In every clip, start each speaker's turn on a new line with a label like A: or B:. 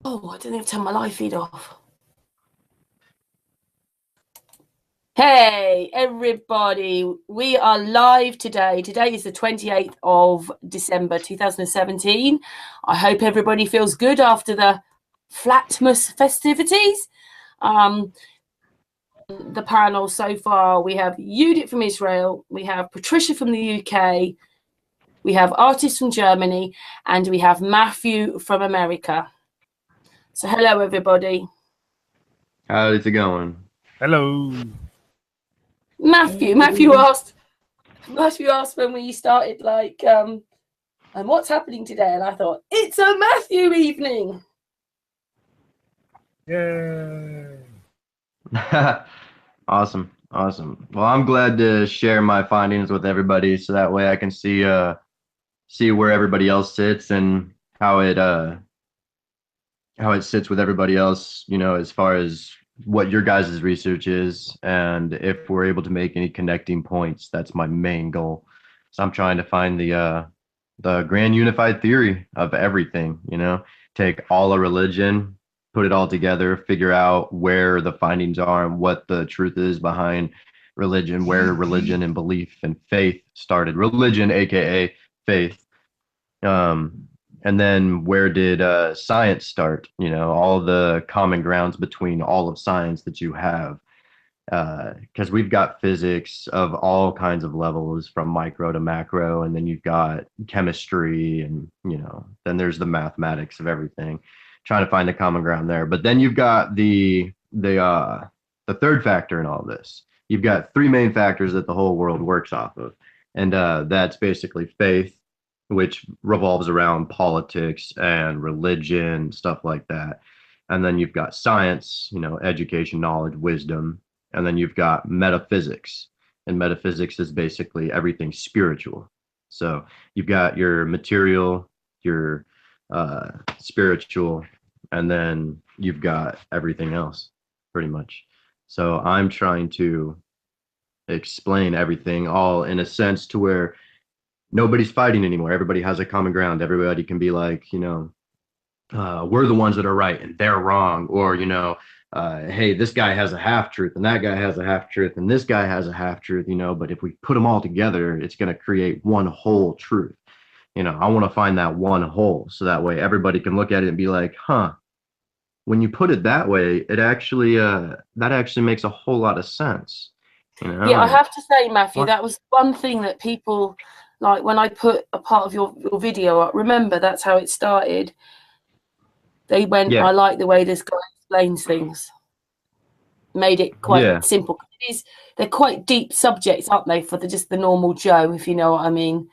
A: Oh, I didn't even turn my live feed off. Hey, everybody. We are live today. Today is the 28th of December, 2017. I hope everybody feels good after the Flatmas festivities. The panel so far, we have Judith from Israel, we have Patricia from the UK, we have artists from Germany, and we have Matthew from America. So hello, everybody.
B: How's it going?
C: Hello.
A: Matthew asked when we started, like, and what's happening today? And I thought, it's a Matthew evening.
C: Yay.
B: Awesome. Well, I'm glad to share my findings with everybody, so that way I can see where everybody else sits and how it sits with everybody else, as far as what your guys' research is, and if we're able to make any connecting points. That's my main goal. So I'm trying to find the grand unified theory of everything, take all of religion, put it all together, figure out where the findings are and what the truth is behind religion, where religion and belief and faith started. Religion, aka faith. And then where did science start? All the common grounds between all of science that you have. Because we've got physics of all kinds of levels, from micro to macro, and then you've got chemistry, and then there's the mathematics of everything, trying to find the common ground there. But then you've got the third factor in all this. You've got three main factors that the whole world works off of, and that's basically faith, which revolves around politics and religion, stuff like that. And then you've got science, education, knowledge, wisdom. And then you've got metaphysics. And metaphysics is basically everything spiritual. So you've got your material, your spiritual, and then you've got everything else, pretty much. So I'm trying to explain everything all in a sense to where nobody's fighting anymore. Everybody has a common ground. Everybody can be like, we're the ones that are right and they're wrong. Or, hey, this guy has a half truth and that guy has a half truth and this guy has a half truth, but if we put them all together, it's going to create one whole truth. I want to find that one whole, so that way everybody can look at it and be like, when you put it that way, it actually, that actually makes a whole lot of sense.
A: Yeah, I have to say, Matthew, that was one thing that people, like, when I put a part of your video up, remember, that's how it started. They went, I like the way this guy explains things. Made it quite simple. They're quite deep subjects, aren't they, for just the normal Joe, if you know what I mean.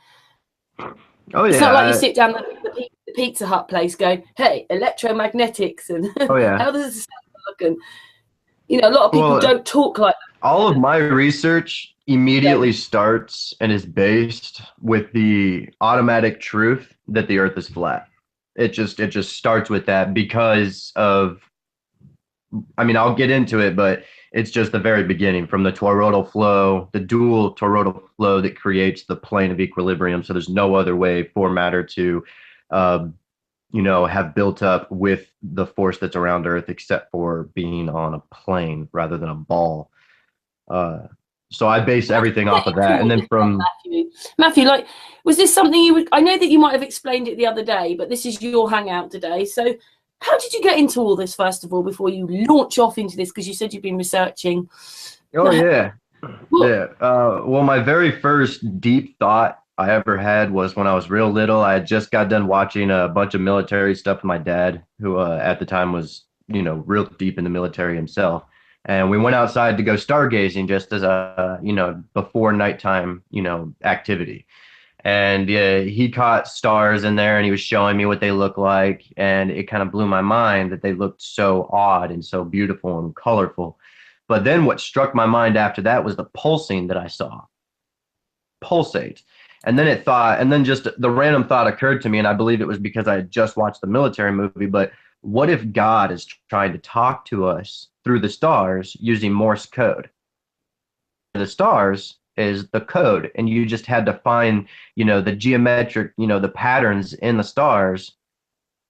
B: Oh, yeah.
A: It's not like you sit down at the Pizza Hut place going, hey, electromagnetics and how does this work? And, a lot of people don't talk like that.
B: All of my research immediately starts and is based with the automatic truth that the earth is flat. It just starts with that because of, I'll get into it, but it's just the very beginning, from the toroidal flow, the dual toroidal flow that creates the plane of equilibrium. So there's no other way for matter to, have built up with the force that's around Earth, except for being on a plane rather than a ball. So I base everything off of that. And then from
A: Matthew, like, was this something you would, I know that you might have explained it the other day, but this is your hangout today. So how did you get into all this, first of all, before you launch off into this? Because you said you've been researching.
B: Oh, yeah. Yeah. Well, my very first deep thought I ever had was when I was real little. I had just got done watching a bunch of military stuff with my dad, who at the time was, real deep in the military himself. And we went outside to go stargazing, just as a, before nighttime, activity. And he caught stars in there and he was showing me what they look like. And it kind of blew my mind that they looked so odd and so beautiful and colorful. But then what struck my mind after that was the pulsing that I saw pulsate. And then just the random thought occurred to me. And I believe it was because I had just watched the military movie. But what if God is trying to talk to us through the stars using Morse code? The stars is the code, and you just had to find, the geometric, the patterns in the stars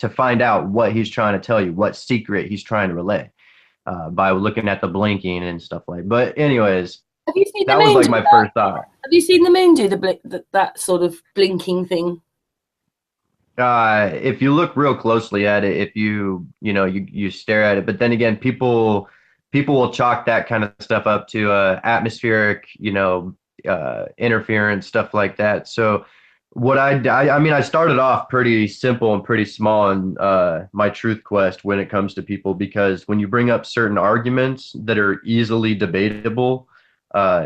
B: to find out what he's trying to tell you, what secret he's trying to relay, by looking at the blinking and stuff like. But anyways,
A: have you seen
B: that was like my first thought.
A: Have you seen the moon do that sort of blinking thing?
B: If you look real closely at it, if you stare at it, but then again, people will chalk that kind of stuff up to atmospheric, interference, stuff like that. So what I mean, I started off pretty simple and pretty small in my truth quest when it comes to people, because when you bring up certain arguments that are easily debatable,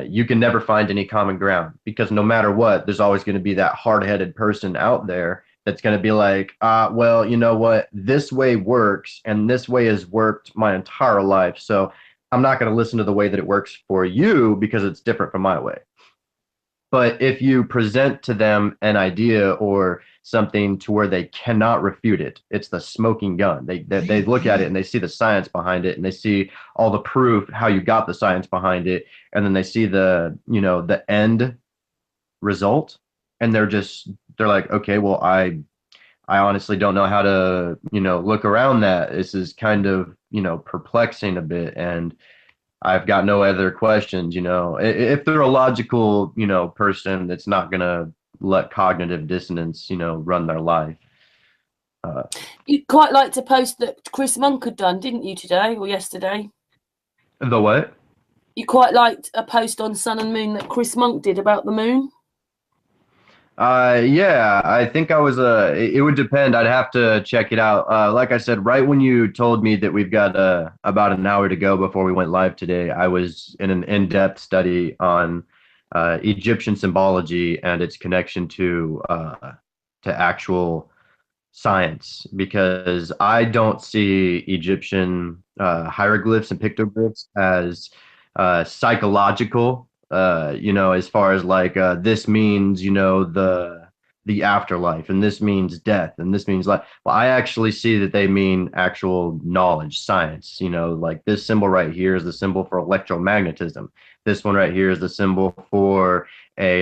B: you can never find any common ground, because no matter what, there's always going to be that hard-headed person out there that's going to be like, well, you know what, this way works and this way has worked my entire life, so I'm not going to listen to the way that it works for you because it's different from my way. But if you present to them an idea or something to where they cannot refute it, it's the smoking gun. They look at it and they see the science behind it, and they see all the proof, how you got the science behind it, and then they see the end result, and they're like, okay, well, I honestly don't know how to, look around that. This is kind of, perplexing a bit, and I've got no other questions. If they're a logical, person that's not gonna let cognitive dissonance, run their life.
A: You'd quite like to post that Chris Monk had done, didn't you, today or yesterday?
B: The what?
A: You quite liked a post on Sun and Moon that Chris Monk did about the moon?
B: Yeah, I think I was, it would depend. I'd have to check it out. Like I said, right when you told me that we've got about an hour to go before we went live today, I was in an in-depth study on Egyptian symbology and its connection to actual science, because I don't see Egyptian hieroglyphs and pictoglyphs as psychological, as far as like, this means, the afterlife, and this means death, and this means life. Well, I actually see that they mean actual knowledge, science. Like this symbol right here is the symbol for electromagnetism. This one right here is the symbol for a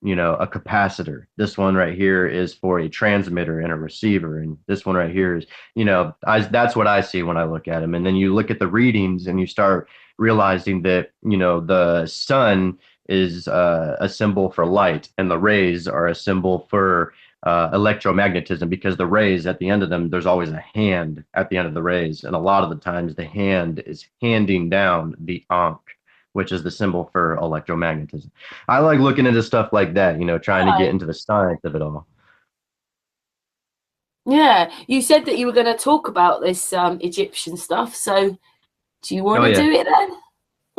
B: capacitor. This one right here is for a transmitter and a receiver, and this one right here is, that's what I see when I look at them. And then you look at the readings and you start realizing that, the sun is a symbol for light, and the rays are a symbol for electromagnetism, because the rays, at the end of them, there's always a hand at the end of the rays, and a lot of the times the hand is handing down the Ankh, which is the symbol for electromagnetism. I like looking into stuff like that, trying to get into the science of it all.
A: Yeah, you said that you were going to talk about this Egyptian stuff, so do you want to do it then?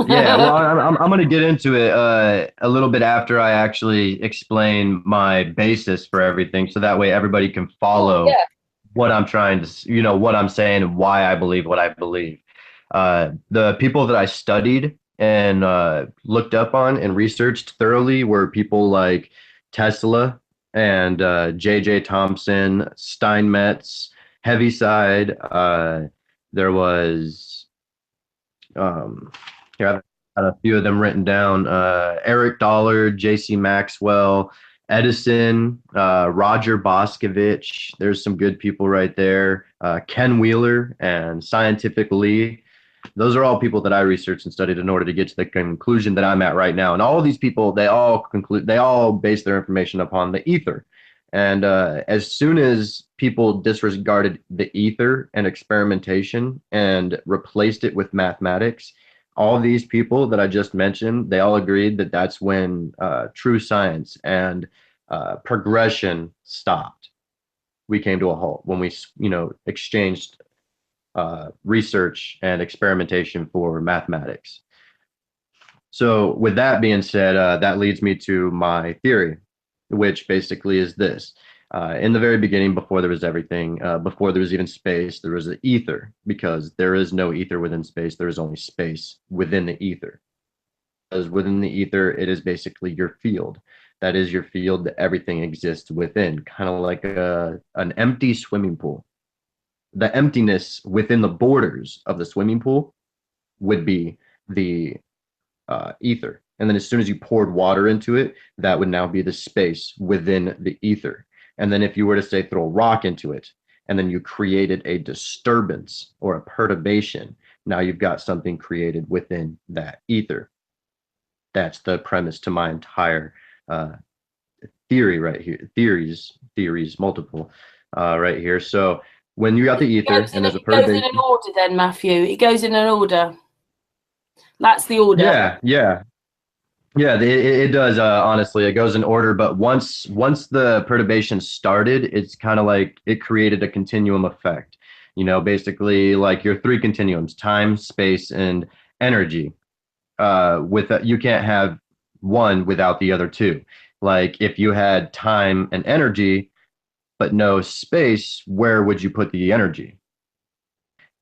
B: Yeah, well, I'm going to get into it a little bit after I actually explain my basis for everything, so that way everybody can follow what I'm trying to, what I'm saying and why I believe what I believe. The people that I studied and looked up on and researched thoroughly were people like Tesla and J.J. Thomson, Steinmetz, Heaviside. There was here, I've got a few of them written down. Eric Dollard, J.C. Maxwell, Edison, Roger Boscovich. There's some good people right there. Ken Wheeler and Scientific Lee. Those are all people that I researched and studied in order to get to the conclusion that I'm at right now. And all of these people, they all base their information upon the ether. And as soon as people disregarded the ether and experimentation and replaced it with mathematics, all these people that I just mentioned, they all agreed that that's when true science and progression stopped. We came to a halt when we, exchanged research and experimentation for mathematics. So with that being said, that leads me to my theory, which basically is this. In the very beginning, before there was everything, before there was even space, there was an ether, because there is no ether within space. There is only space within the ether. Because within the ether, it is basically your field. That is your field that everything exists within, kind of like an empty swimming pool. The emptiness within the borders of the swimming pool would be the ether. And then as soon as you poured water into it, that would now be the space within the ether. And then if you were to say throw a rock into it and then you created a disturbance or a perturbation. Now you've got something created within that ether. That's the premise to my entire theory right here. Theories, multiple right here. So when you got the ether and there's a perturbation.
A: It goes in an order then, Matthew. It goes in an order. That's the order.
B: Yeah. It does. Honestly, it goes in order. But once the perturbation started, it's kind of like it created a continuum effect. You know, basically like your three continuums: time, space, and energy. You can't have one without the other two. Like if you had time and energy, but no space, where would you put the energy?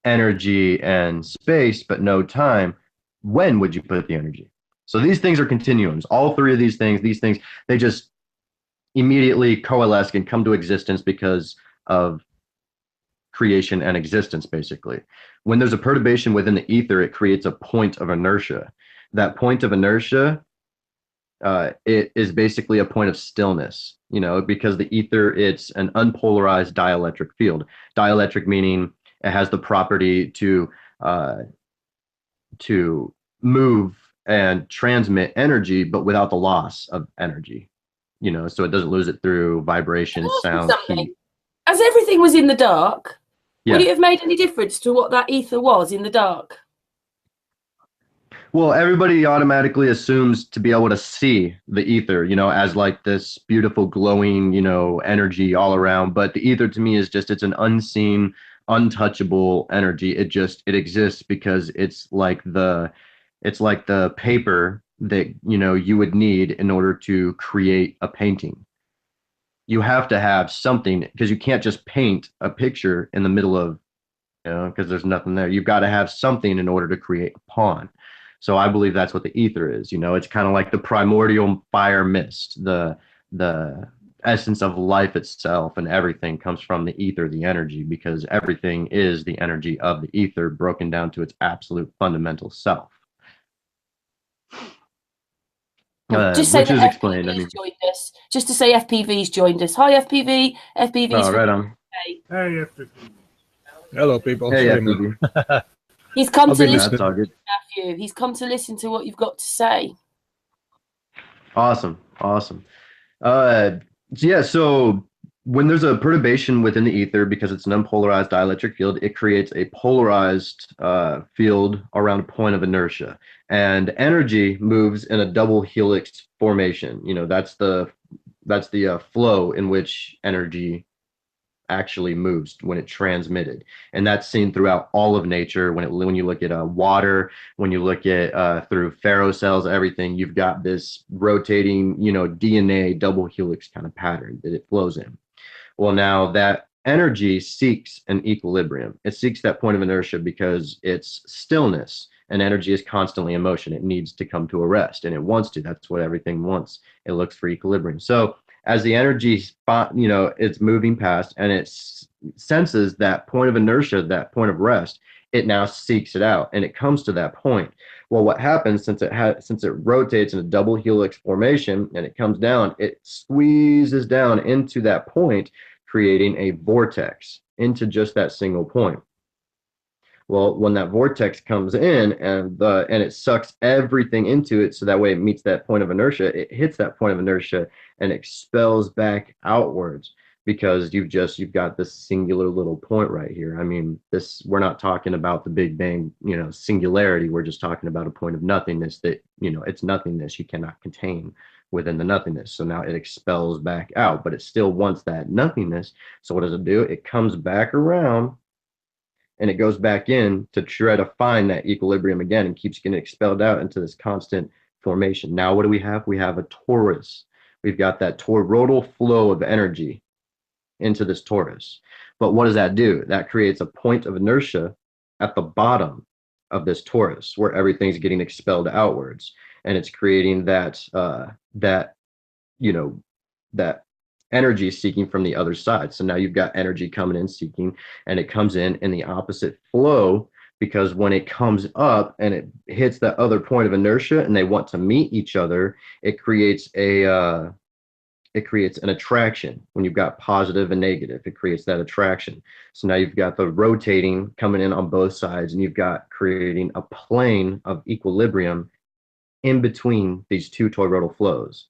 B: Energy and space, but no time. When would you put the energy? So these things are continuums. All three of these things, they just immediately coalesce and come to existence because of creation and existence, basically. When there's a perturbation within the ether, it creates a point of inertia. That point of inertia, it is basically a point of stillness, you know, because the ether, it's an unpolarized dielectric field. Dielectric meaning it has the property to move and transmit energy, but without the loss of energy, you know, so it doesn't lose it through vibration, sound, heat.
A: As everything was in the dark, would it have made any difference to what that ether was in the dark?
B: Well, everybody automatically assumes to be able to see the ether, you know, as like this beautiful glowing, you know, energy all around. But the ether to me is just, it's an unseen, untouchable energy. It exists because it's like the paper that, you know, you would need in order to create a painting. You have to have something, because you can't just paint a picture in the middle of, you know, because there's nothing there. You've got to have something in order to create a pawn. So I believe that's what the ether is. You know, it's kind of like the primordial fire mist, the essence of life itself, and everything comes from the ether, the energy, because everything is the energy of the ether broken down to its absolute fundamental self.
A: Just say
B: which is explained. I mean,
A: joined us. Just to say FPV's joined us. Hi, FPV. FPV's
B: right on.
C: Hey, FPV. Hello, people.
B: Hey, FPV.
A: He's come to listen
B: to
A: Matthew. He's come to listen to what you've got to say.
B: Awesome. So when there's a perturbation within the ether, because it's an unpolarized dielectric field, it creates a polarized field around a point of inertia, and energy moves in a double helix formation. You know, that's the flow in which energy actually moves when it's transmitted, and that's seen throughout all of nature. When you look at water, when you look at through ferrocells, everything, you've got this rotating, you know, DNA double helix kind of pattern that it flows in. Well, now that energy seeks an equilibrium. It seeks that point of inertia because it's stillness, and energy is constantly in motion. It needs to come to a rest, and it wants to. That's what everything wants. It looks for equilibrium. So as the energy spot, you know, it's moving past and it senses that point of inertia, that point of rest, it now seeks it out and it comes to that point. Well, what happens, since it rotates in a double helix formation and it comes down, it squeezes down into that point, creating a vortex into just that single point. Well, when that vortex comes in and it sucks everything into it, so that way it meets that point of inertia, it hits that point of inertia and expels back outwards, because you've got this singular little point right here. I mean, we're not talking about the Big Bang, you know, singularity. We're just talking about a point of nothingness that, you know, it's nothingness. You cannot contain within the nothingness. So now it expels back out, but it still wants that nothingness. So what does it do? It comes back around and it goes back in to try to find that equilibrium again, and keeps getting expelled out into this constant formation. Now, what do we have? We have a torus. We've got that toroidal flow of energy into this torus. But what does that do? That creates a point of inertia at the bottom of this torus, where everything's getting expelled outwards, and it's creating that energy seeking from the other side. So now you've got energy coming in seeking, and it comes in the opposite flow, because when it comes up and it hits that other point of inertia and they want to meet each other, it creates a it creates an attraction. When you've got positive and negative, it creates that attraction. So now you've got the rotating coming in on both sides, and you've got creating a plane of equilibrium in between these two toroidal flows.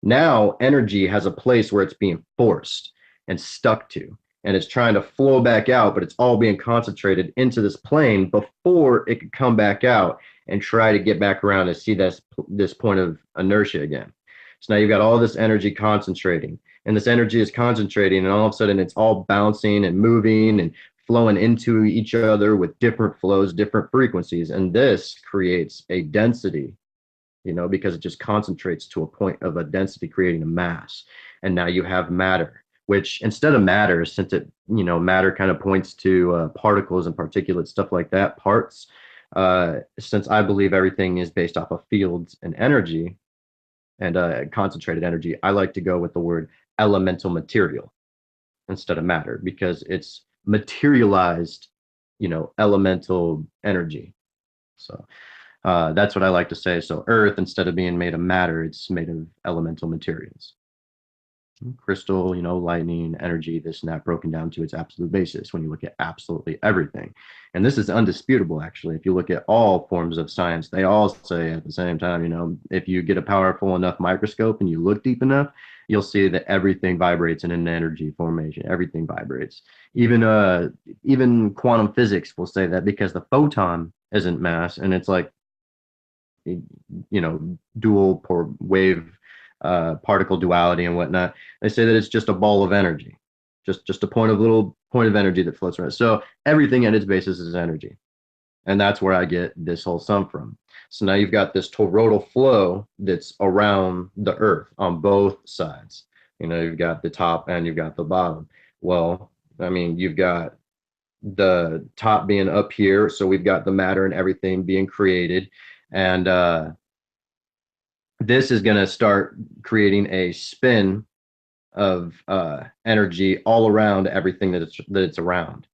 B: Now energy has a place where it's being forced and stuck to, and it's trying to flow back out, but it's all being concentrated into this plane before it could come back out and try to get back around and see this point of inertia again. So now you've got all this energy concentrating, and this energy is concentrating, and all of a sudden it's all bouncing and moving and flowing into each other with different flows, different frequencies. And this creates a density, because it just concentrates to a point of a density, creating a mass. And now you have matter, which instead of matter, since it, matter kind of points to particles and particulates, stuff like that, parts, since I believe everything is based off of fields and energy and concentrated energy, I like to go with the word elemental material instead of matter, because it's materialized, elemental energy. So that's what I like to say. So Earth, instead of being made of matter, it's made of elemental materials. Crystal, lightning, energy, this and that, broken down to its absolute basis when you look at absolutely everything. And this is undisputable, actually. If you look at all forms of science, they all say at the same time, if you get a powerful enough microscope and you look deep enough, you'll see that everything vibrates in an energy formation. Everything vibrates. Even quantum physics will say that, because the photon isn't mass, and it's like, dual wave particle duality and whatnot. They say that it's just a ball of energy, just a little point of energy that floats around. So everything at its basis is energy, and that's where I get this whole sum from. So now you've got this toroidal flow that's around the Earth on both sides. You've got the top and you've got the bottom. Well, you've got the top being up here, so we've got the matter and everything being created, and this is going to start creating a spin of energy all around everything that it's around,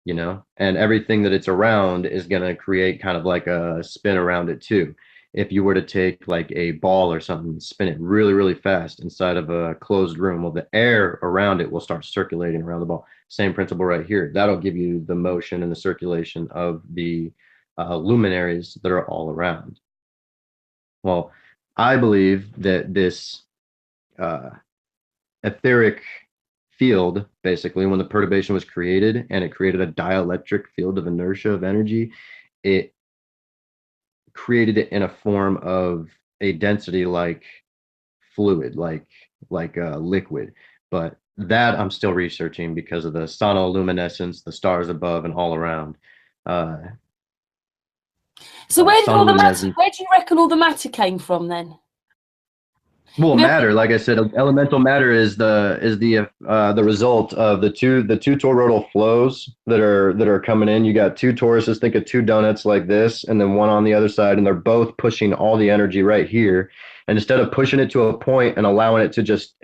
B: and everything that it's around is going to create kind of like a spin around it too. If you were to take like a ball or something, spin it really, really fast inside of a closed room, well, the air around it will start circulating around the ball. Same principle right here. That'll give you the motion and the circulation of the luminaries that are all around. Well, I believe that this etheric field, basically, when the perturbation was created and it created a dielectric field of inertia of energy, it created it in a form of a density like fluid, like liquid. But that I'm still researching because of the sonoluminescence, the stars above and all around.
A: So where do you reckon all the matter came from then?
B: Well, matter, like I said, elemental matter is the result of the two toroidal flows that are coming in. You got two toruses, think of two donuts like this, and then one on the other side, and they're both pushing all the energy right here. And instead of pushing it to a point and allowing it to just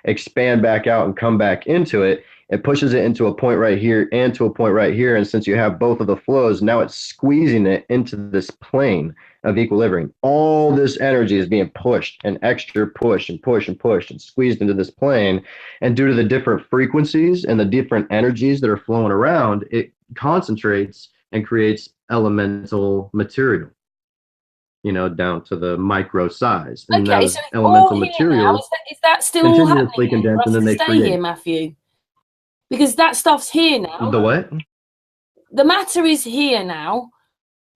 B: expand back out and come back into it, it pushes it into a point right here and to a point right here. And since you have both of the flows, now it's squeezing it into this plane of equilibrium. All this energy is being pushed and extra pushed and pushed and pushed and squeezed into this plane. And due to the different frequencies and the different energies that are flowing around, it concentrates and creates elemental material, down to the micro size. And
A: okay, so elemental material. Is that still
B: continuously condensed, and then they create
A: here, Matthew? Because that stuff's here now.
B: The what?
A: The matter is here now.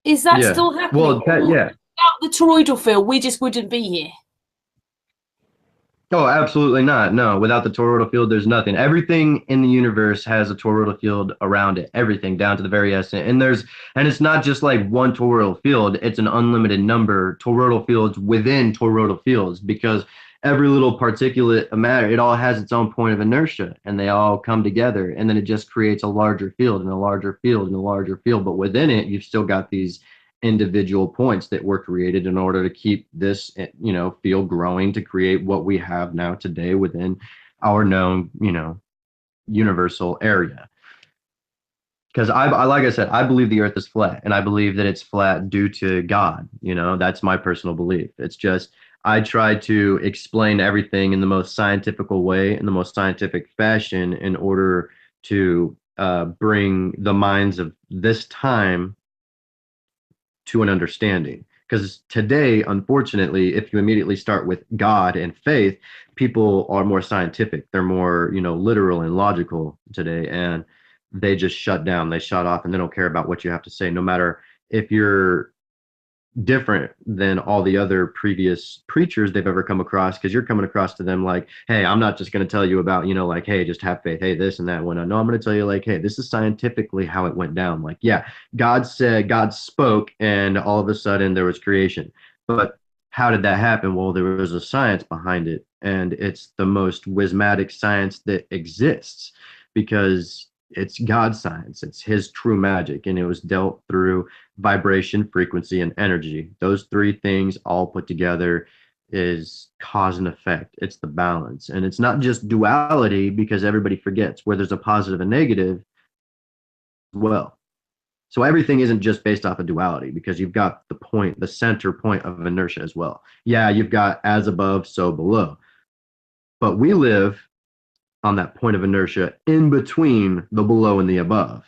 A: Is that still happening?
B: Well, yeah.
A: Without the toroidal field, we just wouldn't be here.
B: Oh, absolutely not. No, without the toroidal field, there's nothing. Everything in the universe has a toroidal field around it. Everything, down to the very essence. And it's not just like one toroidal field. It's an unlimited number toroidal fields within toroidal fields, because every little particulate of matter, it all has its own point of inertia, and they all come together, and then it just creates a larger field and a larger field and a larger field. But within it, you've still got these individual points that were created in order to keep this, field growing, to create what we have now today within our known, universal area. Because like I said, I believe the earth is flat, and I believe that it's flat due to God. That's my personal belief. It's just, I try to explain everything in the most scientific way, in the most scientific fashion, in order to bring the minds of this time to an understanding. Because today, unfortunately, if you immediately start with God and faith, people are more scientific. They're more, literal and logical today, and they just shut down. They shut off, and they don't care about what you have to say, no matter if you're different than all the other previous preachers they've ever come across, because you're coming across to them like, hey, I'm not just going to tell you about, like, hey, just have faith, hey, this and that one. No, I'm going to tell you like, hey, this is scientifically how it went down. Like, yeah, God spoke, and all of a sudden there was creation. But how did that happen? Well, there was a science behind it, and it's the most wismatic science that exists, because it's God's science. It's his true magic, and it was dealt through vibration, frequency, and energy. Those three things all put together is cause and effect. It's the balance. And it's not just duality, because everybody forgets where there's a positive and negative as well. So everything isn't just based off of duality, because you've got the center point of inertia as well. Yeah, you've got as above, so below. But we live on that point of inertia in between the below and the above.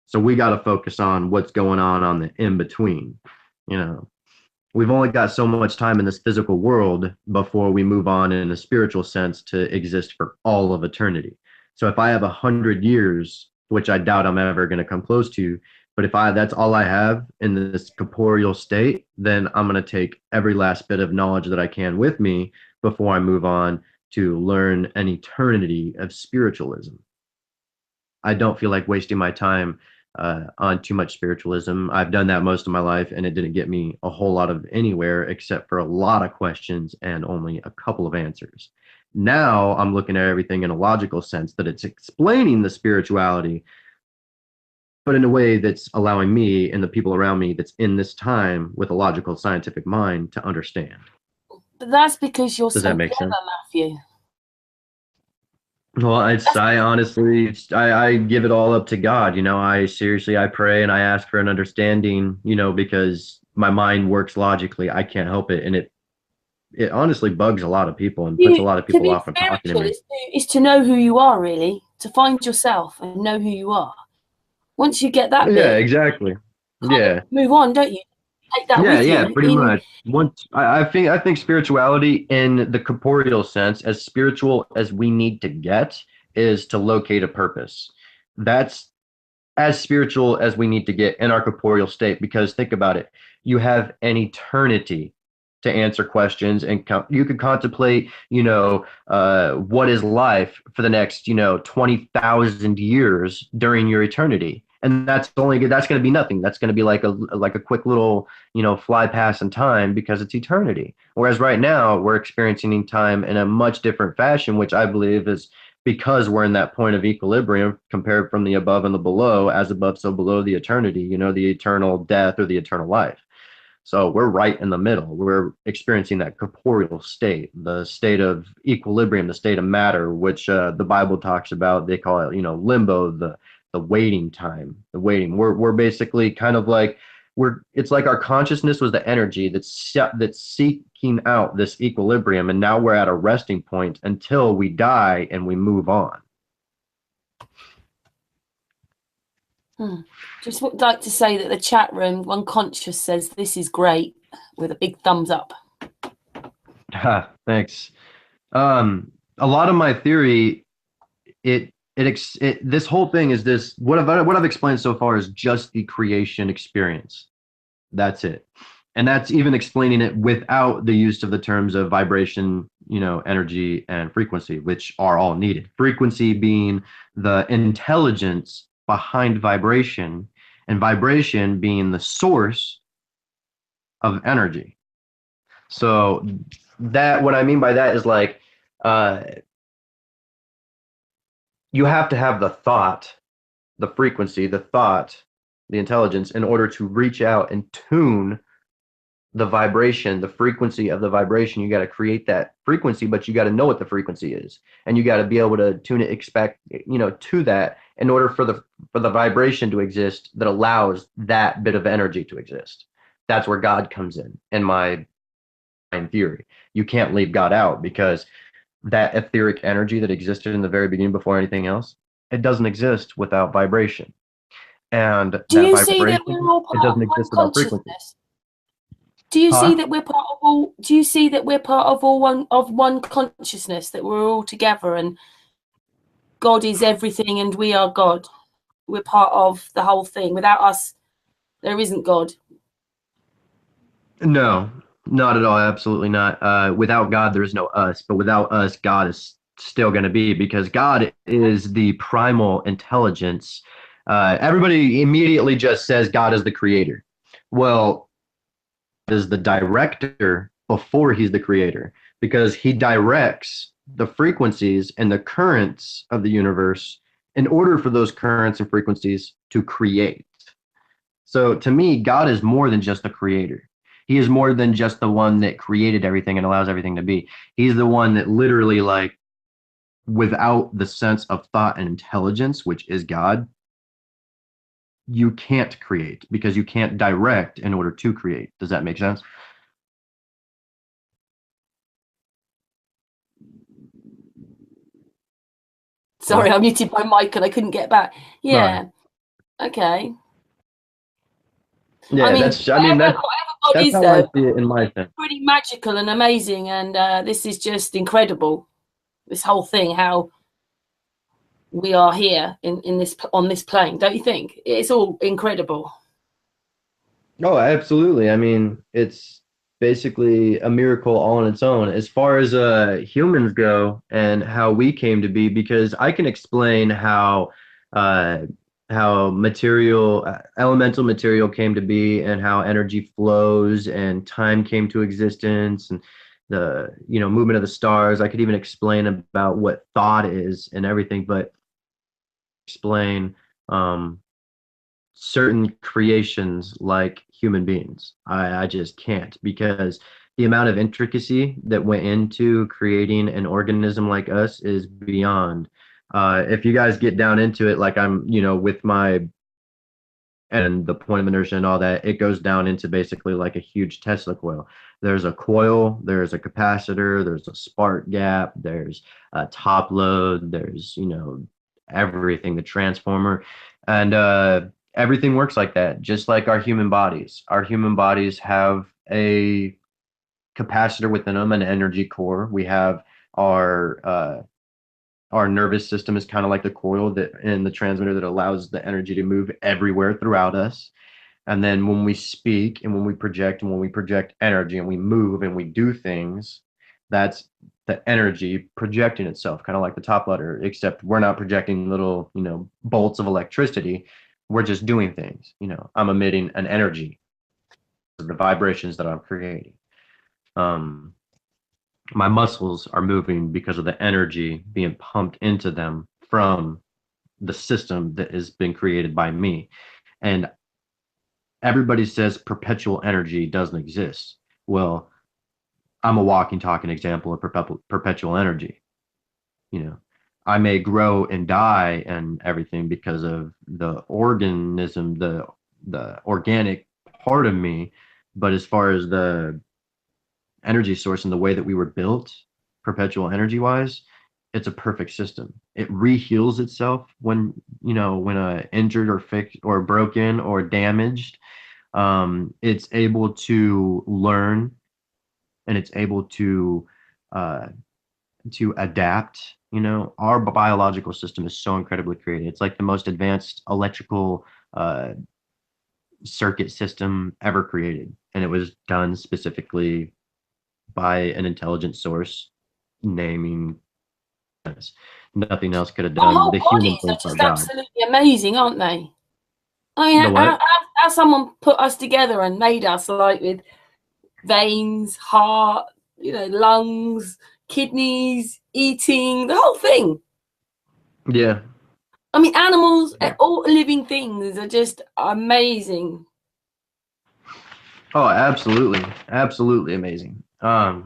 B: So we got to focus on what's going on the in between. We've only got so much time in this physical world before we move on in a spiritual sense to exist for all of eternity. So if I have 100 years, which I doubt I'm ever going to come close to, but if that's all I have in this corporeal state, then I'm going to take every last bit of knowledge that I can with me before I move on to learn an eternity of spiritualism. I don't feel like wasting my time on too much spiritualism. I've done that most of my life, and it didn't get me a whole lot of anywhere except for a lot of questions and only a couple of answers. Now I'm looking at everything in a logical sense, that it's explaining the spirituality, but in a way that's allowing me and the people around me that's in this time with a logical scientific mind to understand.
A: But that's because you're
B: Does
A: so
B: that make
A: clever,
B: sense?
A: Matthew.
B: Well, I honestly, I give it all up to God. I pray and I ask for an understanding, because my mind works logically. I can't help it. And it honestly bugs a lot of people and puts a lot of people off from talking to me.
A: Is to know who you are, really, to find yourself and know who you are. Once you get that
B: Yeah, exactly. Yeah.
A: Move on, don't you? Take that with you.
B: Yeah, pretty much. I think spirituality in the corporeal sense, as spiritual as we need to get, is to locate a purpose. That's as spiritual as we need to get in our corporeal state, because think about it. You have an eternity to answer questions, and you could contemplate, what is life for the next, 20,000 years during your eternity. And that's going to be nothing. That's going to be like a quick little, fly past in time, because it's eternity. Whereas right now we're experiencing time in a much different fashion, which I believe is because we're in that point of equilibrium compared from the above and the below, as above, so below, the eternity, the eternal death or the eternal life. So we're right in the middle. We're experiencing that corporeal state, the state of equilibrium, the state of matter, which the Bible talks about. They call it, limbo, the waiting time, the waiting. We're basically kind of like it's like our consciousness was the energy that's seeking out this equilibrium, and now we're at a resting point until we die and we move on.
A: Just would like to say that the chat room, Unconscious says this is great, with a big thumbs up.
B: Thanks. A lot of my theory, this whole thing is this. What I've explained so far is just the creation experience. That's it, and that's even explaining it without the use of the terms of vibration, energy, and frequency, which are all needed. Frequency being the intelligence behind vibration, and vibration being the source of energy. So that, what I mean by that is like, you have to have the thought, the frequency, the thought, the intelligence, in order to reach out and tune the vibration, the frequency of the vibration. You got to create that frequency, but you got to know what the frequency is, and you got to be able to tune it, to that, in order for the vibration to exist that allows that bit of energy to exist. That's where God comes in my in theory. You can't leave God out because that etheric energy that existed in the very beginning before anything else, it doesn't exist without vibration. And
A: Do
B: that
A: you see that
B: vibration,
A: we're all
B: it
A: part
B: doesn't
A: of one
B: exist without frequency.
A: consciousness? Do you see
B: Huh?
A: that we're part of all? Do you see that we're part of one consciousness? That we're all together, and God is everything, and we are God. We're part of the whole thing. Without us, there isn't God.
B: No, not at all. Absolutely not. Without God, there is no us. But without us, God is still going to be, because God is the primal intelligence. Everybody immediately just says God is the creator. Well, is the director before he's the creator, because he directs the frequencies and the currents of the universe in order for those currents and frequencies to create. So to me, God is more than just the creator. He is more than just the one that created everything and allows everything to be. He's the one that literally, like, without the sense of thought and intelligence, which is God, you can't create, because you can't direct in order to create. Does that make sense?
A: Sorry, I muted my mic and I couldn't get back. Yeah.
B: Right.
A: Okay.
B: Yeah, that's God how I see it in my sense.
A: Pretty magical and amazing, and this is just incredible. This whole thing, how we are here in this on this plane, don't you think? It's all incredible.
B: Oh, absolutely. I mean, it's basically a miracle all on its own as far as humans go and how we came to be, because I can explain uh how material elemental material came to be, and how energy flows and time came to existence, and the movement of the stars. I could even explain about what thought is and everything, but explain certain creations like human beings. I just can't, because the amount of intricacy that went into creating an organism like us is beyond. If you guys get down into it, like I'm, with my and the point of inertia and all that, it goes down into basically like a huge Tesla coil. There's a coil, there's a capacitor, there's a spark gap, there's a top load, there's, everything, the transformer. And everything works like that, just like our human bodies. Our human bodies have a capacitor within them, an energy core. We have our nervous system is kind of like the coil that and the transmitter that allows the energy to move everywhere throughout us. And then when we speak and when we project energy and we move and we do things, that's the energy projecting itself, kind of like the top letter, except we're not projecting little, bolts of electricity. We're just doing things. I'm emitting an energy, the vibrations that I'm creating. My muscles are moving because of the energy being pumped into them from the system that has been created by me. And everybody says perpetual energy doesn't exist. Well, I'm a walking, talking example of perpetual energy. I may grow and die and everything because of the organism, the organic part of me. But as far as the energy source and the way that we were built, perpetual energy wise, it's a perfect system. It re-heals itself when injured or fixed or broken or damaged. It's able to learn, and it's able to adapt. Our biological system is so incredibly creative. It's like the most advanced electrical circuit system ever created, and it was done specifically by an intelligent source, naming us. Nothing else could have done the human
A: Bodies
B: thing
A: are
B: for
A: just
B: God.
A: absolutely amazing, aren't they? I mean, how someone put us together and made us, like, with veins, heart, lungs, kidneys, eating, the whole thing.
B: Yeah.
A: I mean, animals, all living things are just amazing.
B: Oh, absolutely. Absolutely amazing. I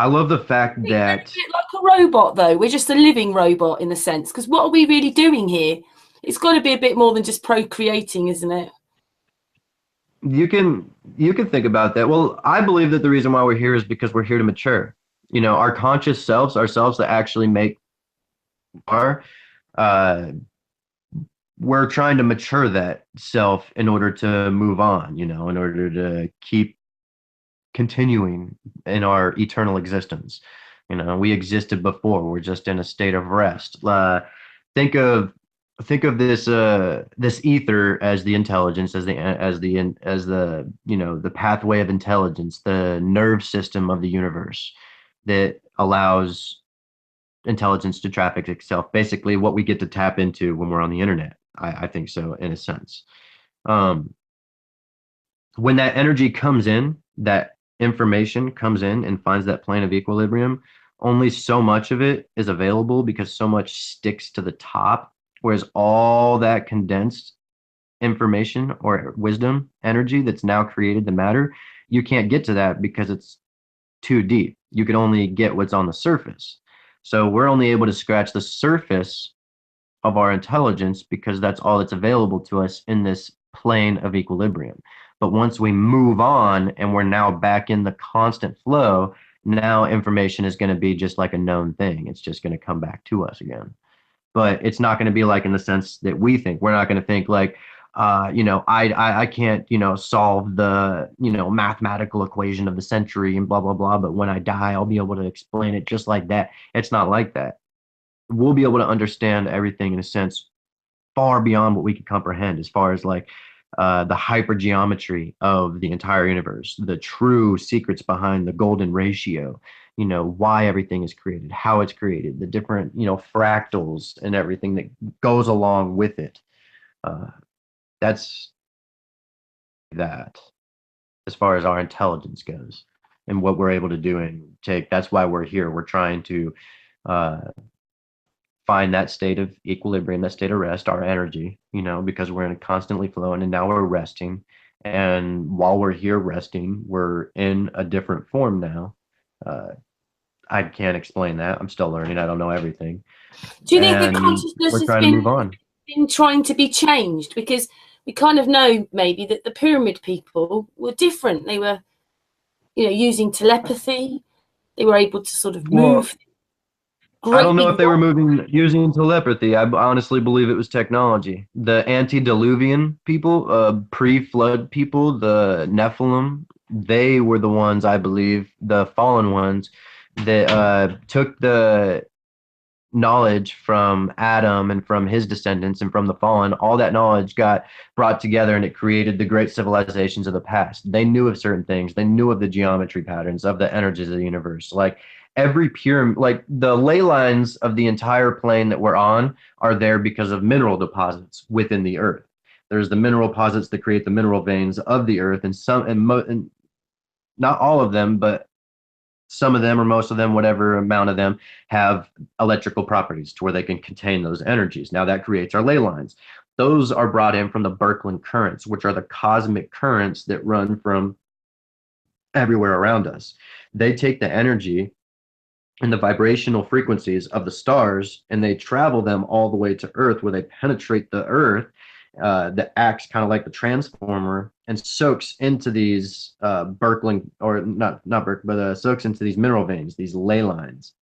B: love the fact that
A: We're like a robot, though. We're just a living robot in a sense, because what are we really doing here? It's got to be a bit more than just procreating, isn't it?
B: you can think about that. Well, I believe that the reason why we're here is because we're here to mature. You know, our conscious selves, ourselves that actually make our uh we're trying to mature that self in order to move on, you know, in order to keep continuing in our eternal existence. You know, we existed before. We're just in a state of rest. Think of this this ether as the intelligence, as the you know the pathway of intelligence, the nerve system of the universe that allows intelligence to traffic itself. Basically, what we get to tap into when we're on the internet. I think so, in a sense. Um, when that energy comes in, that information comes in and finds that plane of equilibrium, only so much of it is available because so much sticks to the top, whereas all that condensed information or wisdom energy that's now created the matter, you can't get to that because it's too deep. You can only get what's on the surface. So we're only able to scratch the surface of our intelligence because that's all that's available to us in this plane of equilibrium. But once we move on and we're now back in the constant flow, now information is going to be just like a known thing. It's just going to come back to us again. But it's not going to be like in the sense that we think. We're not going to think like, you know, I can't, you know, solve the, you know, mathematical equation of the century and blah, blah, blah. But when I die, I'll be able to explain it just like that. It's not like that. We'll be able to understand everything in a sense far beyond what we could comprehend as far as like the hypergeometry of the entire universe, the true secrets behind the golden ratio, you know, why everything is created, how it's created, the different, you know, fractals and everything that goes along with it. Uh, that's that as far as our intelligence goes and what we're able to do and take. That's why we're here. We're trying to uh, find that state of equilibrium, that state of rest, our energy, you know, because we're in a constantly flowing and now we're resting. And while we're here resting, we're in a different form now. Uh, I can't explain that. I'm still learning. I don't know everything.
A: Do you think the
B: And
A: consciousness
B: we're
A: has
B: trying to move on.
A: been trying to be changed? Because we kind of know maybe that the pyramid people were different. They were, you know, using telepathy. They were able to sort of move.
B: I don't know if they were using telepathy. I honestly believe it was technology. The antediluvian people, pre-flood people, the Nephilim, they were the ones, I believe, the fallen ones that took the knowledge from Adam and from his descendants and from the fallen. All that knowledge got brought together and it created the great civilizations of the past. They knew of certain things. They knew of the geometry patterns, of the energies of the universe. Like every pyramid, like the ley lines of the entire plane that we're on are there because of mineral deposits within the earth. There's the mineral deposits that create the mineral veins of the earth, and and not all of them, but some of them or most of them, whatever amount of them, have electrical properties to where they can contain those energies. Now that creates our ley lines. Those are brought in from the Birkeland currents, which are the cosmic currents that run from everywhere around us. They take the energy and the vibrational frequencies of the stars and they travel them all the way to Earth, where they penetrate the Earth that acts kind of like the transformer and soaks into these Birkeland, or not Birk, but soaks into these mineral veins, these ley lines.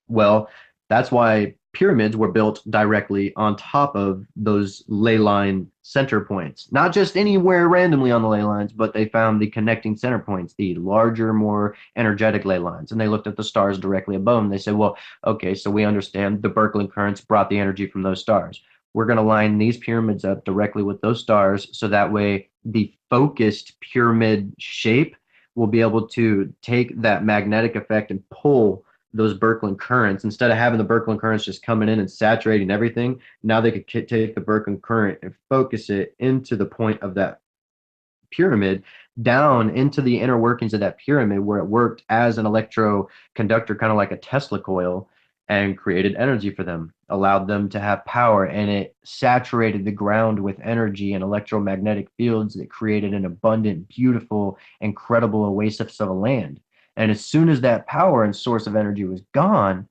B: Well, that's why pyramids were built directly on top of those ley line center points. Not just anywhere randomly on the ley lines, but they found the connecting center points, the larger, more energetic ley lines. And they looked at the stars directly above them. They said, well, okay, so we understand the Birkeland currents brought the energy from those stars. We're going to line these pyramids up directly with those stars, so that way the focused pyramid shape will be able to take that magnetic effect and pull those Birkeland currents. Instead of having the Birkeland currents just coming in and saturating everything, now they could take the Birkeland current and focus it into the point of that pyramid, down into the inner workings of that pyramid, where it worked as an electroconductor, kind of like a Tesla coil, and created energy for them, allowed them to have power, and it saturated the ground with energy and electromagnetic fields that created an abundant, beautiful, incredible oasis of a land. And as soon as that power and source of energy was gone,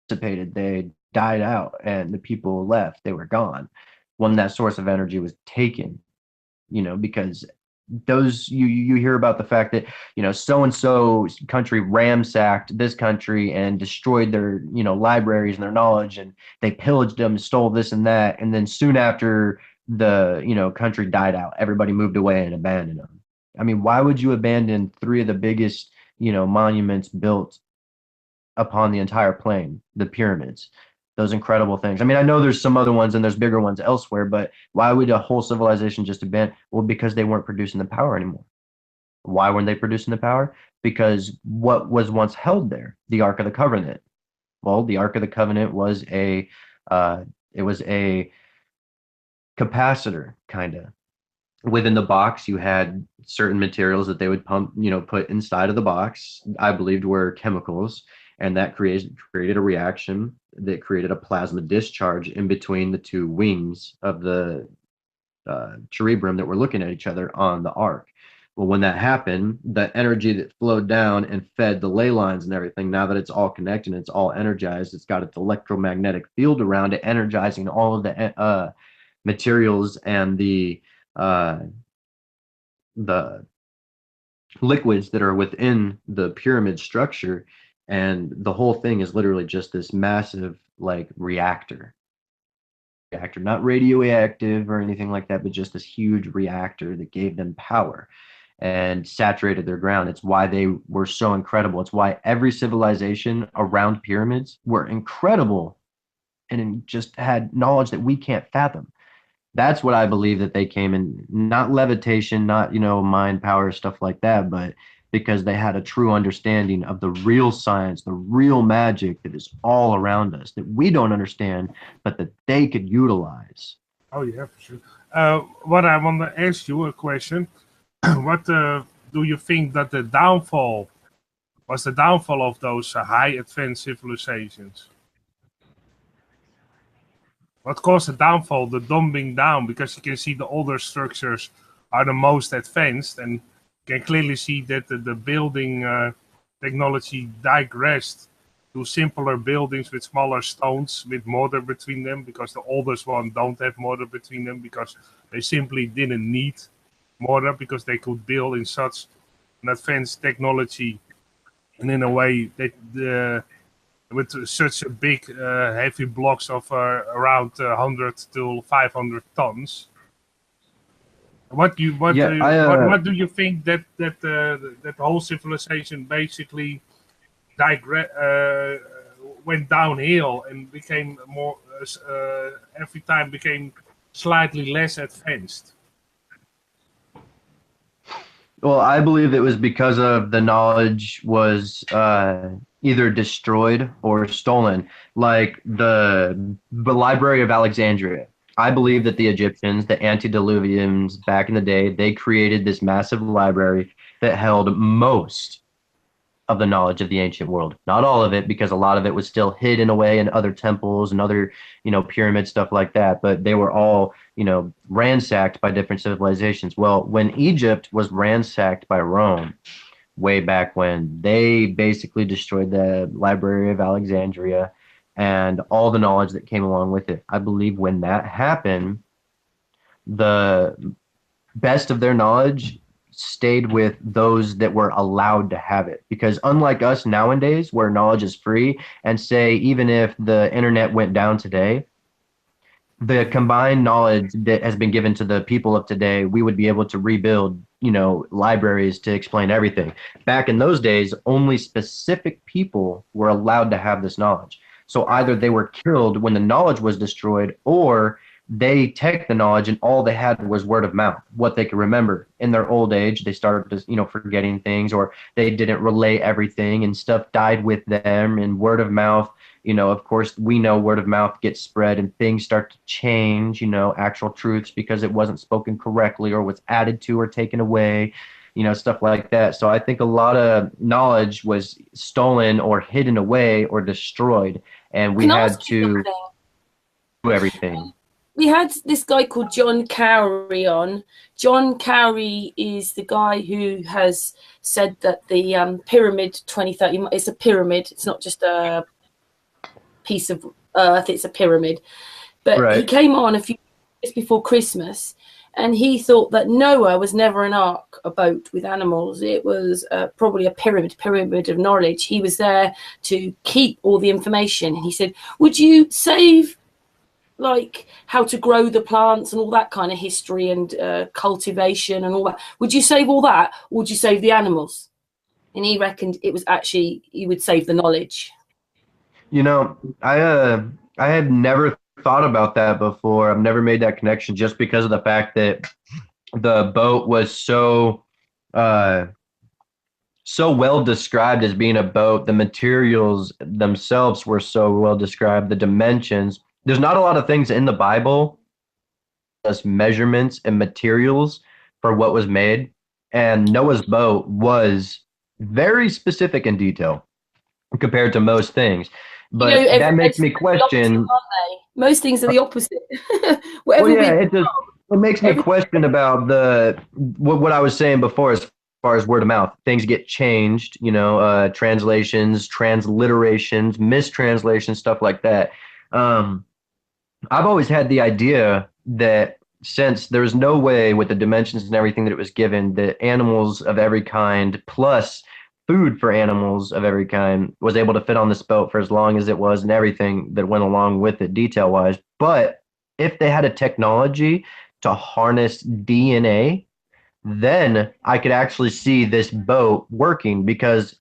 B: they died out and the people left. They were gone when that source of energy was taken. you know, because those you hear about the fact that, you know, so and so country ransacked this country and destroyed their, you know, libraries and their knowledge, and they pillaged them, stole this and that, and then soon after the, you know, country died out, everybody moved away and abandoned them. I mean, why would you abandon three of the biggest, you know, monuments built upon the entire plane, the pyramids, those incredible things? I mean, I know there's some other ones and there's bigger ones elsewhere, but why would a whole civilization just abandon? Well, because they weren't producing the power anymore. Why weren't they producing the power? Because what was once held there, the Ark of the Covenant. Well, the Ark of the Covenant was it was a capacitor, kind of. Within the box, you had certain materials that they would pump, you know, put inside of the box, I believed were chemicals, and that created a reaction that created a plasma discharge in between the two wings of the cherubim that were looking at each other on the ark. Well, when that happened, the energy that flowed down and fed the ley lines and everything, now that it's all connected and it's all energized, it's got its electromagnetic field around it, energizing all of the materials and the liquids that are within the pyramid structure. And the whole thing is literally just this massive, like, reactor, not radioactive or anything like that, but just this huge reactor that gave them power and saturated their ground. It's why they were so incredible. It's why every civilization around pyramids were incredible and just had knowledge that we can't fathom. That's what I believe that they came in, not levitation, not, you know, mind power, stuff like that, but because they had a true understanding of the real science, the real magic that is all around us that we don't understand, but that they could utilize.
C: Oh, yeah, for sure. What I want to ask you a question. What do you think that the downfall of those high advanced civilizations? What caused the downfall, the dumbing down? Because you can see the older structures are the most advanced, and you can clearly see that the building technology digressed to simpler buildings with smaller stones with mortar between them, because the oldest one don't have mortar between them because they simply didn't need mortar, because they could build in such an advanced technology and in a way that with such a big heavy blocks of around 100 to 500 tons. What do you think that whole civilization basically went downhill and became more every time became slightly less advanced?
B: Well, I believe it was because of the knowledge was either destroyed or stolen. Like the Library of Alexandria. I believe that the Egyptians, the antediluvians back in the day, they created this massive library that held most of the knowledge of the ancient world. Not all of it, because a lot of it was still hidden away in other temples and other, you know, pyramid stuff like that. But they were all, you know, ransacked by different civilizations. Well, when Egypt was ransacked by Rome, way back when, they basically destroyed the Library of Alexandria and all the knowledge that came along with it. I believe when that happened, the best of their knowledge stayed with those that were allowed to have it. Because unlike us nowadays, where knowledge is free, and say even if the internet went down today, the combined knowledge that has been given to the people of today, we would be able to rebuild, you know, libraries to explain everything. Back in those days, only specific people were allowed to have this knowledge. So either they were killed when the knowledge was destroyed, or they take the knowledge and all they had was word of mouth, what they could remember. In their old age, they started to, you know, forgetting things, or they didn't relay everything and stuff died with them. And word of mouth, you know, of course, we know word of mouth gets spread and things start to change, you know, actual truths because it wasn't spoken correctly or was added to or taken away, you know, stuff like that. So I think a lot of knowledge was stolen or hidden away or destroyed, and we had to do everything.
A: We had this guy called John Cowrie on. John Cowrie is the guy who has said that the pyramid 2030, it's a pyramid. It's not just a piece of earth, it's a pyramid. But He came on a few days before Christmas, And he thought that Noah was never an ark, a boat with animals. It was probably a pyramid of knowledge. He was there to keep all the information. And he said, would you save like how to grow the plants and all that kind of history and cultivation and all that? Would you save all that, or would you save the animals? And he reckoned it was actually, he would save the knowledge.
B: You know, I had never thought about that before. I've never made that connection, just because of the fact that the boat was so well described as being a boat. The materials themselves were so well described, the dimensions. There's not a lot of things in the Bible as measurements and materials for what was made. And Noah's boat was very specific in detail compared to most things. But that makes me question.
A: Most things are the opposite.
B: It makes me question about what I was saying before, as far as word of mouth. Things get changed, translations, transliterations, mistranslations, stuff like that. I've always had the idea that since there's no way with the dimensions and everything that it was given, that animals of every kind plus food for animals of every kind was able to fit on this boat for as long as it was, and everything that went along with it detail wise. But if they had a technology to harness DNA, then I could actually see this boat working, because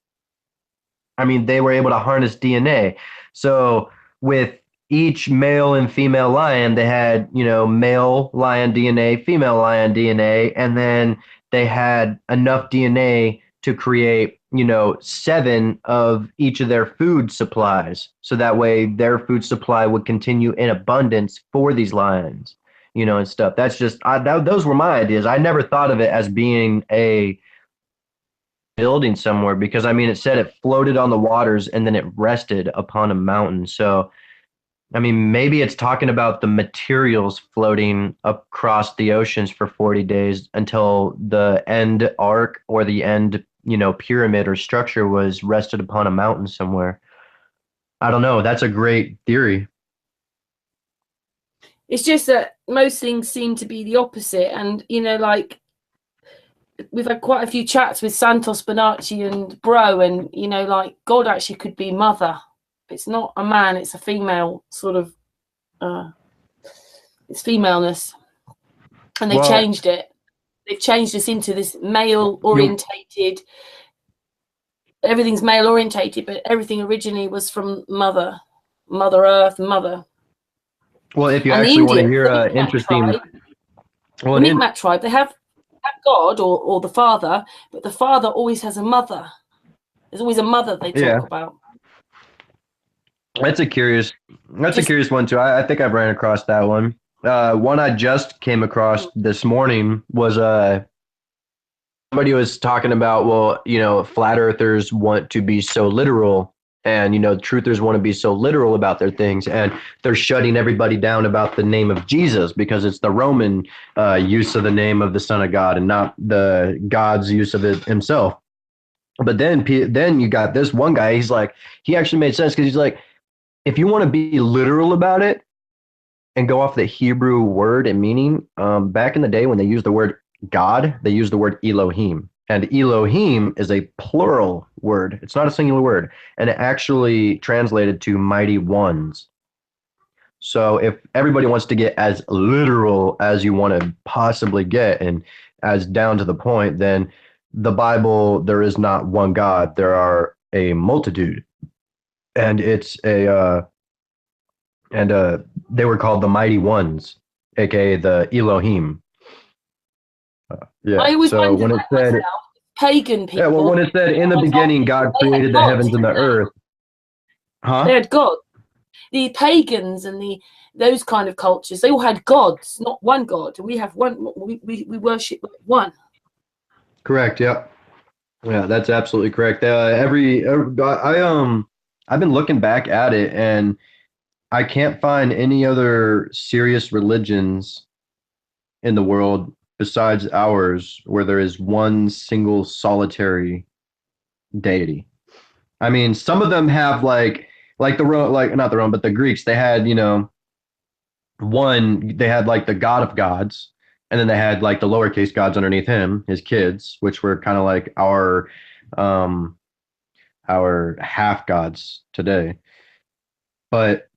B: I mean, they were able to harness DNA. So with each male and female lion, they had, male lion DNA, female lion DNA, and then they had enough DNA to create, 7 of each of their food supplies. So that way their food supply would continue in abundance for these lions, and stuff. That's just, those were my ideas. I never thought of it as being a building somewhere, because I mean, it said it floated on the waters and then it rested upon a mountain. So, I mean, maybe it's talking about the materials floating across the oceans for 40 days until the end ark or the end, pyramid or structure was rested upon a mountain somewhere. I don't know. That's a great theory.
A: It's just that most things seem to be the opposite. And, like, we've had quite a few chats with Santos Bonacci and Bro, and, like, God actually could be mother. It's not a man, it's a female sort of, it's femaleness. And they changed it. They've changed us into this male-orientated, everything's male-orientated, but everything originally was from Mother Earth, Mother.
B: Well, if you actually want to hear interesting...
A: The Mi'kmaq tribe, they have God or the father, but the father always has a mother. There's always a mother they talk about.
B: That's a curious one too. I think I've ran across that one. One I just came across this morning was somebody was talking about, well, flat earthers want to be so literal, and truthers want to be so literal about their things, and they're shutting everybody down about the name of Jesus because it's the Roman use of the name of the Son of God and not the God's use of it himself. But then you got this one guy. He's like, he actually made sense, because he's like, if you want to be literal about it and go off the Hebrew word and meaning, back in the day when they used the word God, they used the word Elohim. And Elohim is a plural word. It's not a singular word. And it actually translated to mighty ones. So if everybody wants to get as literal as you want to possibly get and as down to the point, then the Bible, there is not one God. There are a multitude. And it's they were called the mighty ones, aka the Elohim.
A: I always when it said pagan people.
B: Yeah, well, when it said in the beginning God created the heavens and the earth.
A: They had God. The pagans and those kind of cultures, they all had gods, not one God. We have one. We worship one.
B: Correct. Yeah. Yeah, that's absolutely correct. I've been looking back at it, and I can't find any other serious religions in the world besides ours where there is one single solitary deity. I mean, some of them have like not the Rome, but the Greeks, they had, they had like the God of gods, And then they had like the lowercase gods underneath him, his kids, which were kind of like our half gods today. But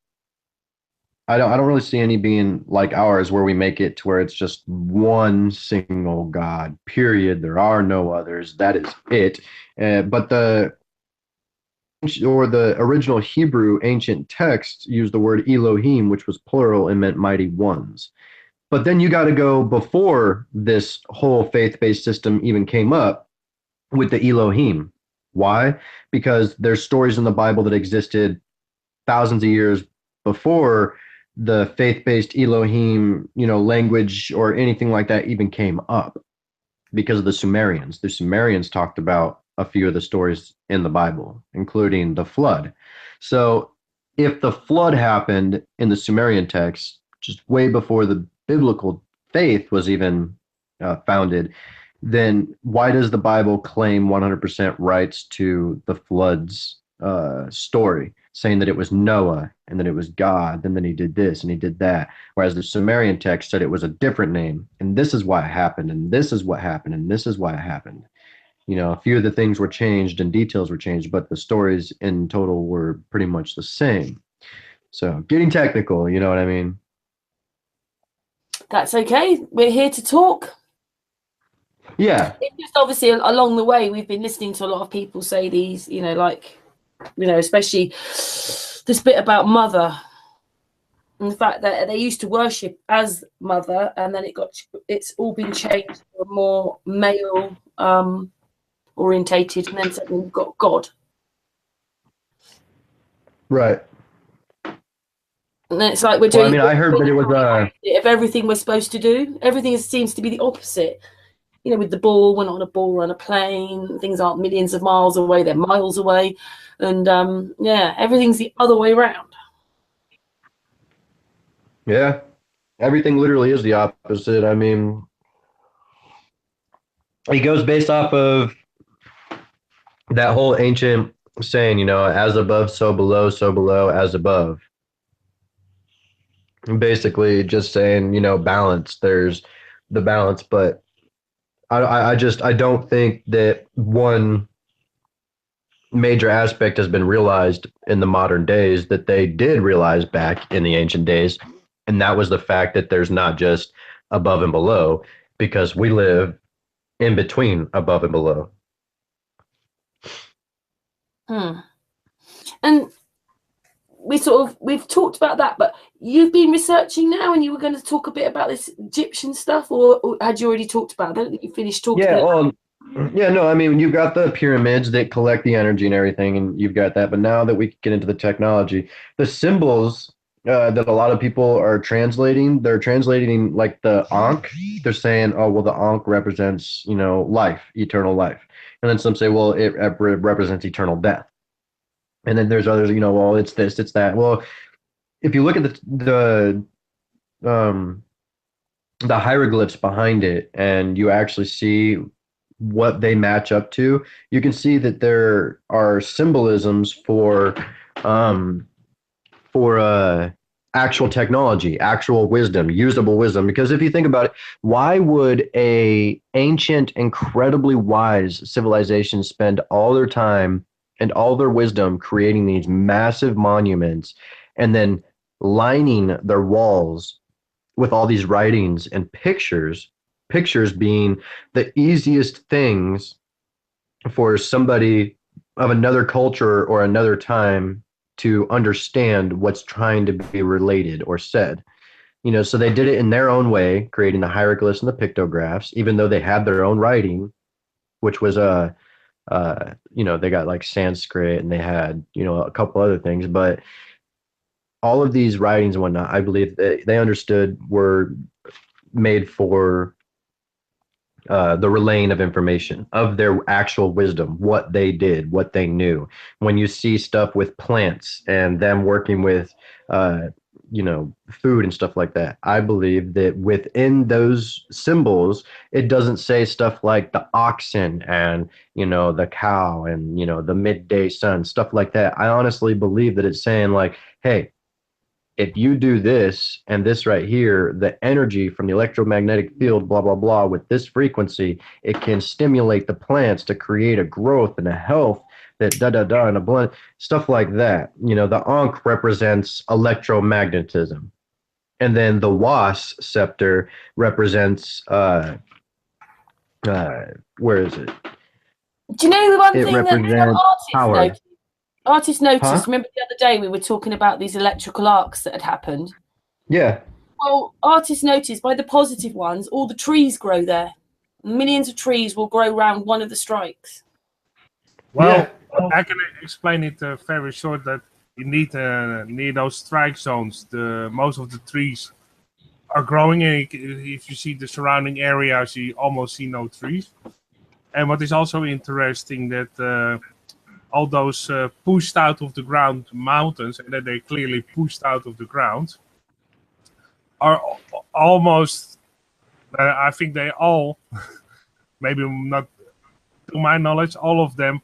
B: I don't really see any being like ours where we make it to where it's just one single God, period. There are no others. That is it. But the original Hebrew ancient text used the word Elohim, which was plural and meant mighty ones. But then you got to go before this whole faith-based system even came up with the Elohim. Why? Because there's stories in the Bible that existed thousands of years before the faith-based Elohim, language or anything like that even came up because of the Sumerians. The Sumerians talked about a few of the stories in the Bible, including the flood. So if the flood happened in the Sumerian text, just way before the biblical faith was even founded, then why does the Bible claim 100% rights to the flood's story, saying that it was Noah and that it was God, and then he did this and he did that, whereas the Sumerian text said it was a different name, and this is why it happened, and this is what happened, and this is why it happened. A few of the things were changed and details were changed, but the stories in total were pretty much the same. So getting technical, you know what I mean?
A: That's okay. We're here to talk.
B: Yeah.
A: It's just obviously along the way, we've been listening to a lot of people say these, especially this bit about mother and the fact that they used to worship as mother, and then it's all been changed to a more male orientated, and then suddenly we've got God.
B: Right.
A: And then it's like we're doing.
B: I heard that it was
A: of everything we're supposed to do. Everything seems to be the opposite. With the ball, we're not on a ball, on a plane. Things aren't millions of miles away; they're miles away, and everything's the other way around.
B: Yeah, everything literally is the opposite. I mean, it goes based off of that whole ancient saying, as above, so below, as above. Basically just saying, balance. There's the balance, but I don't think that one major aspect has been realized in the modern days that they did realize back in the ancient days, and that was the fact that there's not just above and below, because we live in between above and below.
A: And we've talked about that, but you've been researching now, and you were going to talk a bit about this Egyptian stuff, or had you already talked about it? I don't think you finished talking about it.
B: Yeah, no, I mean, you've got the pyramids that collect the energy and everything, and you've got that, but now that we get into the technology, the symbols that a lot of people are translating, they're translating like the Ankh. They're saying, oh, well, the Ankh represents, life, eternal life. And then some say, well, it represents eternal death. And then there's others, well, it's this, it's that. Well, if you look at the hieroglyphs behind it, and you actually see what they match up to, you can see that there are symbolisms for actual technology, actual wisdom, usable wisdom. Because if you think about it, why would a ancient, incredibly wise civilization spend all their time and all their wisdom creating these massive monuments and then lining their walls with all these writings and pictures being the easiest things for somebody of another culture or another time to understand what's trying to be related or said. So they did it in their own way, creating the hieroglyphs and the pictographs, even though they had their own writing, which was they got like Sanskrit, and they had, a couple other things, but all of these writings and whatnot, I believe they understood were made for the relaying of information, of their actual wisdom, what they did, what they knew. When you see stuff with plants and them working with, food and stuff like that, I believe that within those symbols, it doesn't say stuff like the oxen and, the cow and, the midday sun, stuff like that. I honestly believe that it's saying like, hey, if you do this and this right here, the energy from the electromagnetic field, blah, blah, blah, with this frequency, it can stimulate the plants to create a growth and a health that da da da and a blend, stuff like that. You know, the Ankh represents electromagnetism. And then the Was scepter represents where is it?
A: Do you know the one
B: It
A: thing that
B: represents power.
A: Artists noticed,
B: Huh?
A: remember the other day we were talking about these electrical arcs that had happened?
B: Yeah.
A: Well, artists noticed by the positive ones, all the trees grow there. Millions of trees will grow around one of the strikes.
C: Well, I can explain it very short that indeed near those strike zones, most of the trees are growing, and if you see the surrounding areas, you almost see no trees. And what is also interesting that all those pushed out of the ground mountains, and that they clearly pushed out of the ground, are almost, I think they all, maybe not to my knowledge, all of them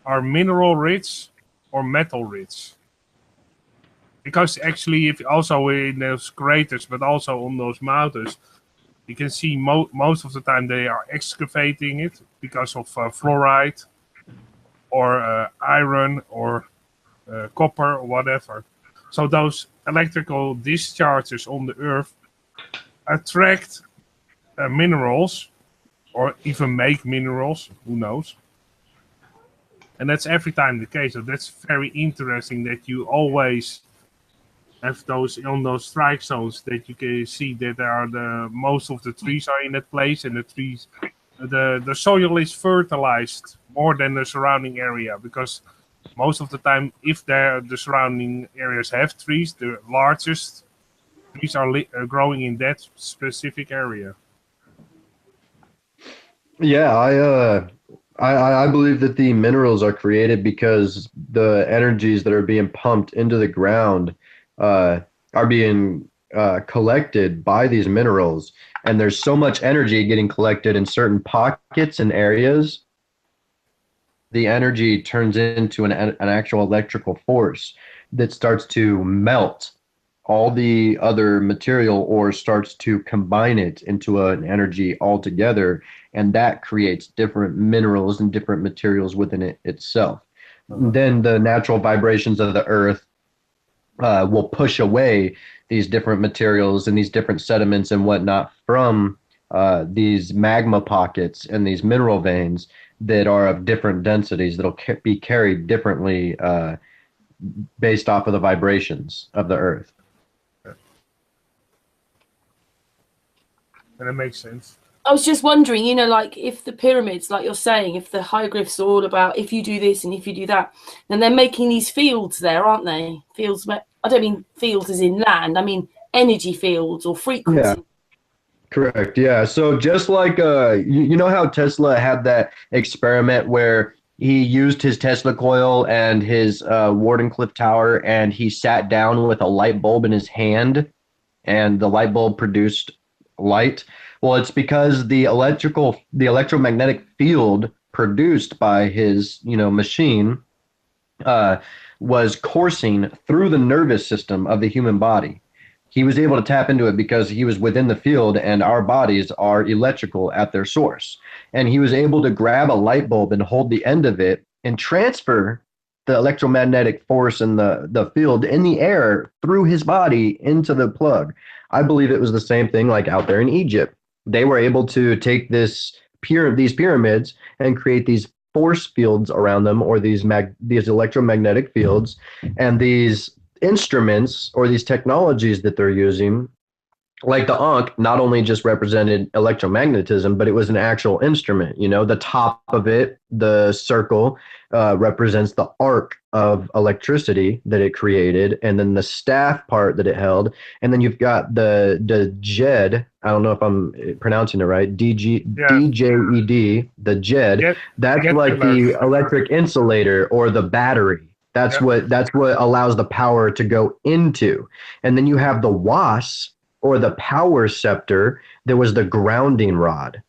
C: are mineral rich or metal rich. Because actually, if also in those craters, but also on those mountains, you can see most of the time they are excavating it because of fluoride or iron or copper or whatever. So those electrical discharges on the earth attract minerals or even make minerals, who knows. And that's every time the case. So that's very interesting that you always have those on those strike zones that you can see that there are most of the trees are in that place, and the trees, the soil is fertilized more than the surrounding area, because most of the time, if the surrounding areas have trees, the largest trees are growing in that specific area.
B: Yeah, I believe that the minerals are created because the energies that are being pumped into the ground are being collected by these minerals, and there's so much energy getting collected in certain pockets and areas. The energy turns into an actual electrical force that starts to melt all the other material or starts to combine it into an energy altogether, and that creates different minerals and different materials within it itself. Then the natural vibrations of the earth will push away these different materials and these different sediments and whatnot from these magma pockets and these mineral veins that are of different densities that'll be carried differently based off of the vibrations of the earth.
C: And that makes sense.
A: I was just wondering, you know, like if the pyramids, like you're saying, if the hieroglyphs are all about if you do this and if you do that, then they're making these fields there, aren't they? Fields. I don't mean fields as in land. I mean energy fields or frequency.
B: Yeah. Correct. Yeah. So just like you know how Tesla had that experiment where he used his Tesla coil and his Wardenclyffe tower, and he sat down with a light bulb in his hand, and the light bulb produced light. Well, it's because the electromagnetic field produced by his, machine was coursing through the nervous system of the human body. He was able to tap into it because he was within the field, and our bodies are electrical at their source. And he was able to grab a light bulb and hold the end of it and transfer the electromagnetic force and the field in the air through his body into the plug. I believe it was the same thing like out there in Egypt. They were able to take these pyramids and create these force fields around them, or these electromagnetic fields, and these instruments or these technologies that they're using, like the Ankh, not only just represented electromagnetism, but it was an actual instrument. The top of it, the circle, represents the arc of electricity that it created, and then the staff part that it held, and then you've got the Djed. I don't know if I'm pronouncing it right. DJED, the Djed. That's like the electric insulator or the battery. That's what allows the power to go into. And then you have the Was, or the power scepter, that was the grounding rod.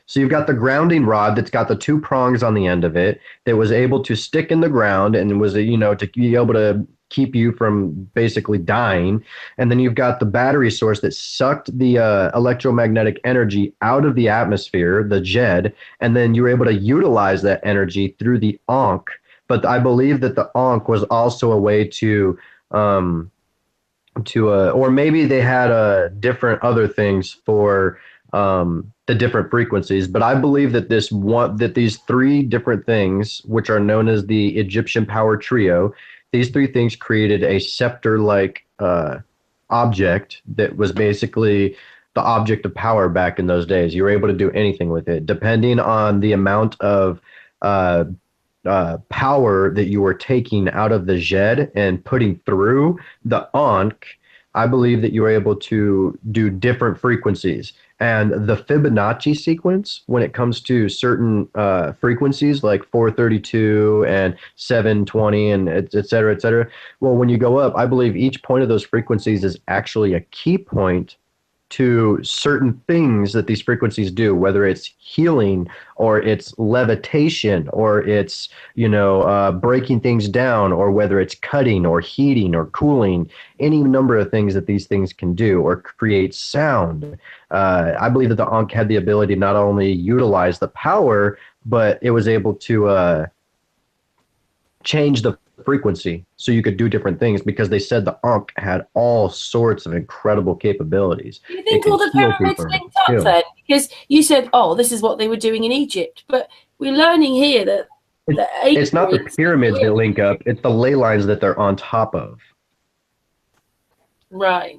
B: So you've got the grounding rod that's got the two prongs on the end of it that was able to stick in the ground and was, to be able to keep you from basically dying. And then you've got the battery source that sucked the electromagnetic energy out of the atmosphere, the JED, and then you were able to utilize that energy through the Ankh. But I believe that the Ankh was also a way to or maybe they had different other things for the different frequencies. But I believe that these three different things, which are known as the Egyptian power trio, these three things created a scepter-like object that was basically the object of power back in those days. You were able to do anything with it, depending on the amount of power that you were taking out of the JED and putting through the Ankh. I believe that you were able to do different frequencies. And the Fibonacci sequence, when it comes to certain frequencies like 432 and 720 and et cetera, well, when you go up, I believe each point of those frequencies is actually a key point to certain things that these frequencies do, whether it's healing or it's levitation or it's, breaking things down, or whether it's cutting or heating or cooling, any number of things that these things can do, or create sound. I believe that the Ankh had the ability to not only utilize the power, but it was able to change the frequency so you could do different things, because they said the Ankh had all sorts of incredible capabilities.
A: Do you think all the pyramids linked up then? Because you said, this is what they were doing in Egypt, but we're learning here that
B: it's not the pyramids that link up, it's the ley lines that they're on top of.
A: Right.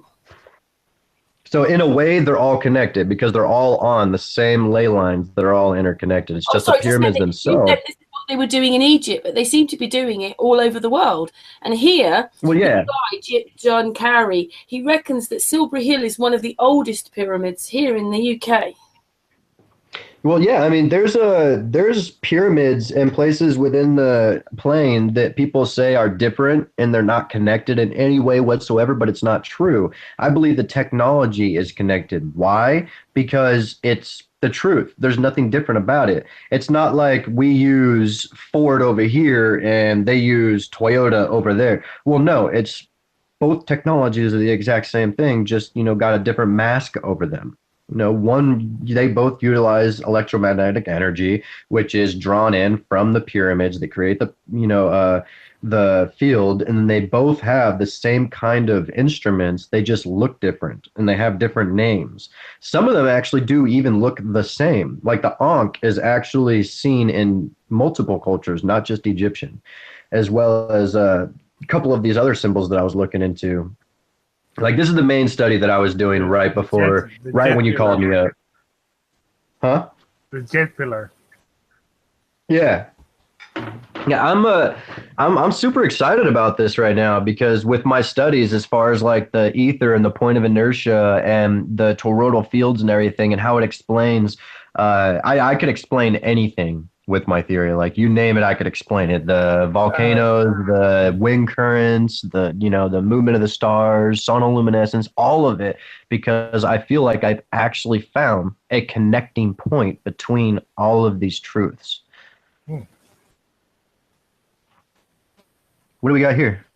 B: So in a way, they're all connected because they're all on the same ley lines that are all interconnected. It's just the pyramids themselves.
A: This is what they were doing in Egypt, but they seem to be doing it all over the world. And here, John Carey, he reckons that Silbury Hill is one of the oldest pyramids here in the UK.
B: Well, yeah, I mean, there's pyramids and places within the plain that people say are different and they're not connected in any way whatsoever, but it's not true. I believe the technology is connected. Why? Because it's the truth. There's nothing different about it. It's not like we use Ford over here and they use Toyota over there. Well, no, it's both technologies are the exact same thing, just, got a different mask over them. They both utilize electromagnetic energy, which is drawn in from the pyramids that create the field, and they both have the same kind of instruments. They just look different, and they have different names. Some of them actually do even look the same. Like the Ankh is actually seen in multiple cultures, not just Egyptian, as well as a couple of these other symbols that I was looking into. Like, this is the main study that I was doing right when you called me up. Huh?
C: The jet pillar.
B: Yeah. Yeah, I'm super excited about this right now, because with my studies as far as like the ether and the point of inertia and the toroidal fields and everything and how it explains, I could explain anything with my theory. Like, you name it, I could explain it. The volcanoes, the wind currents, the movement of the stars, sonoluminescence, all of it, because I feel like I've actually found a connecting point between all of these truths. What do we got here?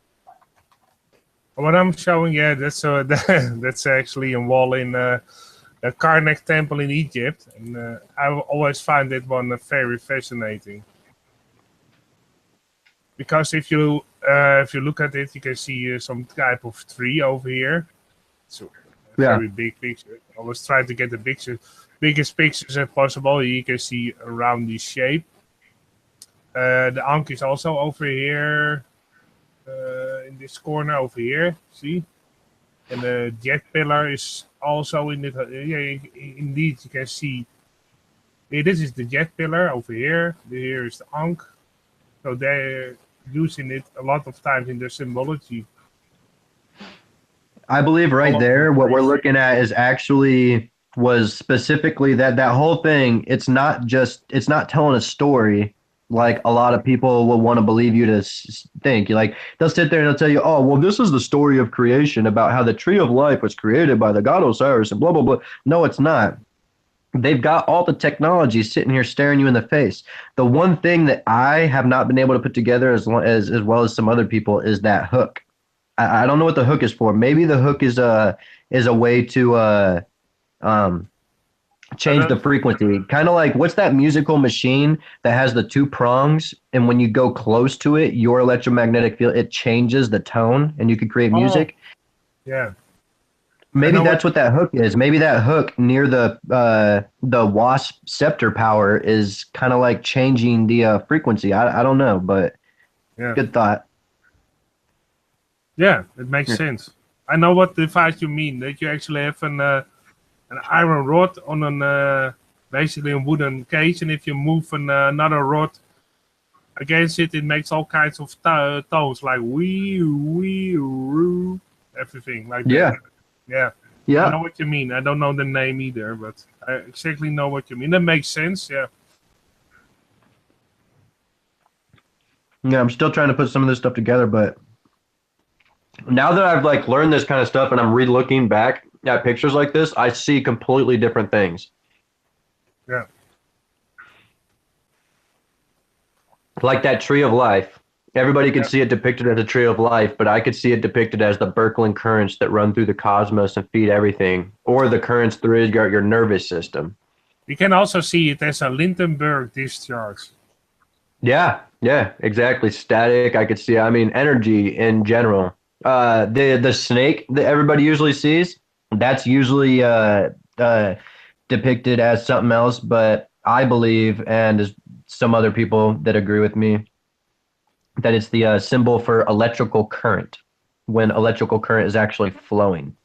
C: What I'm showing, that's actually a wall in the Karnak temple in Egypt, and I always find that one very fascinating. Because if you look at it, you can see some type of tree over here. So very big picture. I always try to get the biggest pictures as possible. You can see around the shape. The Ankh is also over here, in this corner over here. See, and the jet pillar is also in it. Indeed, you can see. This is the jet pillar over here. Here is the Ankh. So they're using it a lot of times in their symbology.
B: I believe right there, what we're looking at is was specifically that whole thing. It's not telling a story like a lot of people will want to believe you to think. They'll sit there and they'll tell you, oh, well, this is the story of creation about how the tree of life was created by the god Osiris and blah, blah, blah. No, it's not. they've got all the technology sitting here staring you in the face. The one thing that I have not been able to put together as well as some other people is that hook. I don't know what the hook is for. Maybe the hook is a way to change the frequency. Kind of like, what's that musical machine that has the two prongs, and when you go close to it, your electromagnetic field, it changes the tone and you can create music.
C: Yeah.
B: Maybe that's what that hook is. Maybe that hook near the wasp scepter power is kind of like changing the frequency. I don't know, but good thought.
C: Yeah, it makes sense. I know what device you mean. That you actually have an iron rod on an basically a wooden cage, and if you move another rod against it, it makes all kinds of tones like wee wee roo, everything like that. Yeah. I know what you mean. I don't know the name either, but I exactly know what you mean. That makes sense. Yeah,
B: I'm still trying to put some of this stuff together, but now that I've like learned this kind of stuff and I'm re-looking back at pictures like this, I see completely different things.
C: Yeah.
B: Like that tree of life. Everybody could see it depicted as a tree of life, but I could see it depicted as the Birkeland currents that run through the cosmos and feed everything, or the currents through your nervous system.
C: You can also see it as a Lindenberg discharge.
B: Yeah, exactly. Static, I could see. I mean, energy in general. The snake that everybody usually sees, that's usually depicted as something else, but I believe, and as some other people that agree with me, that it's the symbol for electrical current, when electrical current is actually flowing.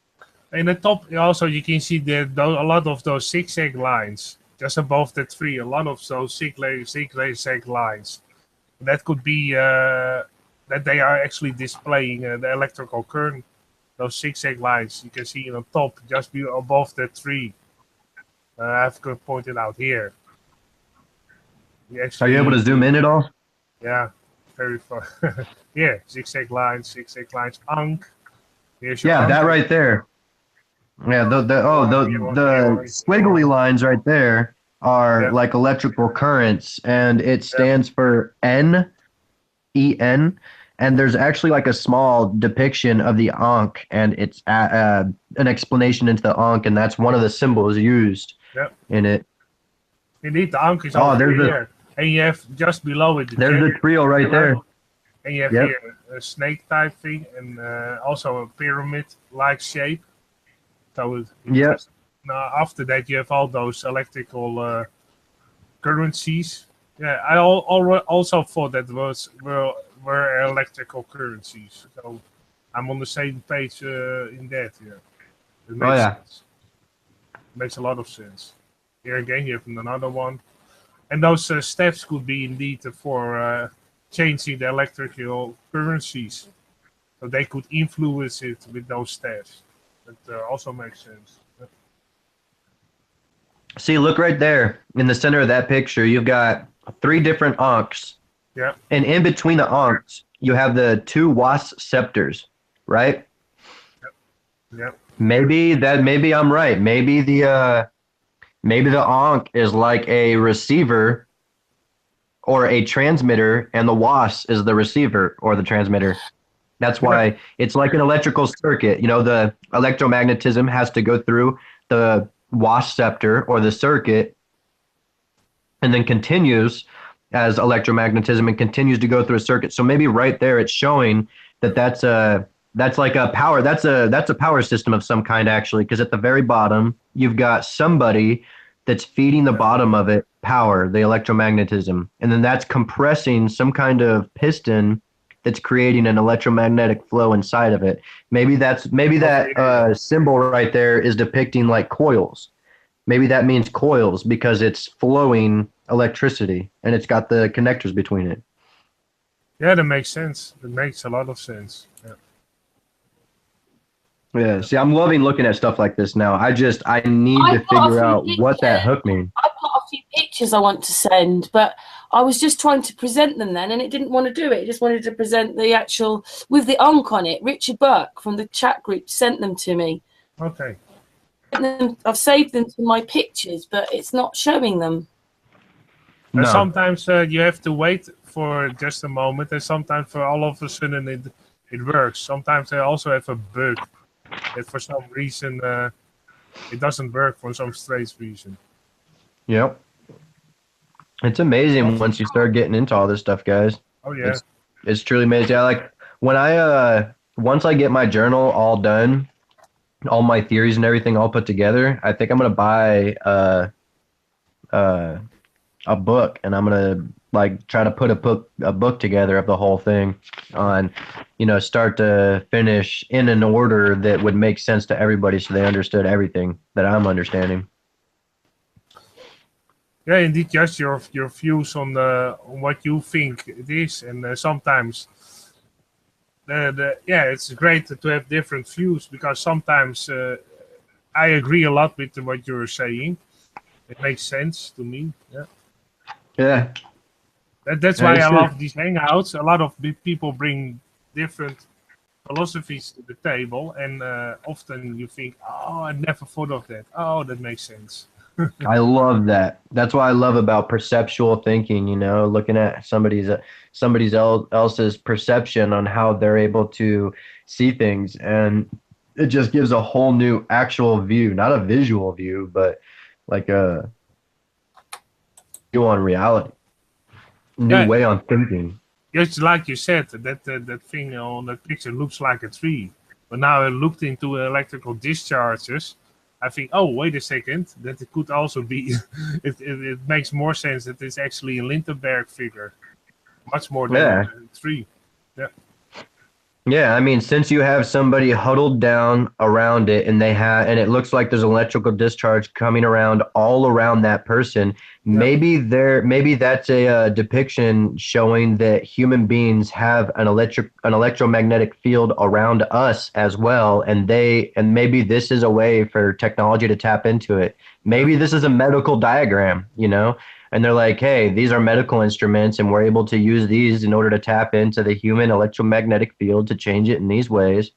C: In the top also you can see a lot of those zigzag lines just above the tree, a lot of those zigzag lines. That could be that they are actually displaying the electrical current. Those zigzag lines you can see on top just above the tree. I've pointed out here.
B: Are you able to zoom in at all?
C: Yeah. Very far. Yeah, zigzag lines, Ankh.
B: That right there. Yeah, the squiggly lines right there are like electrical currents, and it stands for EN, and there's actually like a small depiction of the Ankh, and it's an explanation into the Ankh, and that's one of the symbols used in it.
C: Indeed, the Ankh is over here. And you have just below it.
B: There's the trio right there.
C: And you have here a snake type thing and also a pyramid-like shape. So now after that you have all those electrical currencies. Yeah, I also thought that were electrical currencies. So I'm on the same page in that. Yeah, it makes sense. It makes a lot of sense. Here again, you have another one. And those steps could be indeed for changing the electrical currencies. So they could influence it with those steps. That also makes sense.
B: See, look right there in the center of that picture. You've got 3 different Ankhs.
C: Yeah.
B: And in between the Ankhs, you have the 2 wasp scepters, right?
C: Yep.
B: Maybe I'm right. Maybe the Ankh is like a receiver or a transmitter, and the wasp is the receiver or the transmitter. That's why it's like an electrical circuit. You know, the electromagnetism has to go through the wasp scepter or the circuit, and then continues as electromagnetism and continues to go through a circuit. So maybe right there it's showing that that's like a power. That's a power system of some kind, actually, because at the very bottom you've got somebody that's feeding the bottom of it power, the electromagnetism, and then that's compressing some kind of piston that's creating an electromagnetic flow inside of it. Maybe that symbol right there is depicting like coils. Maybe that means coils because it's flowing electricity and it's got the connectors between it.
C: Yeah, that makes sense. It makes a lot of sense. Yeah.
B: Yeah, see, I'm loving looking at stuff like this now. I need to figure out what that hook means.
A: I've got a few pictures I want to send, but I was just trying to present them then, and it didn't want to do it. It just wanted to present the actual, with the Ankh on it. Richard Burke from the chat group sent them to me.
C: Okay.
A: I've saved them to my pictures, but it's not showing them.
C: And
B: No.
C: sometimes you have to wait for just a moment, and sometimes for all of a sudden it works. Sometimes I also have a bug that for some reason it doesn't work for some strange reason.
B: Yep. It's amazing once you start getting into all this stuff, guys.
C: Oh yeah.
B: It's truly amazing. Yeah, like when I once I get my journal all done, all my theories and everything all put together, I think I'm gonna buy a book, and I'm gonna like try to put a book together of the whole thing on, start to finish in an order that would make sense to everybody, so they understood everything that I'm understanding.
C: Yeah, indeed, just your views on what you think it is, and sometimes it's great to have different views, because sometimes I agree a lot with what you're saying. It makes sense to me. Yeah.
B: Yeah.
C: That's why I love these hangouts. A lot of people bring different philosophies to the table, and often you think, "Oh, I never thought of that. Oh, that makes sense."
B: I love that. That's what I love about perceptual thinking, looking at somebody's else's perception on how they're able to see things, and it just gives a whole new actual view, not a visual view, but like a view on reality, new way on thinking.
C: Just like you said, that thing on that picture looks like a tree, but now I looked into electrical discharges. I think, oh, wait a second, that it could also be, it makes more sense that it's actually a Lindenberg figure, much more than a tree. Yeah.
B: Yeah, I mean, since you have somebody huddled down around it, and it looks like there's an electrical discharge coming around all around that person, maybe that's a depiction showing that human beings have an electromagnetic field around us as well, and maybe this is a way for technology to tap into it. Maybe this is a medical diagram, and they're like, hey, these are medical instruments, and we're able to use these in order to tap into the human electromagnetic field to change it in these ways.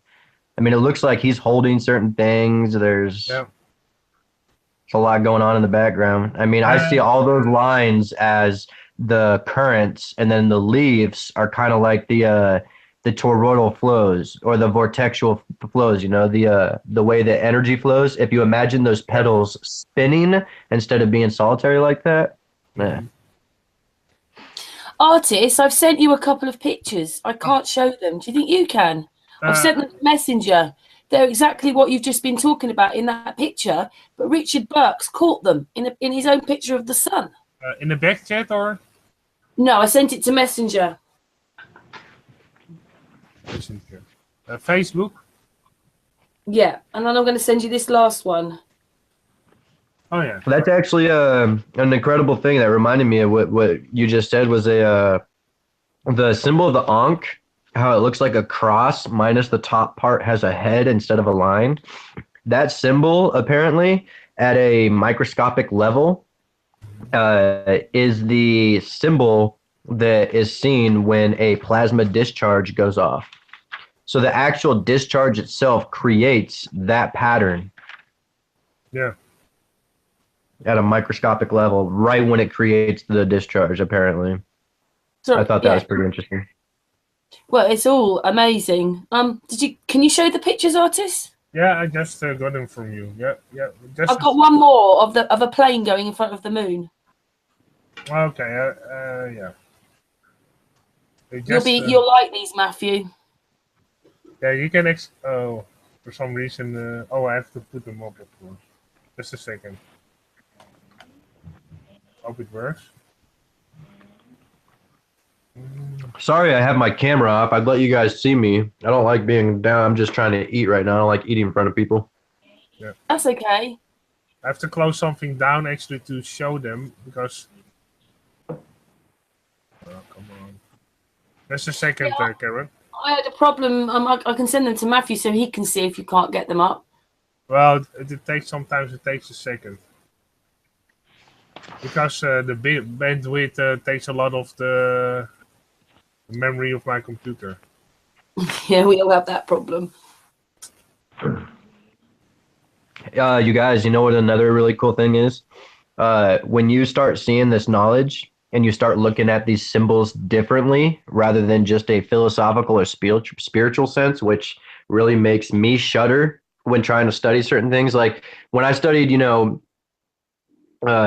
B: I mean, it looks like he's holding certain things. There's a lot going on in the background. I mean, I see all those lines as the currents, and then the leaves are kind of like the toroidal flows, or the vortexual flows, the way that energy flows. If you imagine those petals spinning instead of being solitary like that. Yeah.
A: Artist, I've sent you a couple of pictures. I can't show them. Do you think you can? I've sent them to Messenger. They're exactly what you've just been talking about in that picture, but Richard Burks caught them in his own picture of the sun.
C: In the back chat, or?
A: No, I sent it to Messenger.
C: Facebook?
A: Yeah, and then I'm going to send you this last one.
C: Oh yeah,
B: that's actually an incredible thing. That reminded me of what you just said was the symbol of the Ankh. How it looks like a cross minus the top part has a head instead of a line. That symbol, apparently, at a microscopic level, is the symbol that is seen when a plasma discharge goes off. So the actual discharge itself creates that pattern.
C: Yeah.
B: At a microscopic level, right when it creates the discharge, apparently. So I thought that was pretty interesting.
A: Well, it's all amazing. Can you show the pictures, Artist?
C: Yeah, I just got them from you. Yeah.
A: I've got one more of a plane going in front of the moon.
C: Okay. Yeah.
A: You'll like these, Matthew.
C: Yeah, you can. For some reason. I have to put them up, of course. Just a second. Hope it works.
B: Sorry, I have my camera up. I'd let you guys see me. I don't like being down. I'm just trying to eat right now. I don't like eating in front of people.
C: Yeah.
A: That's okay.
C: I have to close something down actually to show them, because. Oh, come on. Just a second, Karen.
A: I had a problem. I can send them to Matthew so he can see if you can't get them up.
C: Well, sometimes it takes a second. Because the bandwidth takes a lot of the memory of my computer.
A: Yeah, we all have that problem.
B: You guys, you know what another really cool thing is? When you start seeing this knowledge and you start looking at these symbols differently rather than just a philosophical or spiritual sense, which really makes me shudder when trying to study certain things. Like when I studied,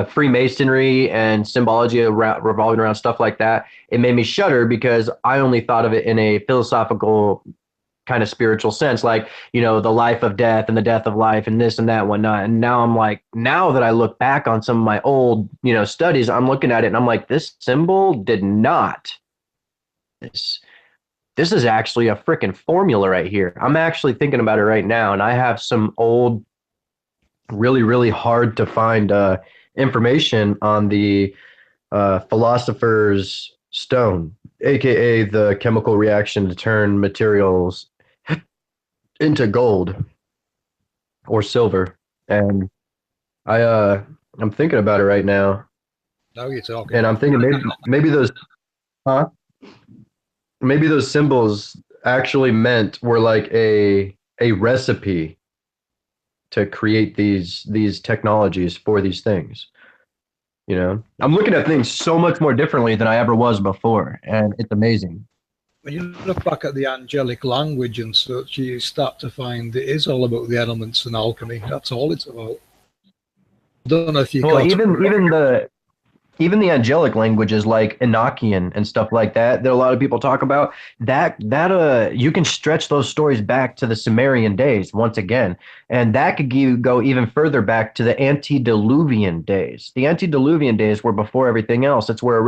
B: Freemasonry and symbology revolving around stuff like that, it made me shudder because I only thought of it in a philosophical kind of spiritual sense, like, the life of death and the death of life and this and that and whatnot. And now I'm like, now that I look back on some of my old, studies, I'm looking at it and I'm like, this symbol did not. This is actually a freaking formula right here. I'm actually thinking about it right now, and I have some old, really, really hard to find information on the philosopher's stone, aka the chemical reaction to turn materials into gold or silver. And I'm thinking about it right now.
D: Now you're talking.
B: And I'm thinking maybe those maybe those symbols actually were like a recipe to create these technologies for these things. I'm looking at things so much more differently than I ever was before, and it's amazing.
D: When you look back at the angelic language and such, you start to find it is all about the elements and alchemy. That's all it's about. I don't know if you
B: even the angelic languages like Enochian and stuff like that a lot of people talk about, that you can stretch those stories back to the Sumerian days once again, and that could go even further back to the antediluvian days. The antediluvian days were before everything else. It's where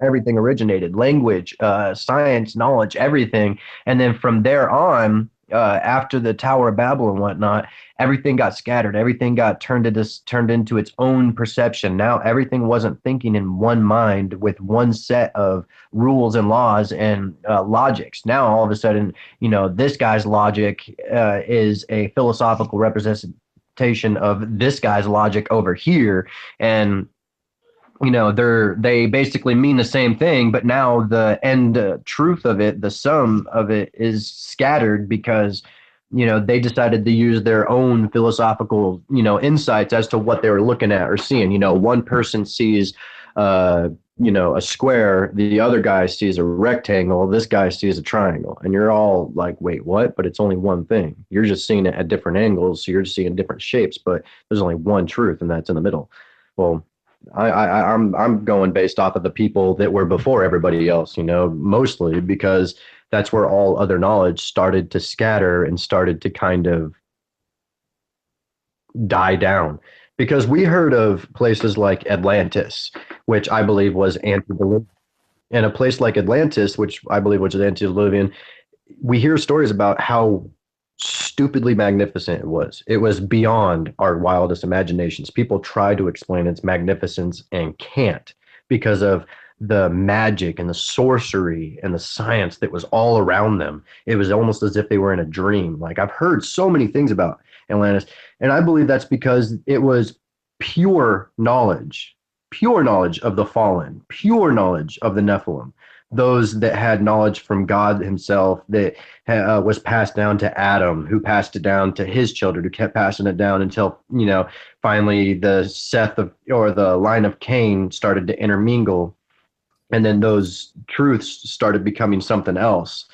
B: everything originated: language, science, knowledge, everything. And then from there on, after the Tower of Babel and whatnot, everything got scattered. Everything got turned into its own perception. Now everything wasn't thinking in one mind with one set of rules and laws and logics. Now all of a sudden, this guy's logic is a philosophical representation of this guy's logic over here, and they basically mean the same thing, but now the end truth of it, the sum of it, is scattered because they decided to use their own philosophical insights as to what they were looking at or seeing. One person sees a square, the other guy sees a rectangle, this guy sees a triangle, and you're all like, wait, what? But it's only one thing. You're just seeing it at different angles, so you're just seeing different shapes, but there's only one truth, and that's in the middle. Well, I'm going based off of the people that were before everybody else, mostly because that's where all other knowledge started to scatter and started to kind of die down. Because we heard of places like Atlantis, which I believe was antediluvian, and a place like Atlantis, which I believe was antediluvian. We hear stories about how stupidly magnificent it was. It was beyond our wildest imaginations. People try to explain its magnificence and can't, because of the magic and the sorcery and the science that was all around them. It was almost as if they were in a dream. Like, I've heard so many things about Atlantis, and I believe that's because it was pure knowledge of the fallen, pure knowledge of the Nephilim, those that had knowledge from God himself, that was passed down to Adam, who passed it down to his children, who kept passing it down until, finally the the line of Cain started to intermingle. And then those truths started becoming something else.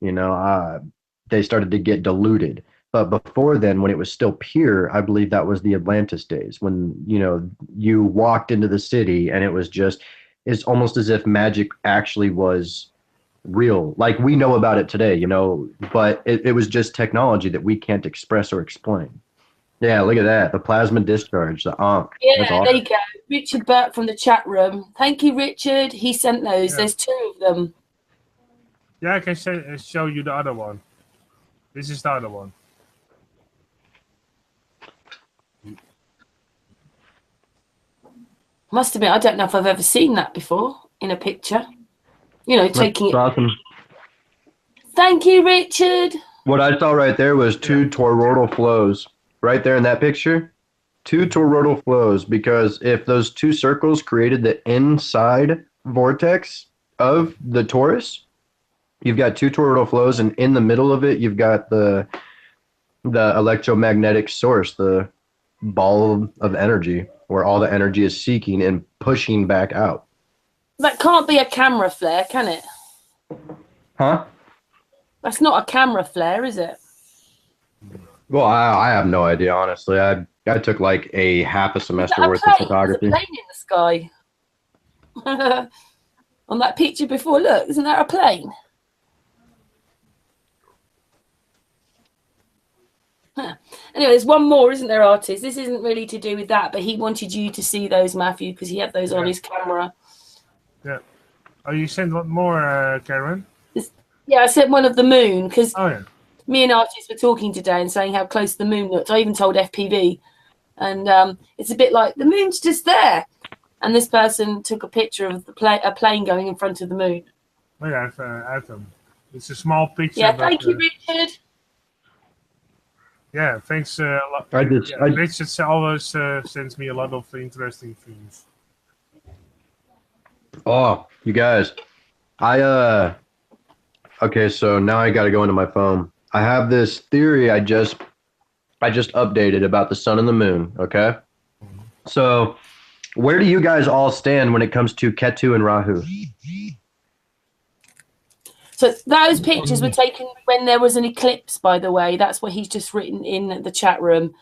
B: They started to get diluted. But before then, when it was still pure, I believe that was the Atlantis days, when, you walked into the city and it was just, it's almost as if magic actually was real, like we know about it today, but it was just technology that we can't express or explain. Yeah, look at that. The plasma discharge, the Ankh.
A: Yeah, awesome. There you go. Richard Burt from the chat room. Thank you, Richard. He sent those. Yeah. There's 2 of them.
C: Yeah, I can show you the other one. This is the other one.
A: Must admit, I don't know if I've ever seen that before in a picture. Taking it.
B: Awesome.
A: Thank you, Richard.
B: What I saw right there was 2 toroidal flows. Right there in that picture, 2 toroidal flows, because if those 2 circles created the inside vortex of the torus, you've got 2 toroidal flows, and in the middle of it, you've got the the electromagnetic source, the ball of energy, where all the energy is seeking and pushing back out.
A: That can't be a camera flare, can it?
B: Huh?
A: That's not a camera flare, is it?
B: Well, I have no idea, honestly. I took like a half a semester worth of photography.
A: There's a plane in the sky. On that picture before, look, isn't that a plane? Huh. Anyway, there's one more, isn't there, artist? This isn't really to do with that, but he wanted you to see those, Matthew, because he had those on his camera.
C: Yeah. Oh, you sent one more, Karen?
A: Yeah, I sent one of the moon, because
C: yeah.
A: Me and artists were talking today and saying how close the moon looked. I even told FPV, and it's a bit like the moon's just there. And this person took a picture of a plane going in front of the moon.
C: Oh yeah, I've them. It's a small picture.
A: Yeah, thank you, Richard.
C: Yeah, thanks a lot. Richard always sends me a lot of interesting things.
B: Oh, you guys, okay, so now I got to go into my phone. I have this theory I just updated about the sun and the moon, okay? So where do you guys all stand when it comes to Ketu and Rahu?
A: So those pictures were taken when there was an eclipse, by the way. That's what he's just written in the chat room.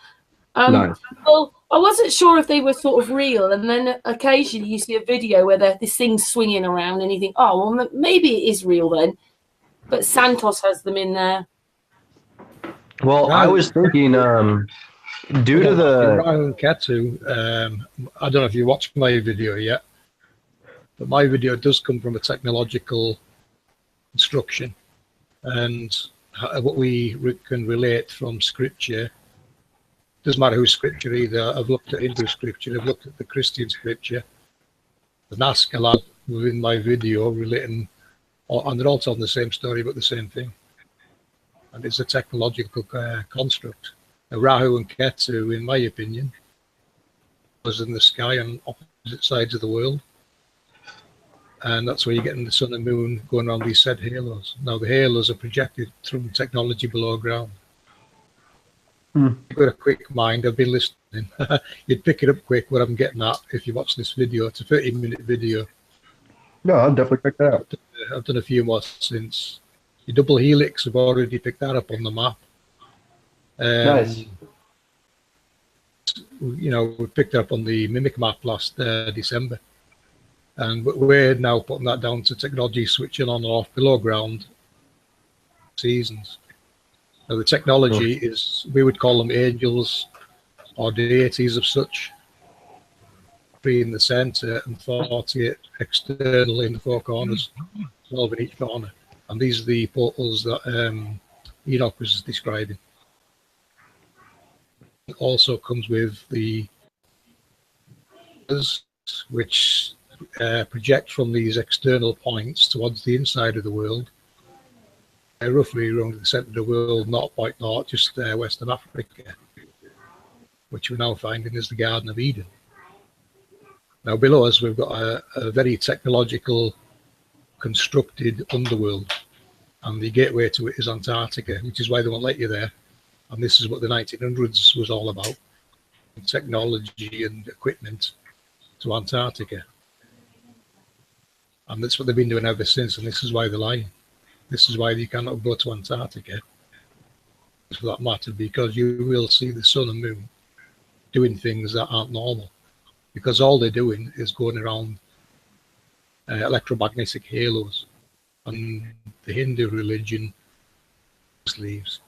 B: Nice.
A: Well, I wasn't sure if they were sort of real, and then occasionally you see a video where this thing's swinging around and you think, oh, well, maybe it is real then. But Santos has them in there.
B: Well, I was thinking, due to the
D: Rahu and Ketu, I don't know if you watched my video yet, but my video does come from a technological instruction, and what we can relate from scripture. Doesn't matter whose scripture either. I've looked at Hindu scripture, I've looked at the Christian scripture, the Naskala within my video relating, and they're all telling the same story but the same thing. And it's a technological construct. Now, Rahu and Ketu, in my opinion, was in the sky on opposite sides of the world. And that's where you're getting the sun and moon going around these said halos. Now, the halos are projected through technology below ground. You've got a quick mind, I've been listening. You'd pick it up quick what I'm getting at if you watch this video. It's a 30-minute video.
B: No, I'll definitely check that out.
D: I've done a few more since. Your double helix, I've already picked that up on the map.
B: Nice.
D: You know, we picked it up on the Mimic map last December. And we're now putting that down to technology switching on and off below ground seasons. Now, the technology is, we would call them angels or deities of such, 3 in the center and 48 external in the 4 corners, 12 in each corner. And these are the portals that Enoch was describing. It also comes with the which project from these external points towards the inside of the world, roughly around the center of the world, not quite north, just west of Africa, which we're now finding is the Garden of Eden. Now below us we've got a very technological constructed underworld, and the gateway to it is Antarctica, which is why they won't let you there. And this is what the 1900s was all about, technology and equipment to Antarctica. And that's what they've been doing ever since, and this is why they're lying. This is why you cannot go to Antarctica, for that matter, because you will see the sun and moon doing things that aren't normal, because all they're doing is going around electromagnetic halos, and the Hindu religion leaves.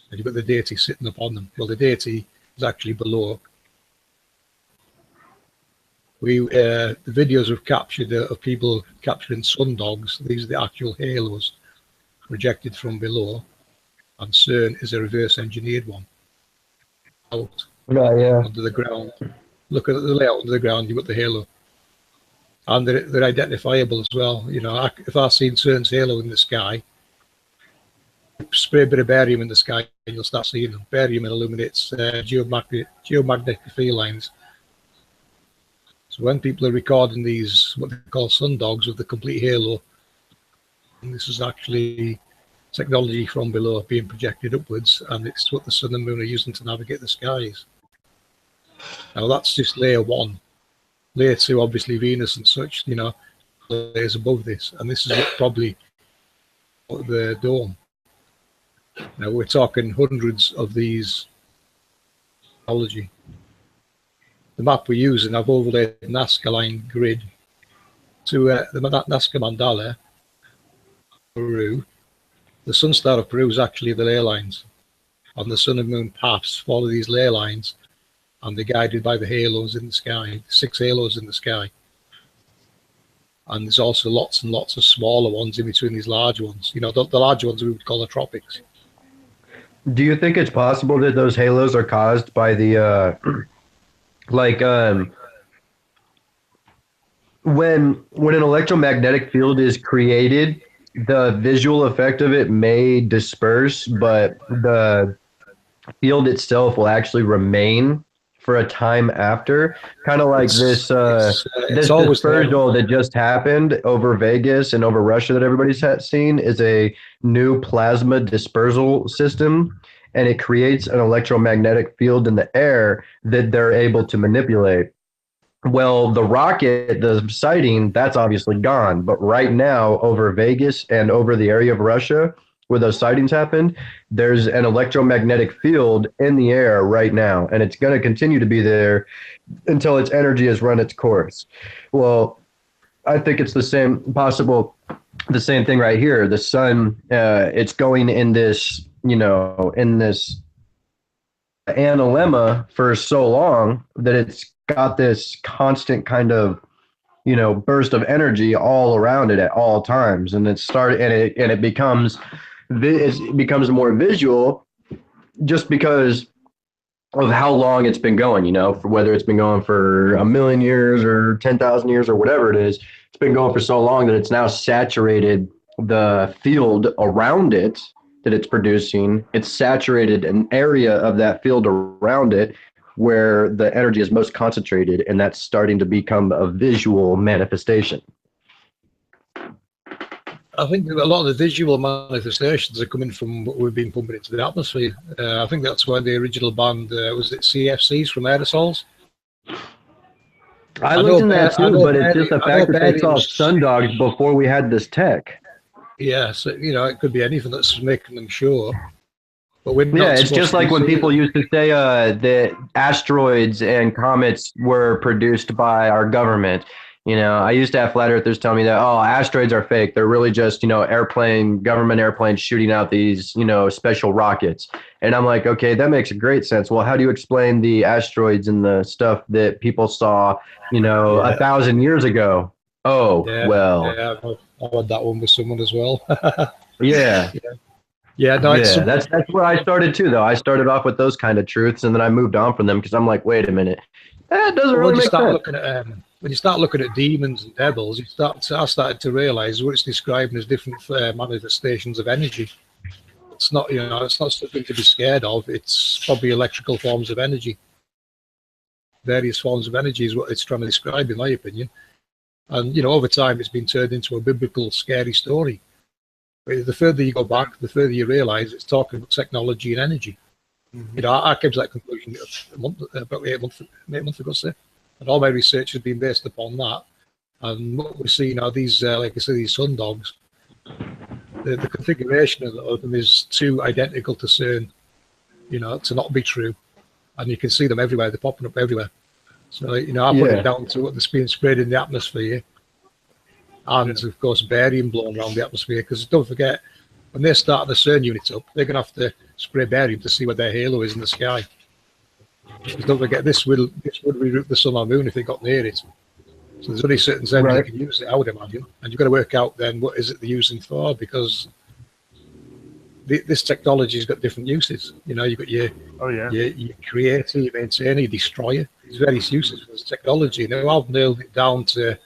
D: And you've got the deity sitting upon them. Well, the deity is actually below. The videos we've captured of people capturing sun dogs. These are the actual halos projected from below, and CERN is a reverse engineered one out under the ground. Look at the layout under the ground. You've got the halo, and they're identifiable as well. You know, if I've seen CERN's halo in the sky, spray a bit of barium in the sky and you'll start seeing them. Barium illuminates geomagnetic field lines. So when people are recording these, what they call sun dogs with the complete halo, and this is actually technology from below being projected upwards, and it's what the sun and moon are using to navigate the skies. Now that's just layer 1. Layer 2, obviously Venus and such, you know, layers above this, and this is probably the dome. Now we're talking hundreds of these technology. The map we're using, I've overlaid Nazca line grid to the Nazca Mandala, Peru. The sun star of Peru is actually the ley lines, and the sun and moon paths follow these ley lines, and they're guided by the halos in the sky, 6 halos in the sky. And there's also lots and lots of smaller ones in between these large ones. You know, the large ones we would call the tropics.
B: Do you think it's possible that those halos are caused by the when an electromagnetic field is created, the visual effect of it may disperse, but the field itself will actually remain for a time after, kind of like this dispersal that just happened over Vegas and over Russia that everybody's seen is a new plasma dispersal system, and it creates an electromagnetic field in the air that they're able to manipulate. Well, the rocket, the sighting, that's obviously gone, but right now over Vegas and over the area of Russia where those sightings happened, there's an electromagnetic field in the air right now, and it's going to continue to be there until its energy has run its course. Well, I think it's the same thing right here. The sun, it's going in this, in this analemma for so long that it's got this constant kind of, burst of energy all around it at all times, and it becomes more visual just because of how long it's been going, for whether it's been going for 1,000,000 years or 10,000 years or whatever it is. It's been going for so long that it's now saturated the field around it that it's producing. It's saturated an area of that field around it where the energy is most concentrated, and that's starting to become a visual manifestation.
D: I think a lot of the visual manifestations are coming from what we've been pumping into the atmosphere. I think that's why the original band was it CFCs from aerosols.
B: I looked in that too, but it's just the fact that they saw sundogs before we had this tech.
D: Yeah, so it could be anything that's making them sure. But we're not
B: it's just like when people used to say that asteroids and comets were produced by our government. I used to have flat earthers tell me that, asteroids are fake. They're really just, government airplanes shooting out these, special rockets. And I'm like, okay, that makes great sense. Well, how do you explain the asteroids and the stuff that people saw, 1,000 years ago?
D: Yeah, I had that one with someone as well.
B: Yeah. That's where I started too, though. I started off with those kind of truths, and then I moved on from them because I'm like, wait a minute, that doesn't really make sense.
D: When you start looking at demons and devils, I started to realize what it's describing as different manifestations of energy. It's not, it's not something to be scared of. It's probably electrical forms of energy. Various forms of energy is what it's trying to describe, in my opinion. And, over time, it's been turned into a biblical, scary story. But the further you go back, the further you realize it's talking about technology and energy. Mm-hmm. I came to that conclusion about 8 months ago, say. And all my research has been based upon that. And what we see now, these, like I say, these sundogs, the configuration of them is too identical to CERN, to not be true. And you can see them everywhere. They're popping up everywhere. So, I put it down to what's being sprayed in the atmosphere. And, of course, barium blown around the atmosphere. Because don't forget, when they're starting the CERN units up, they're going to have to spray barium to see what their halo is in the sky. Because don't forget, this would reroute the sun or moon if they got near it. So there's only certain zones they can use it, I would imagine. And you've got to work out then what is it they're using for, because this technology's got different uses. You've got your creator, your maintainer, your destroyer. There's various uses for this technology. Now I've nailed it down to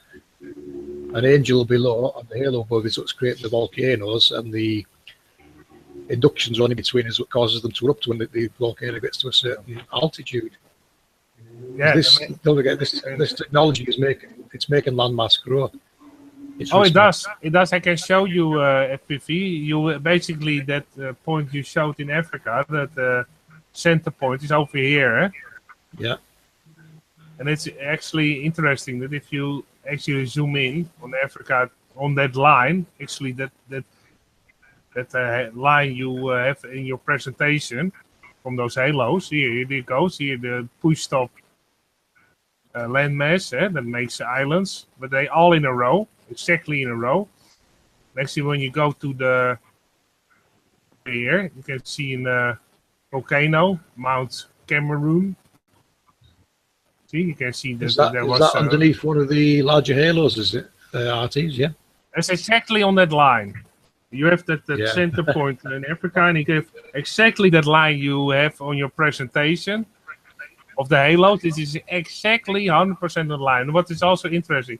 D: an angel below and the halo above is what's creating the volcanoes, and the inductions running between is what causes them to erupt when the volcano gets to a certain altitude.
C: Yeah,
D: don't forget, this technology is making landmass grow.
C: Oh, it does. It does. I can show you FPV. You basically that point you showed in Africa, that center point is over here. Eh?
D: Yeah.
C: And it's actually interesting that if you actually zoom in on Africa on that line, actually that line you have in your presentation from those halos. Here it goes. Here the push stop landmass that makes islands, but they all in a row, exactly in a row. Actually, when you go to the here, you can see in the volcano Mount Cameroon. See, you can see that there was
D: that underneath one of the larger halos. Is it RTs? Yeah.
C: It's exactly on that line. You have that center point in Africa, and you have exactly that line you have on your presentation of the halo. This is exactly 100% the line. What is also interesting,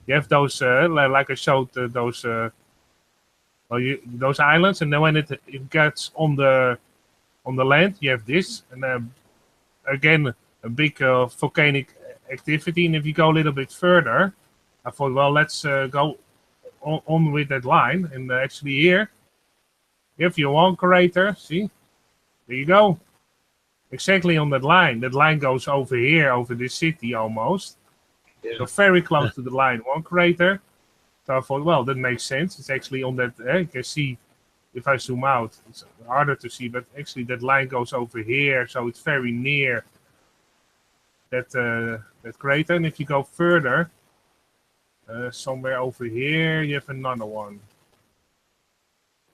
C: you have those, like I showed, those islands, and then when it gets on the land, you have this, and again a big volcanic activity. And if you go a little bit further, I thought, well, let's go on with that line, and actually here, if you want crater, see, there you go. Exactly on that line. That line goes over here, over this city almost. Yeah. So very close to the line. One crater. So I thought, well, that makes sense. It's actually on that. You can see if I zoom out, it's harder to see, but actually that line goes over here, so it's very near that crater. And if you go further, somewhere over here, you have another one.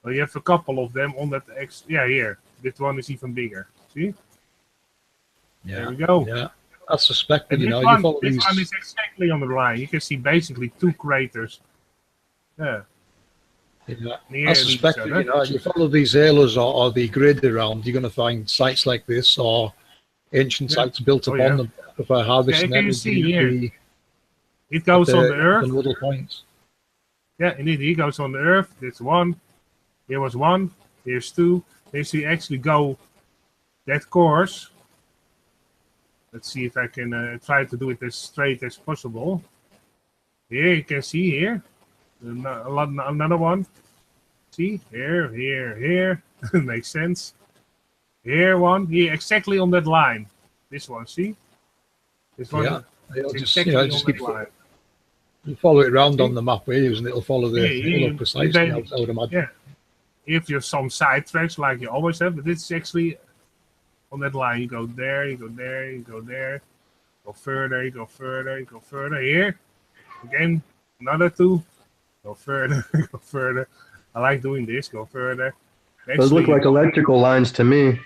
C: Well, you have a couple of them on that. Here. This one is even bigger. See?
D: Yeah.
C: There we go.
D: Yeah. I suspected,
C: this one is exactly on the line. You can see basically two craters. Yeah.
D: I suspected, you follow these halos or the grid around, you're going to find sites like this or ancient sites built upon them for harvesting
C: energy. You see here. It goes on the Earth.
D: The little points.
C: Yeah, indeed. It goes on the Earth. There's one. Here was one. Here's two. If you actually go that course, let's see if I can try to do it as straight as possible. Here you can see here another one. See here. Makes sense. Here one. Here exactly on that line. This one. See. This one.
D: Yeah. Just keep line. You follow it around on the map we're using, it'll follow the precisely. I would imagine.
C: Yeah. If you have some side tracks like you always have, but it's actually on that line. You go there, you go there, you go there, go further, you go further, you go further. Here, again, another two. Go further, go further. I like doing this. Go further.
B: Actually, those look like electrical lines to me.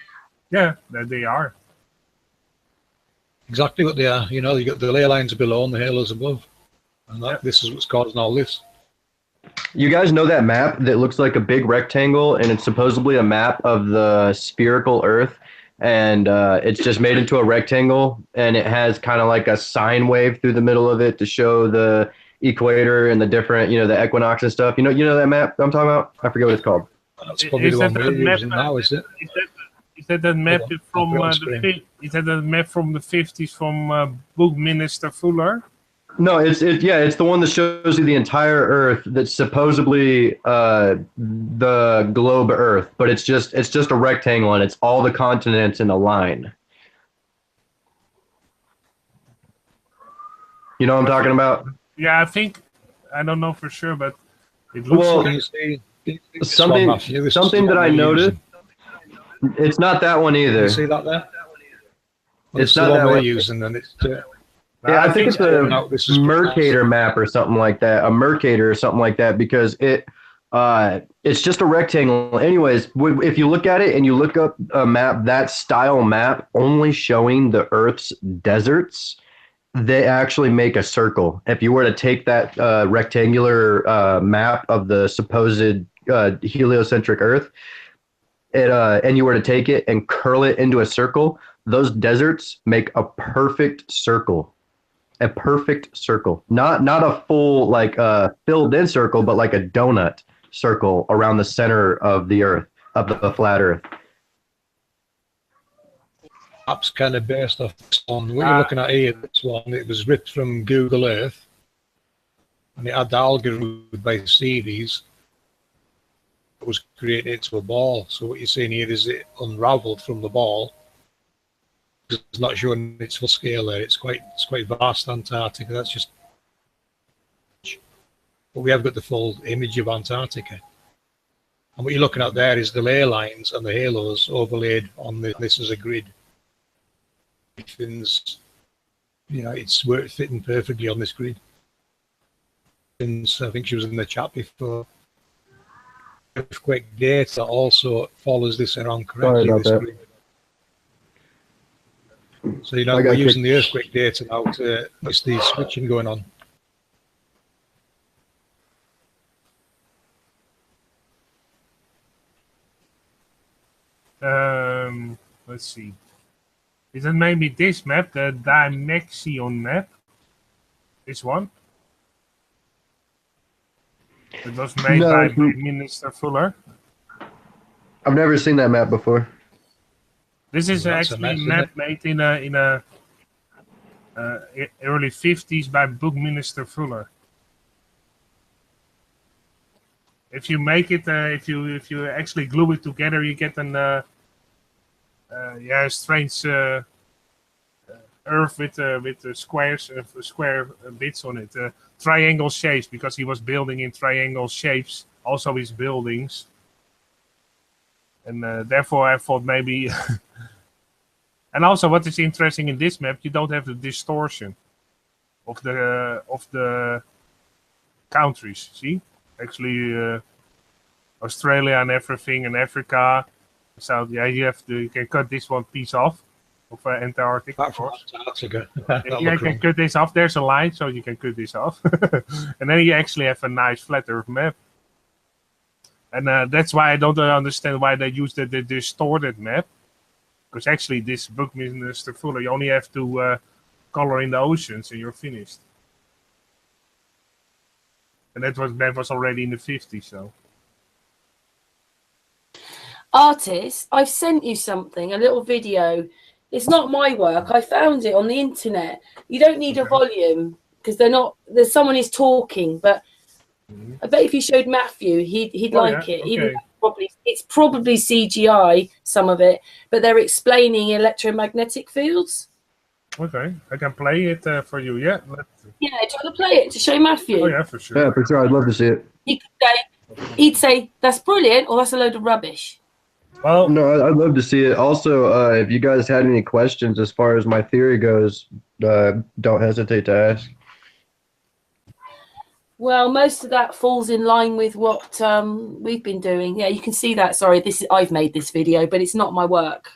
C: Yeah, that they are.
D: Exactly what they are. You got the ley lines below and the halos above. And this is what's causing all this.
B: You guys know that map that looks like a big rectangle, and it's supposedly a map of the spherical Earth, and it's just made into a rectangle, and it has kind of like a sine wave through the middle of it to show the equator and the different, the equinox and stuff. You know that map I'm talking about? I forget what it's called.
D: That's probably the one we're using now, is it?
C: Is that map from the map from the 50s from Buckminster Fuller?
B: No, it's the one that shows you the entire Earth. That's supposedly the globe Earth, but it's just a rectangle, and it's all the continents in a line. You know what I'm talking about?
C: Yeah, I don't know for sure, but it looks like
B: something that I noticed. It's not that one either.
D: You see that there? Well,
B: it's not that
D: one we're using, and it's.
B: I think it's a Mercator map or something like that. A Mercator or something like that, because it's just a rectangle. Anyways, if you look at it and you look up a map, that style map only showing the Earth's deserts, they actually make a circle. If you were to take that rectangular map of the supposed heliocentric Earth, and you were to take it and curl it into a circle, those deserts make a perfect circle. A perfect circle. Not a full, filled in circle, but like a donut circle around the center of the Earth, of the flat Earth.
D: Apps kind of based off this one. What you're looking at here, this one, it was ripped from Google Earth. and it had the algorithm by series that was created into a ball. So what you're seeing here is it unraveled from the ball. It's not showing its full scale there. It's quite vast, Antarctica. That's just, but we have got the full image of Antarctica. And what you're looking at there is the ley lines and the halos overlaid on this as a grid. Everything's, you know, it's fitting perfectly on this grid. And I think she was in the chat before. Earthquake data also follows this around correctly.
B: Sorry about that.
D: Grid. So you know we're using the earthquake data now to notice the switching going on.
C: Let's see. Is it maybe this map, the Dimexion map? This one? It was made by Minister Fuller.
B: I've never seen that map before.
C: This is actually a map made in a early 50s by Buckminster Fuller. If you make it, if you actually glue it together, you get an strange earth with squares, square bits on it, triangle shapes, because he was building in triangle shapes, also his buildings, and therefore I thought maybe. And also, what is interesting in this map, you don't have the distortion of the countries. See, actually, Australia and everything, and Africa. So yeah, you can cut this one piece off of Antarctica. Of course.
D: Antarctica.
C: Yeah, you can cut this off. There's a line, so you can cut this off, and then you actually have a nice flat Earth map. And that's why I don't understand why they use the distorted map. Because actually, this Buckminster Fuller, you only have to color in the oceans and you're finished. And that was already in the 50s, so.
A: Artist, I've sent you something, a little video. It's not my work. I found it on the internet. You don't need a volume because there's someone is talking, but I bet if you showed Matthew, he'd like it.
C: Okay.
A: Even it's probably CGI, some of it, but they're explaining electromagnetic fields.
C: Okay, I can play it for you. Yeah.
A: Yeah, do you want to play it to show Matthew?
C: Oh yeah, for sure.
B: Yeah, for sure. I'd love to see it.
A: He'd say that's brilliant, or that's a load of rubbish.
C: Well,
B: no, I'd love to see it. Also, if you guys had any questions as far as my theory goes, don't hesitate to ask.
A: Well, most of that falls in line with what we've been doing. Yeah, you can see that. Sorry, I've made this video, but it's not my work.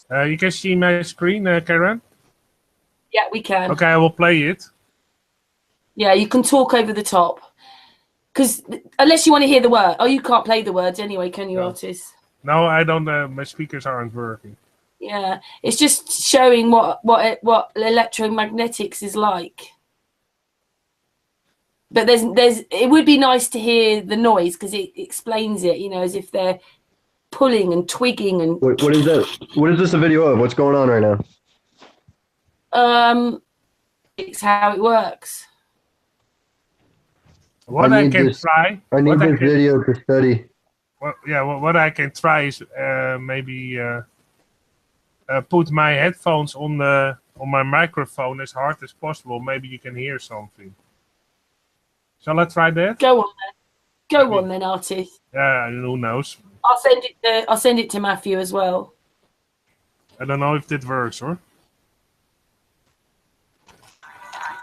C: You can see my screen, Karen?
A: Yeah, we can.
C: Okay, I will play it.
A: Yeah, you can talk over the top. Because unless you want to hear the word. Oh, you can't play the words anyway, can you, Artist?
C: No, I don't. My speakers aren't working.
A: Yeah, it's just showing what electromagnetics is like. But it would be nice to hear the noise because it explains it, as if they're pulling and twigging and.
B: What is that? What is this a video of? What's going on right
A: now? It's how it works.
C: What I can try.
B: I need this video to study.
C: Well, yeah. What I can try is maybe put my headphones on my microphone as hard as possible. Maybe you can hear something. Shall I try that?
A: Go on then, Artist.
C: Yeah, who knows?
A: I'll send it to Matthew as well.
C: I don't know if that works, or?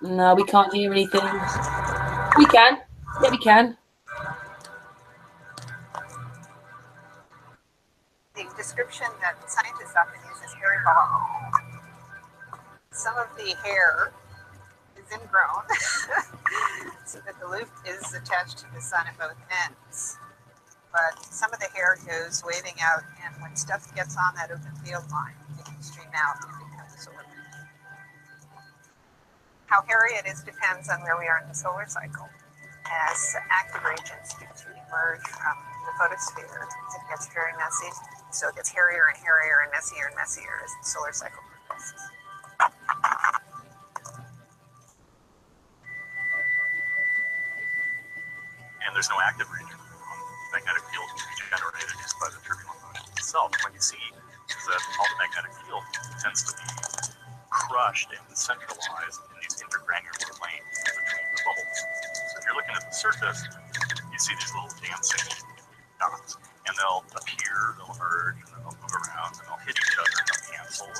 A: No, we can't hear anything. We can. Yeah, we can.
E: The description that scientists often use is hairy ball. Some of the hair is ingrown, so that the loop is attached to the sun at both ends. But some of the hair goes waving out, and when stuff gets on that open field line, it can stream out and become a solar wind. How hairy it is depends on where we are in the solar cycle. As active regions begin to emerge from the photosphere, it gets very messy, so it gets hairier and hairier and messier as the solar cycle progresses.
F: there's no active region on magnetic field generated by the turbulent motion itself. What you see is that all the magnetic field tends to be crushed and centralized in these intergranular lanes between the bubbles. So if you're looking at the surface, you see these little dancing dots, and they'll appear, they'll emerge, and then they'll move around, and they'll hit each other, and they'll cancel.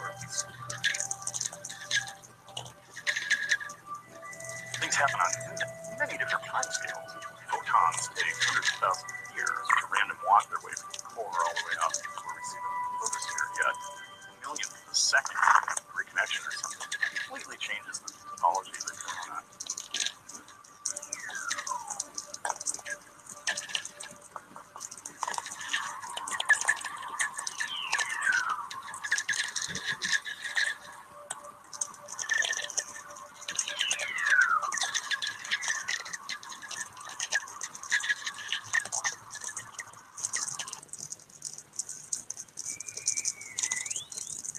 F: Things happen on many different time scales. Photons take hundreds of thousands of years to random walk their way from the core all the way up before we see the photosphere, yet millions of a second reconnection or something completely changes the topology of the phenomena.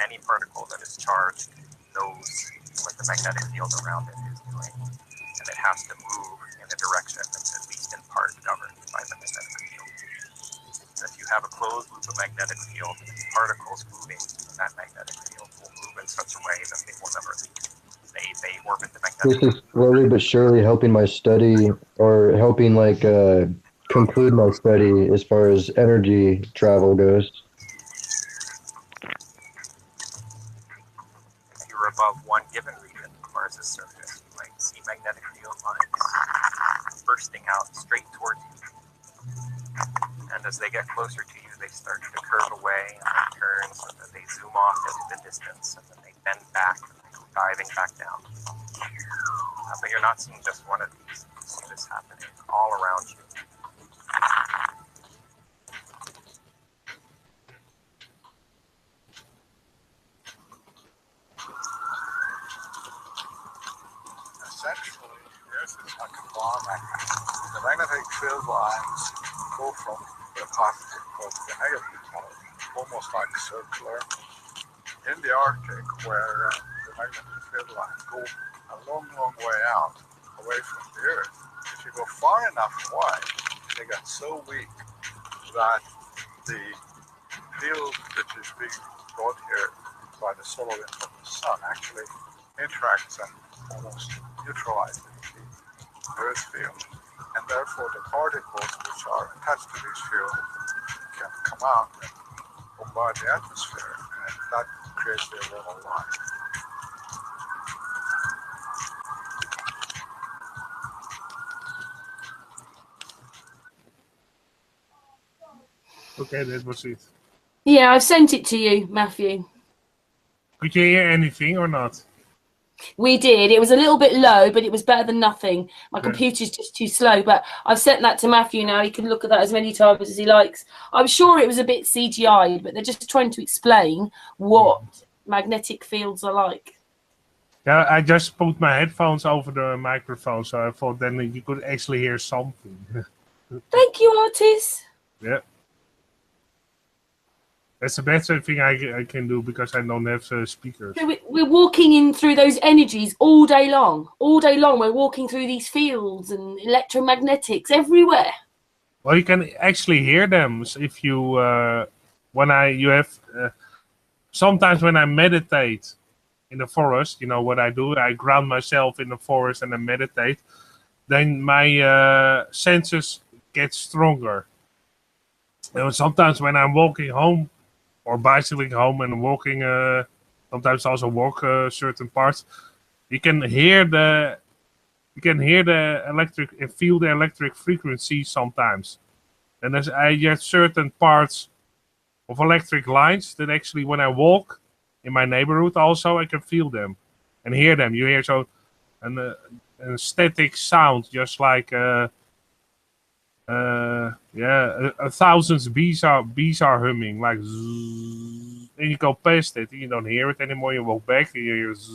F: Any particle that is charged knows what the magnetic field around it is doing, and it has to move in a direction that's at least in part governed by the magnetic field. And if you have a closed loop of magnetic field, particles moving in that magnetic field will move in such a way that they will never leave. They orbit the magnetic field.
B: This is slowly but surely helping my study, or helping like conclude my study as far as energy travel goes.
F: Above one given region of Mars's surface, you might see magnetic field lines bursting out straight towards you. And as they get closer to you, they start to curve away and they turn so that they zoom off into the distance, and then they bend back and they go diving back down. But you're not seeing just one of these. You see this happening all around you.
G: Essentially, yes, it's like a bar magnet. The magnetic field lines go from the positive pole to the negative pole, almost like circular. In the Arctic, where the magnetic field lines go a long, long way out, away from the Earth, if you go far enough away, they get so weak that the field that is being brought here by the solar wind from the sun actually interacts and almost neutralizes the Earth field. And therefore the particles which are attached to this field can come out and bombard the atmosphere, and that creates the auroral line.
C: Okay, that was it.
A: Yeah, I've sent it to you, Matthew.
C: Could you hear anything or not?
A: We did. It was a little bit low, but it was better than nothing. My computer's just too slow, but I've sent that to Matthew now. He can look at that as many times as he likes. I'm sure it was a bit CGI, but they're just trying to explain what magnetic fields are like.
C: Yeah, I just put my headphones over the microphone, so I thought then you could actually hear something.
A: Thank you, Otis.
C: Yeah. That's the best thing I can do because I don't have speakers.
A: So we're walking in through those energies all day long. All day long, we're walking through these fields and electromagnetics everywhere.
C: Well, you can actually hear them if you, sometimes when I meditate in the forest, you know what I do? I ground myself in the forest and I meditate. Then my senses get stronger. And sometimes when I'm walking home, or bicycling home and walking, sometimes also walk certain parts, you can hear the electric, feel the electric frequency sometimes. And I get certain parts of electric lines that actually, when I walk in my neighborhood, also I can feel them and hear them. You hear so an static sound, just like a thousand bees are humming, like zzz, and you go past it and you don't hear it anymore. You walk back and you hear zzz.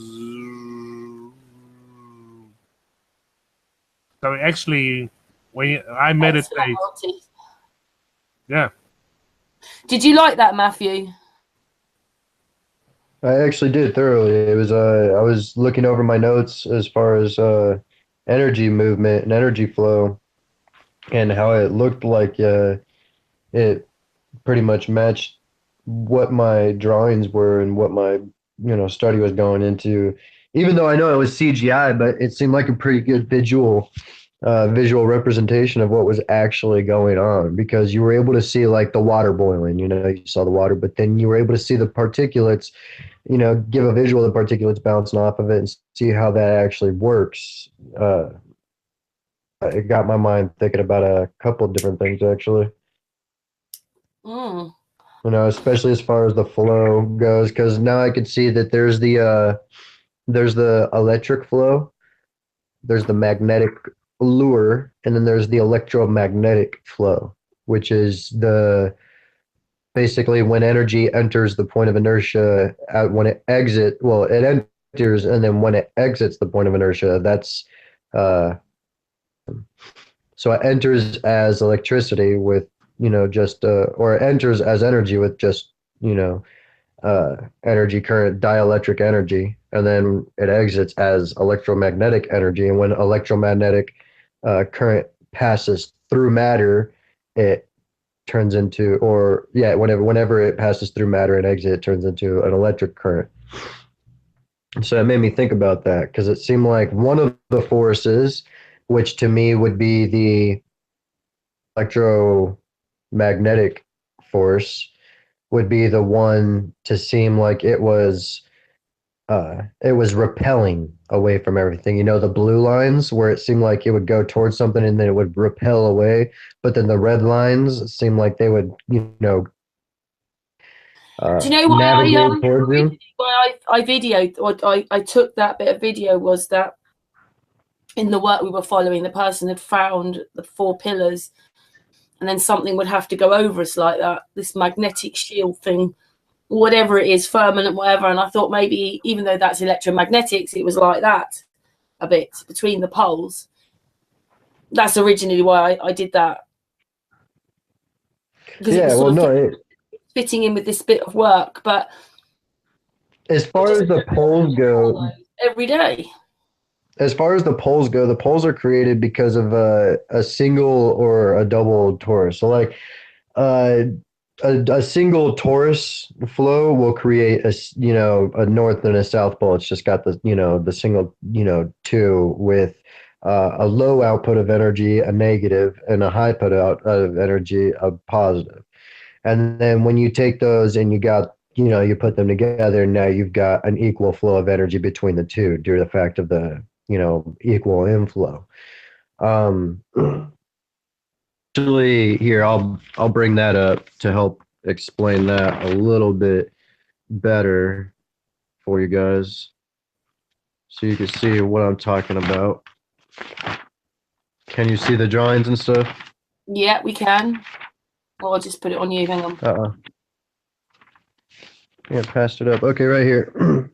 C: So actually, when I meditate, yeah.
A: Did you like that, Matthew?
B: I actually did thoroughly. It was I was looking over my notes as far as energy movement and energy flow. and how it looked like it pretty much matched what my drawings were and what my study was going into. Even though I know it was CGI, but it seemed like a pretty good visual representation of what was actually going on, because you were able to see like the water boiling, you saw the water, but then you were able to see the particulates, give a visual of the particulates bouncing off of it and see how that actually works. It got my mind thinking about a couple of different things actually.
A: Mm.
B: Especially as far as the flow goes, because now I can see that there's the electric flow, there's the magnetic lure, and then there's the electromagnetic flow, which is basically when energy enters the point of inertia, when it it enters, and then when it exits the point of inertia, that's so it enters as electricity with or it enters as energy with just energy current, dielectric energy, and then it exits as electromagnetic energy. And when electromagnetic current passes through matter, it turns into, whenever it passes through matter and exit, it turns into an electric current. So it made me think about that, because it seemed like one of the forces, which to me would be the electromagnetic force, would be the one to seem like it was repelling away from everything. The blue lines where it seemed like it would go towards something and then it would repel away, but then the red lines seemed like they would,
A: do you know why
B: navigate towards you?
A: Why I videoed, or I took that bit of video, was that in the work we were following, the person had found the 4 pillars, and then something would have to go over us like that, this magnetic shield thing, whatever it is, firmament, whatever. And I thought maybe, even though that's electromagnetics, it was like that a bit between the poles. That's originally why I did that. Because it was fitting in with this bit of work. But
B: as far as the poles go,
A: every day.
B: As far as the poles go, the poles are created because of a single or a double torus. So like a single torus flow will create a north and a south pole. It's just got the single 2 with a low output of energy, a negative, and a high put out of energy, a positive. And then when you take those and you put them together, and now you've got an equal flow of energy between the two due to the fact of the equal inflow. Actually, here I'll bring that up to help explain that a little bit better for you guys, so you can see what I'm talking about. Can you see the drawings and stuff?
A: Yeah, we can. Well, I'll just put it on you. Hang on.
B: Yeah, passed it up. Okay, right here.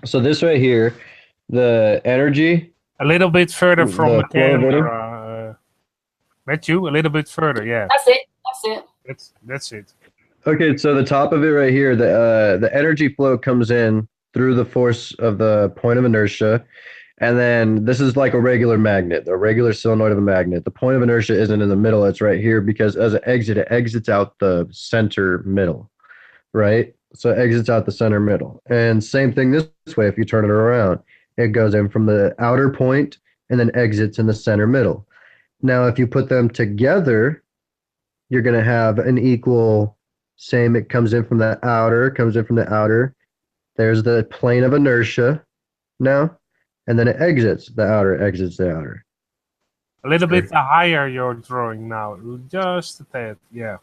B: So this right here, the energy.
C: A little bit further from the camera. Matthew, a little bit further, yeah. That's it.
B: Okay, so the top of it right here, the energy flow comes in through the force of the point of inertia, and then this is like a regular magnet, a regular solenoid of a magnet. The point of inertia isn't in the middle; it's right here, because as it exits out the center middle, right? So it exits out the center middle, and same thing this way. If you turn it around, it goes in from the outer point and then exits in the center middle. Now, if you put them together, you're going to have an equal same. It comes in from the outer, There's the plane of inertia now, and then it exits the outer,
C: A little bit higher you're drawing now, just a tad, yeah.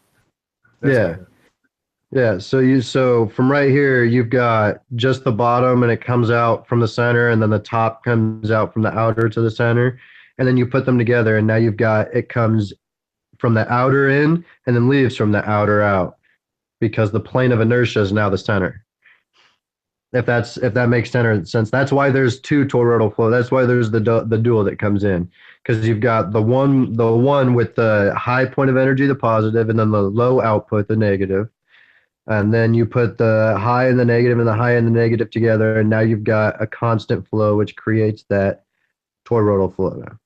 B: Yeah, so from right here, you've got just the bottom, and it comes out from the center, and then the top comes out from the outer to the center, and then you put them together, and now you've got, it comes from the outer in and then leaves from the outer out, because the plane of inertia is now the center. If that makes sense. That's why there's 2 toroidal flow. That's why there's the dual that comes in, because you've got the one with the high point of energy, the positive, and then the low output, the negative. And then you put the high and the negative and the high and the negative together, and now you've got a constant flow, which creates that toroidal flow now.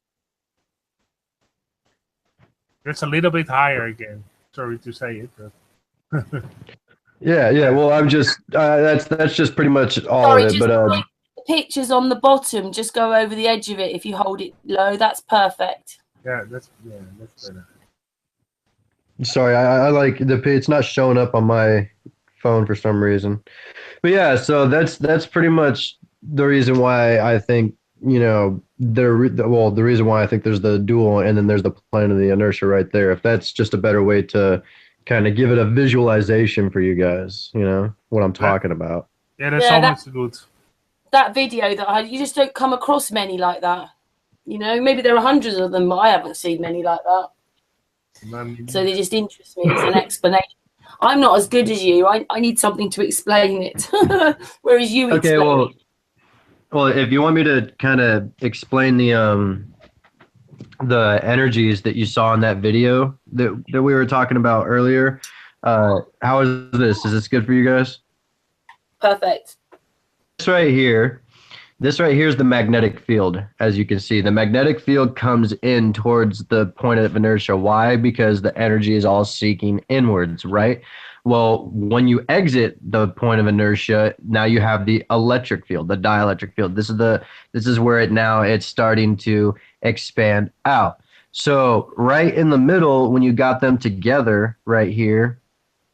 C: It's a little bit higher again. Sorry to say it, but
B: Yeah. Well, I'm just that's just pretty much all
A: Sorry,
B: of it.
A: just
B: But
A: the pictures on the bottom, just go over the edge of it if you hold it low. That's perfect.
C: yeah, that's better.
B: sorry, I like it's not showing up on my phone for some reason. But yeah, so that's pretty much the reason why I think, you know, the reason why I think there's the dual and then there's the plane of the inertia right there. If that's just a better way to kind of give it a visualization for you guys, you know, what I'm talking about.
C: Yeah, that's
A: Yeah,
C: always good.
A: That video you just don't come across many like that. You know, maybe there are hundreds of them, but I haven't seen many like that. So they just interest me as an explanation. I'm not as good as you. I need something to explain it. Whereas you
B: Okay,
A: explain it.
B: well, if you want me to kind of explain the energies that you saw in that video that we were talking about earlier, how is this? Is this good for you guys?
A: Perfect.
B: This right here is the magnetic field. As you can see, the magnetic field comes in towards the point of inertia. Why? Because the energy is all seeking inwards, right? Well, when you exit the point of inertia, now you have the electric field, the dielectric field. This is where it's starting to expand out. So right in the middle, when you got them together right here,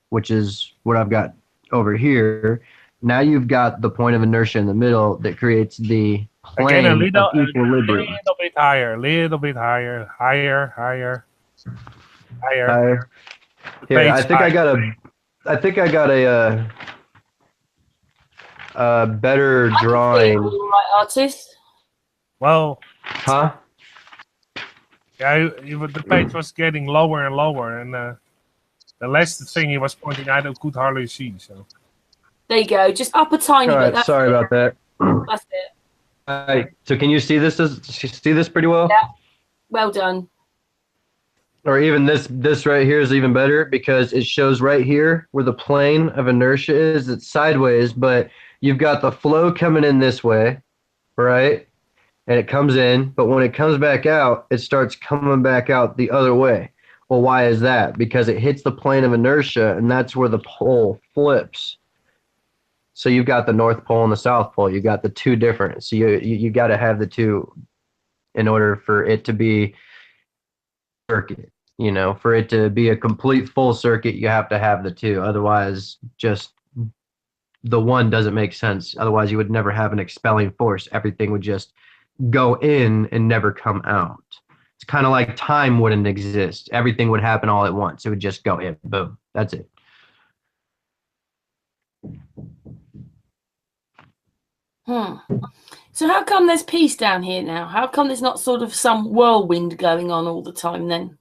B: which is what I've got over here, now you've got the point of inertia in the middle that creates the plane of equilibrium.
C: A little bit higher, higher.
B: Here, I think I got a better drawing.
A: Right, artist.
C: Well,
B: Huh?
C: yeah, the page was getting lower and lower, and the last thing he was pointing out, I could hardly see. So
A: There you go. Just up a tiny
B: All
A: bit.
B: right, sorry about that.
A: That's it.
B: All right, so can you see this? See this pretty well?
A: Yeah. Well done.
B: Or even this right here is even better because it shows right here where the plane of inertia is. It's sideways, but you've got the flow coming in this way, right? And it comes in, but when it comes back out, it starts coming back out the other way. Well, why is that? Because it hits the plane of inertia, and that's where the pole flips. So you've got the North Pole and the South Pole. You got the two different. So you got to have the two in order for it to be circuit. You know, for it to be a complete full circuit, you have to have the two. Otherwise, just the one doesn't make sense. Otherwise, you would never have an expelling force. Everything would just go in and never come out. It's kind of like time wouldn't exist. Everything would happen all at once. It would just go in. Boom. That's it.
A: So how come there's peace down here now? How come there's not sort of some whirlwind going on all the time then?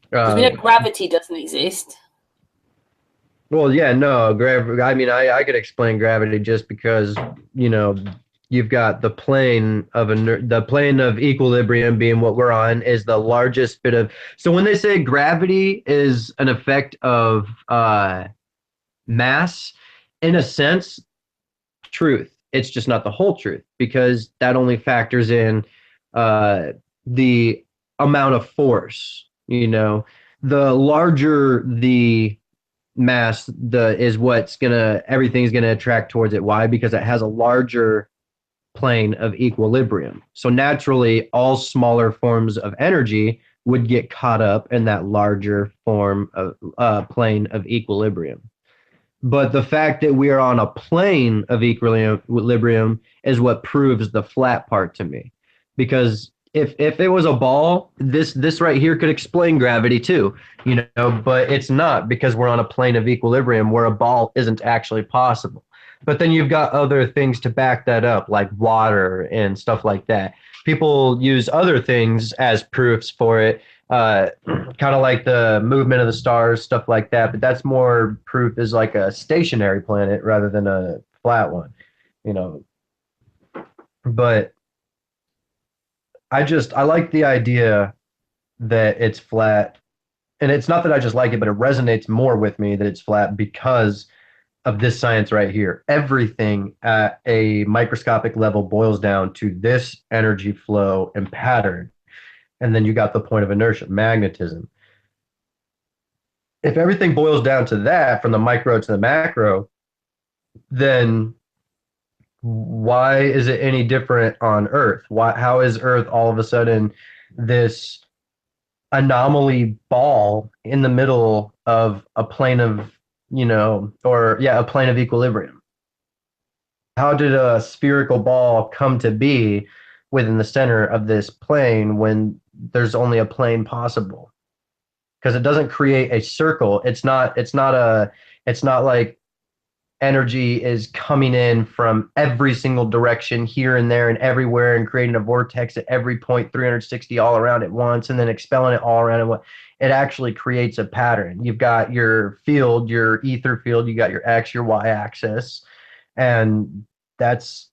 A: Because we know gravity doesn't exist.
B: Well, yeah, no, gravity. I mean, I could explain gravity just because, you know, you've got the plane of equilibrium being what we're on is the largest bit of. So when they say gravity is an effect of mass, in a sense, truth. It's just not the whole truth because that only factors in the amount of force. You know, the larger the mass, everything's gonna attract towards it. Why? Because it has a larger plane of equilibrium. So naturally, all smaller forms of energy would get caught up in that larger form of plane of equilibrium. But the fact that we are on a plane of equilibrium is what proves the flat part to me. Because if it was a ball, this right here could explain gravity too, you know, but it's not because we're on a plane of equilibrium where a ball isn't actually possible. But then you've got other things to back that up, like water and stuff like that. People use other things as proofs for it, kind of like the movement of the stars, stuff like that. But that's more proof as like a stationary planet rather than a flat one, you know. But I like the idea that it's flat. And it's not that I just like it, but it resonates more with me that it's flat because of this science right here. Everything at a microscopic level boils down to this energy flow and pattern. and then you got the point of inertia, magnetism. If everything boils down to that, from the micro to the macro, then why is it any different on Earth? How is Earth all of a sudden this anomaly ball in the middle of a plane of, a plane of equilibrium? How did a spherical ball come to be within the center of this plane when there's only a plane possible? Because it doesn't create a circle. It's not like energy is coming in from every single direction here and there and everywhere and creating a vortex at every point 360 all around at once and then expelling it all around. It actually creates a pattern. You've got your field, your ether field, you got your X, your Y axis, and that's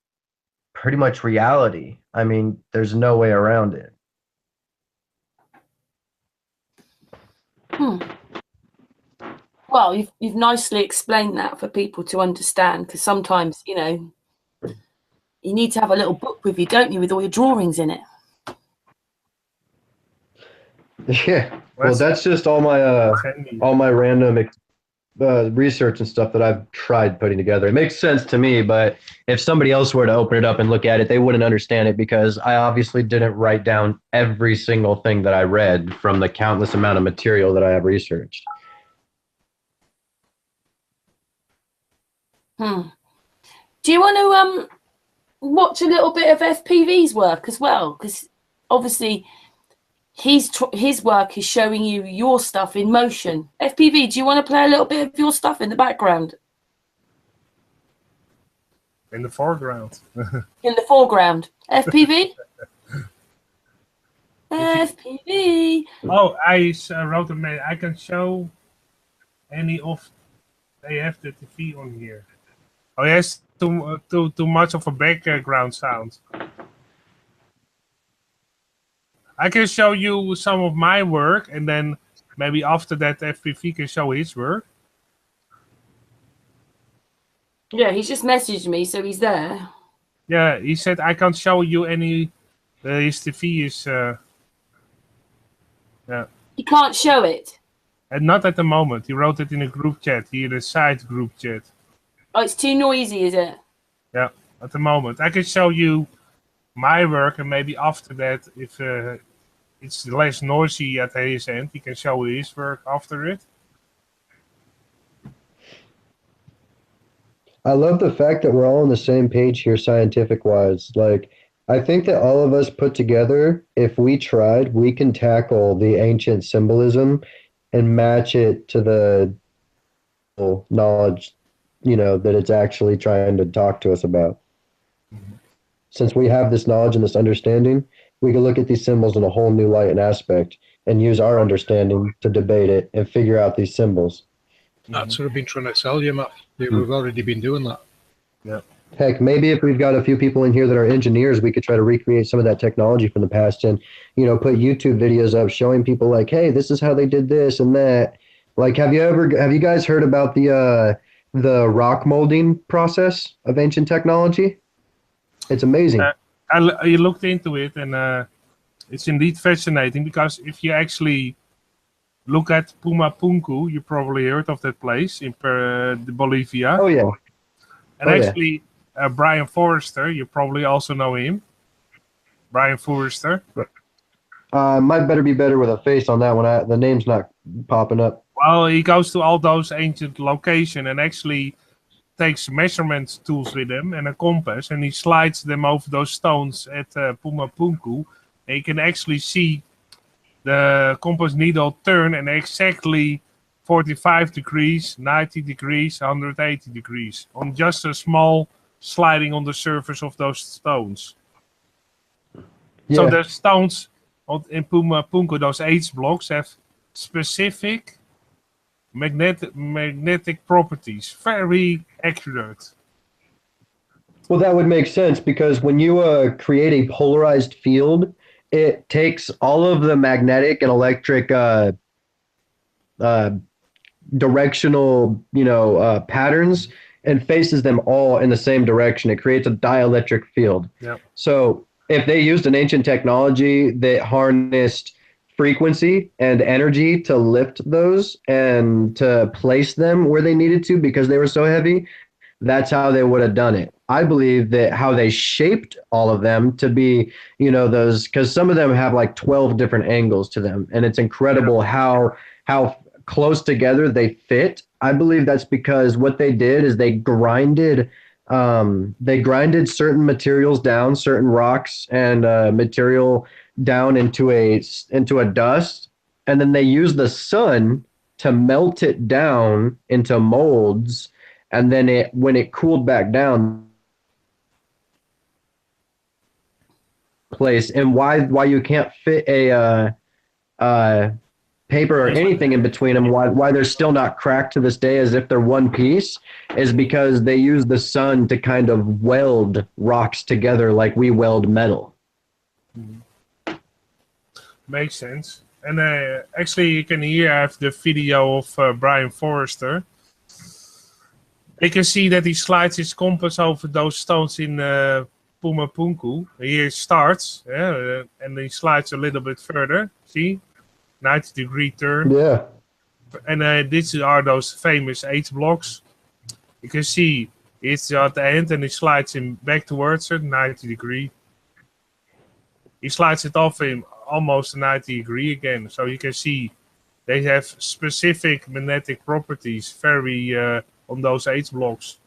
B: pretty much reality. I mean, there's no way around it.
A: Well, you've nicely explained that for people to understand, because sometimes, you need to have a little book with you, don't you, with all your drawings in it?
B: Yeah. Well, that's just all my random research and stuff that I've tried putting together. It makes sense to me, but if somebody else were to open it up and look at it, they wouldn't understand it, because I obviously didn't write down every single thing that I read from the countless amount of material that I have researched.
A: Do you want to watch a little bit of FPV's work as well? Because obviously his work is showing you your stuff in motion. FPV, do you want to play a little bit of your stuff in the background?
C: In the foreground.
A: In the foreground. FPV? FPV.
C: Oh, I wrote a mail. I can show any of... They have the TV on here. Oh, yes, too much of a background sound. I can show you some of my work, and then maybe after that FPV can show his work.
A: Yeah, he's just messaged me, so he's there.
C: Yeah, he said I can't show you any. His TV is. Yeah.
A: He can't show it.
C: And not at the moment. He wrote it in a group chat. Here, the side group chat.
A: Oh, it's too noisy, is it?
C: Yeah, at the moment. I can show you my work, and maybe after that, if it's less noisy at his end, he can show his work after it.
B: I love the fact that we're all on the same page here scientific-wise. Like, I think that all of us put together, if we tried, we can tackle the ancient symbolism and match it to the knowledge, that it's actually trying to talk to us about. Mm-hmm. Since we have this knowledge and this understanding, we can look at these symbols in a whole new light and aspect and use our understanding to debate it and figure out these symbols.
D: That's what I've been trying to tell you, Matt. We've already been doing that.
C: Yeah.
B: Heck, maybe if we've got a few people in here that are engineers, we could try to recreate some of that technology from the past and, put YouTube videos up showing people like, hey, this is how they did this and that. Like, have you guys heard about the rock molding process of ancient technology? It's amazing.
C: I looked into it, and it's indeed fascinating, because if you actually look at Puma Punku, you probably heard of that place in Bolivia.
B: Oh, yeah.
C: And Brian Forrester, you probably also know him. Brian Forrester.
B: Might better be better with a face on that one. The name's not popping up.
C: Well, he goes to all those ancient locations and actually takes measurement tools with him and a compass, and he slides them over those stones at Puma Punku. And you can actually see the compass needle turn and exactly 45 degrees, 90 degrees, 180 degrees on just a small sliding on the surface of those stones. Yeah. So the stones in Puma Punku, those H blocks, have specific magnetic properties, very accurate.
B: Well, that would make sense, because when you create a polarized field, it takes all of the magnetic and electric directional, patterns and faces them all in the same direction. It creates a dielectric field.
C: Yep.
B: So if they used an ancient technology that harnessed frequency and energy to lift those and to place them where they needed to because they were so heavy, that's how they would have done it. I believe that how they shaped all of them to be, those, because some of them have like 12 different angles to them, and it's incredible how close together they fit. I believe that's because what they did is they grinded certain materials down, certain rocks and material down into a dust, and then they used the sun to melt it down into molds, and then when it cooled back down, place. And why you can't fit a paper or anything in between them, why they're still not cracked to this day as if they're one piece, is because they use the sun to kind of weld rocks together like we weld metal.
C: Makes sense. And actually, you can hear I have the video of Brian Forrester. You can see that he slides his compass over those stones in Pumapunku. Here it starts, and he slides a little bit further. See? 90-degree turn.
B: Yeah.
C: And these are those famous H blocks. You can see it's at the end, and he slides him back towards it, 90-degree. He slides it off him almost 90-degree again. So you can see they have specific magnetic properties very on those H blocks.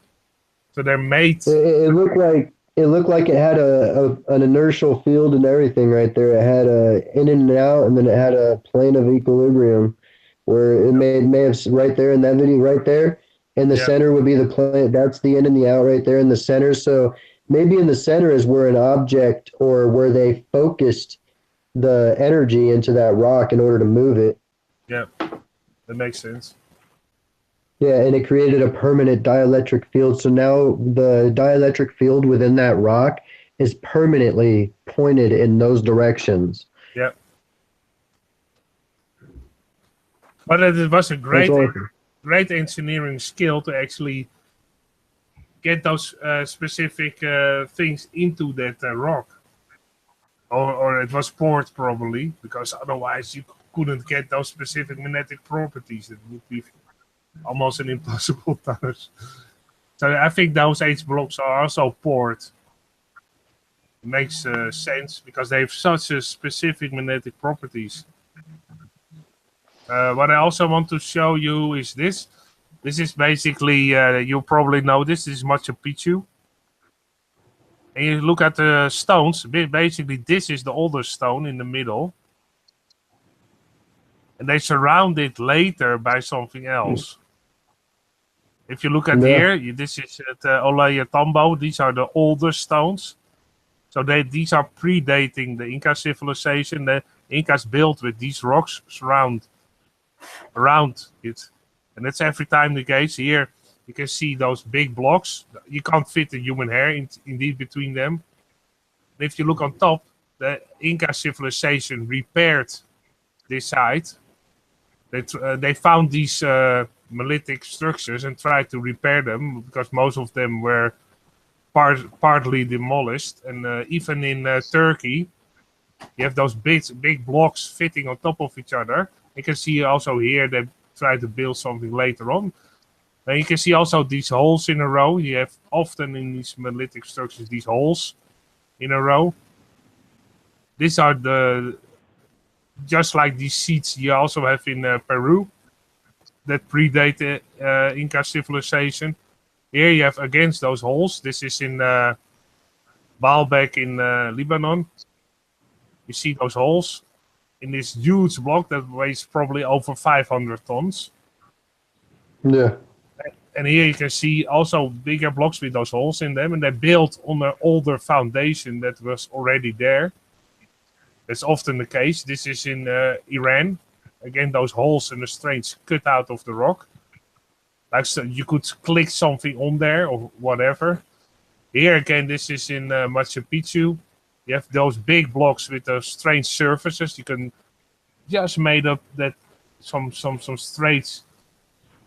C: So they're made.
B: It looked like it had an inertial field and everything right there. It had a in and out, and then it had a plane of equilibrium where it may have right there in that video right there. In the center would be the plane. That's the in and the out right there in the center. So maybe in the center is where an object or where they focused the energy into that rock in order to move it.
C: Yeah, that makes sense.
B: Yeah, and it created a permanent dielectric field. So now the dielectric field within that rock is permanently pointed in those directions.
C: Yeah. But it was a great engineering skill to actually get those specific things into that rock. Or it was poured probably, because otherwise you couldn't get those specific magnetic properties. It would be almost an impossible task. So I think those H blocks are also poured. It makes sense because they have such a specific magnetic properties. What I also want to show you is this. This is basically, you probably know this is Machu Picchu. And you look at the stones, basically this is the oldest stone in the middle. And they surround it later by something else. If you look at here, this is at Ollantaytambo. These are the older stones. So these are predating the Inca civilization. The Incas built with these rocks around it. And that's every time the case. Here you can see those big blocks. You can't fit a human hair indeed between them. And if you look on top, the Inca civilization repaired this site. They found these monolithic structures and tried to repair them because most of them were partly demolished. And even in Turkey, you have those big blocks fitting on top of each other. You can see also here they try to build something later on. And you can see also these holes in a row. You have often in these monolithic structures these holes in a row. These are just like these seats you also have in Peru that predate the Inca civilization. Here you have against those holes. This is in Baalbek in Lebanon. You see those holes in this huge block that weighs probably over 500 tons.
B: Yeah.
C: And here you can see also bigger blocks with those holes in them, and they built on an older foundation that was already there. That's often the case. This is in Iran. Again, those holes and the strange cut out of the rock. Like so you could click something on there or whatever. Here again, this is in Machu Picchu. You have those big blocks with those strange surfaces. You can just made up that some straight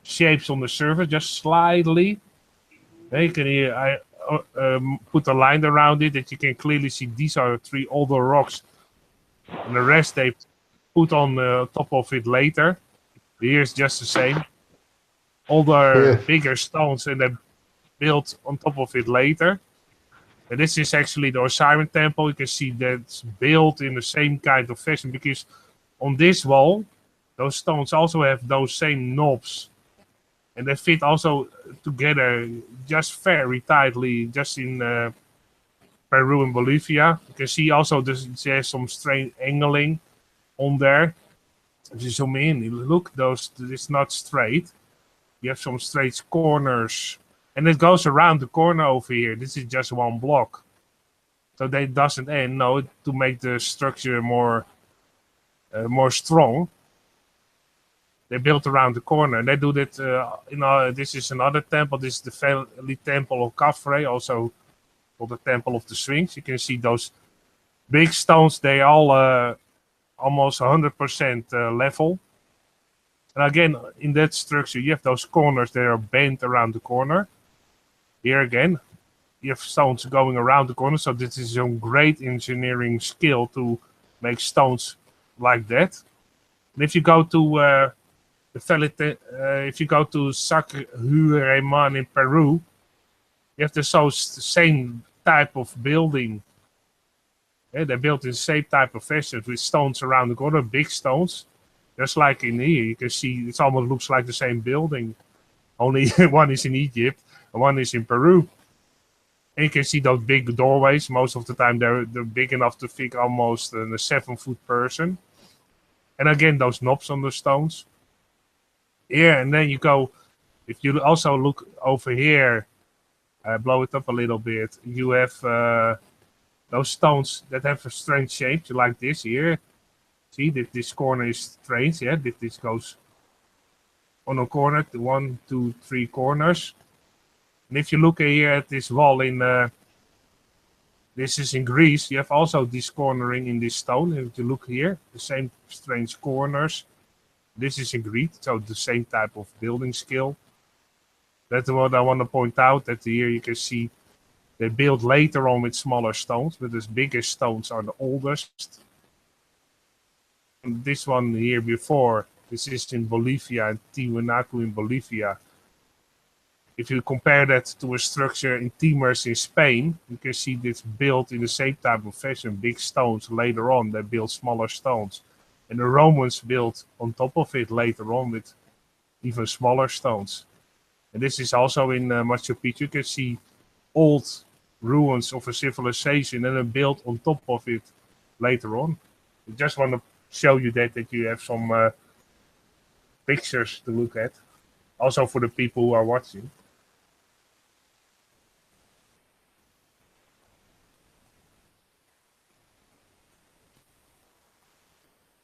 C: shapes on the surface, just slightly. You can hear put a line around it that you can clearly see these are 3 older rocks, and the rest they put on top of it later. Here's just the same. Older, bigger stones, and they built on top of it later. And this is actually the Osiris temple. You can see that's built in the same kind of fashion, because on this wall, those stones also have those same knobs. And they fit also together just very tightly, just in Peru and Bolivia. You can see also there's some strange angling on there. If you zoom in, look, it's not straight. You have some straight corners. And it goes around the corner over here. This is just one block. So that doesn't end. No, to make the structure more strong. They built around the corner. And they do that, this is another temple. This is the Valley Temple of Khafre, also called the Temple of the Sphinx. You can see those big stones. They all almost 100% level. And again, in that structure, you have those corners that are bent around the corner. Here again, you have stones going around the corner. So this is some great engineering skill to make stones like that. And if you go to if you go to Sacsayhuaman in Peru, you have the same type of building. Yeah, they're built in the same type of fashion with stones around the corner, big stones. Just like in here, you can see it almost looks like the same building. Only one is in Egypt and one is in Peru. And you can see those big doorways. Most of the time they're big enough to fit almost a 7-foot person. And again, those knobs on the stones. Yeah, and then you go, if you also look over here, blow it up a little bit, you have those stones that have a strange shape, like this here. See that this corner is strange, yeah? This goes on a corner, to 1, 2, 3 corners. And if you look here at this wall this is in Greece, you have also this cornering in this stone. If you look here, the same strange corners. This is in Greece, so the same type of building skill. That's what I want to point out, that here you can see they built later on with smaller stones, but the biggest stones are the oldest. And this one here before, this is in Bolivia, in Tiwanaku in Bolivia. If you compare that to a structure in Timers in Spain, you can see this built in the same type of fashion, big stones. Later on, they built smaller stones. And the Romans built on top of it later on with even smaller stones. And this is also in Machu Picchu. You can see old ruins of a civilization and then built on top of it later on. I just want to show you that you have some pictures to look at. Also for the people who are watching.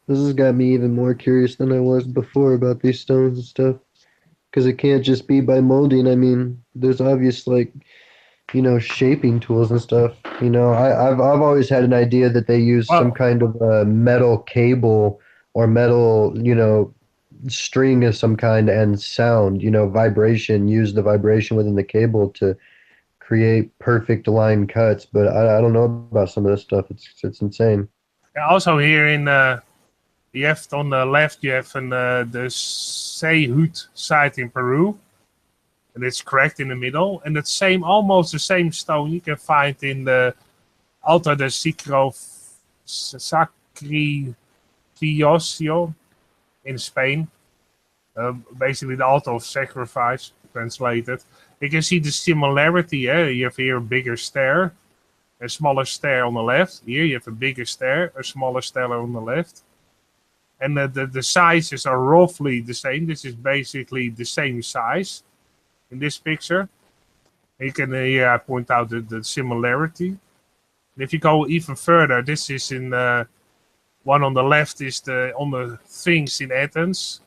H: This has got me even more curious than I was before about these stones and stuff. Because it can't just be by molding. I mean, there's obvious, like, shaping tools and stuff. I've always had an idea that they use some kind of a metal cable or metal, string of some kind and sound, vibration, use the vibration within the cable to create perfect line cuts. But I don't know about some of this stuff. It's insane.
C: Also here in you have on the left, you have the Sayhut site in Peru. And it's cracked in the middle. And it's almost the same stone you can find in the Altar de Sacrificio in Spain. Basically the altar of sacrifice, translated. You can see the similarity. You have here a bigger stair, a smaller stair on the left. Here you have a bigger stair, a smaller stair on the left. And the sizes are roughly the same. This is basically the same size in this picture. You can here point out the similarity. And if you go even further, this is in one on the left is on the Sphinx in Athens.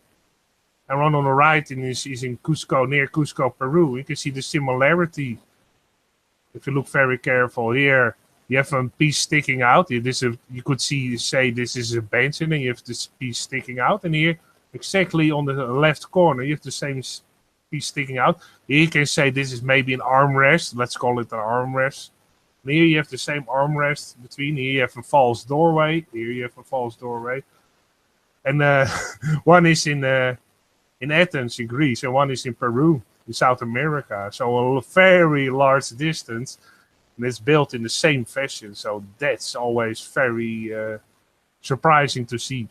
C: And one on the right is in Cusco, near Cusco, Peru. You can see the similarity. If you look very careful here, you have a piece sticking out. You could say this is a bench, and then you have this piece sticking out. And here, exactly on the left corner, you have the same piece sticking out. Here you can say this is maybe an armrest. Let's call it an armrest. And here you have the same armrest between. Here you have a false doorway. Here you have a false doorway. And one is in Athens in Greece, and one is in Peru in South America. So a very large distance, and it's built in the same fashion. So that's always very surprising to see.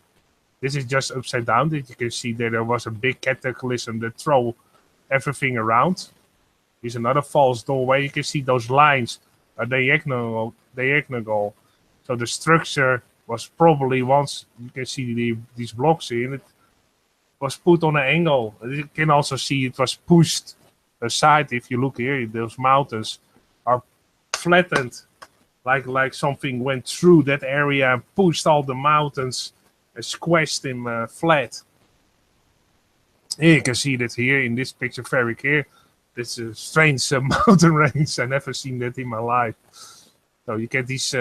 C: This is just upside down. That you can see that there was a big cataclysm that threw everything around. Here's another false doorway. You can see those lines are diagonal. So the structure was probably, once you can see these blocks in, it was put on an angle. You can also see it was pushed aside. If you look here, those mountains are flattened, like something went through that area and pushed all the mountains and squashed them flat. Here you can see that here in this picture very clear. This is a strange mountain range. I've never seen that in my life. So you get these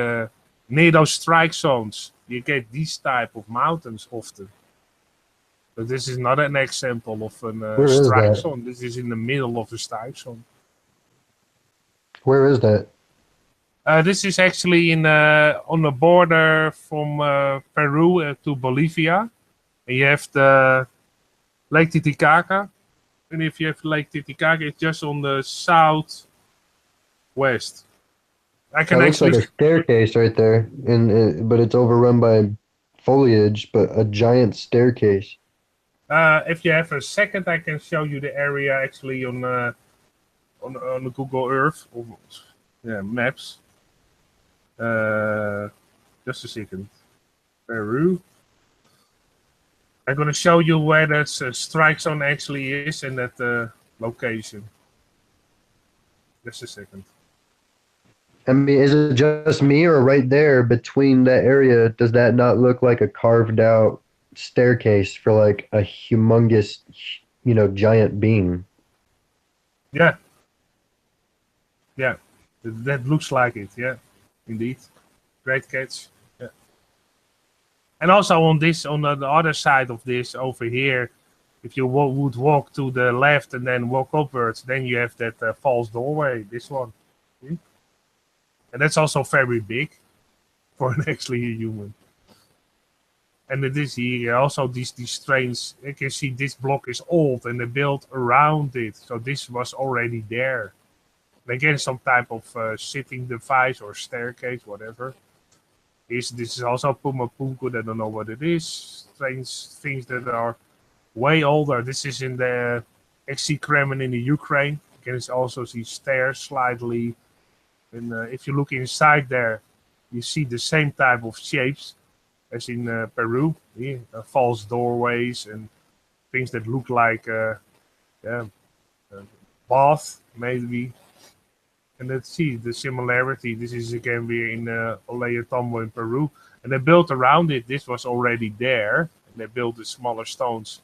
C: near those strike zones. You get these type of mountains often. But this is not an example of a strike zone. This is in the middle of the strike zone.
H: Where is that?
C: This is actually on the border from Peru to Bolivia. And you have the Lake Titicaca. And if you have Lake Titicaca, it's just on the southwest.
H: That looks like a staircase right there, but it's overrun by foliage, but a giant staircase.
C: If you have a second, I can show you the area actually on the Google Earth, maps. Just a second. Peru. I'm going to show you where that strike zone actually is in that location. Just a second.
H: I mean, is it just me, or right there between that area, does that not look like a carved out staircase for like a humongous, giant being?
C: Yeah. Yeah. That looks like it. Yeah. Indeed. Great catch. Yeah. And also on the other side of this over here, if you would walk to the left and then walk upwards, then you have that false doorway, this one. See? And that's also very big for actually a human. And it is here also these trains. You can see this block is old and they built around it. So this was already there. And again, some type of sitting device or staircase, whatever. This is also Puma Punku. I don't know what it is. Strange things that are way older. This is in the XC Kremlin in the Ukraine. You can also see stairs slightly. And if you look inside there, you see the same type of shapes as in Peru. Yeah, false doorways and things that look like bath, maybe. And let's see the similarity. This is again we're in Ollantaytambo in Peru. And they built around it. This was already there. And they built the smaller stones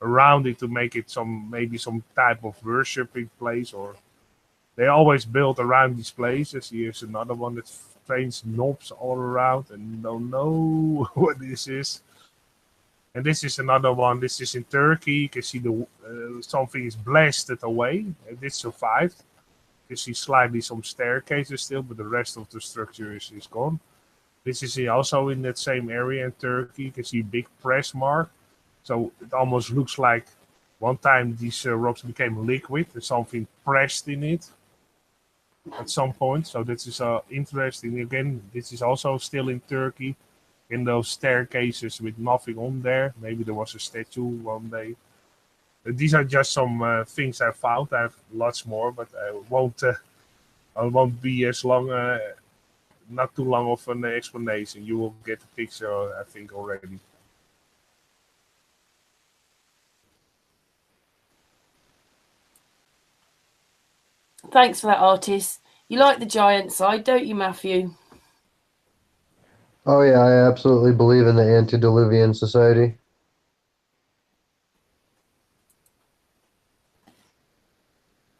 C: around it to make it maybe some type of worshiping place, or they always build around these places. Here's another one that trains knobs all around, and don't know what this is. And this is another one. This is in Turkey. You can see something is blasted away. And this survived. You can see slightly some staircases still, but the rest of the structure is gone. This is also in that same area in Turkey. You can see a big press mark. So it almost looks like one time these rocks became liquid and something pressed in it at some point. So this is interesting. Again, this is also still in Turkey, in those staircases with nothing on there. Maybe there was a statue one day. But these are just some things I found. I have lots more, but I won't be as long, not too long of an explanation. You will get the picture, I think, already.
A: Thanks for that, Artis. You like the giant side, don't you, Matthew?
H: Oh yeah, I absolutely believe in the antediluvian society.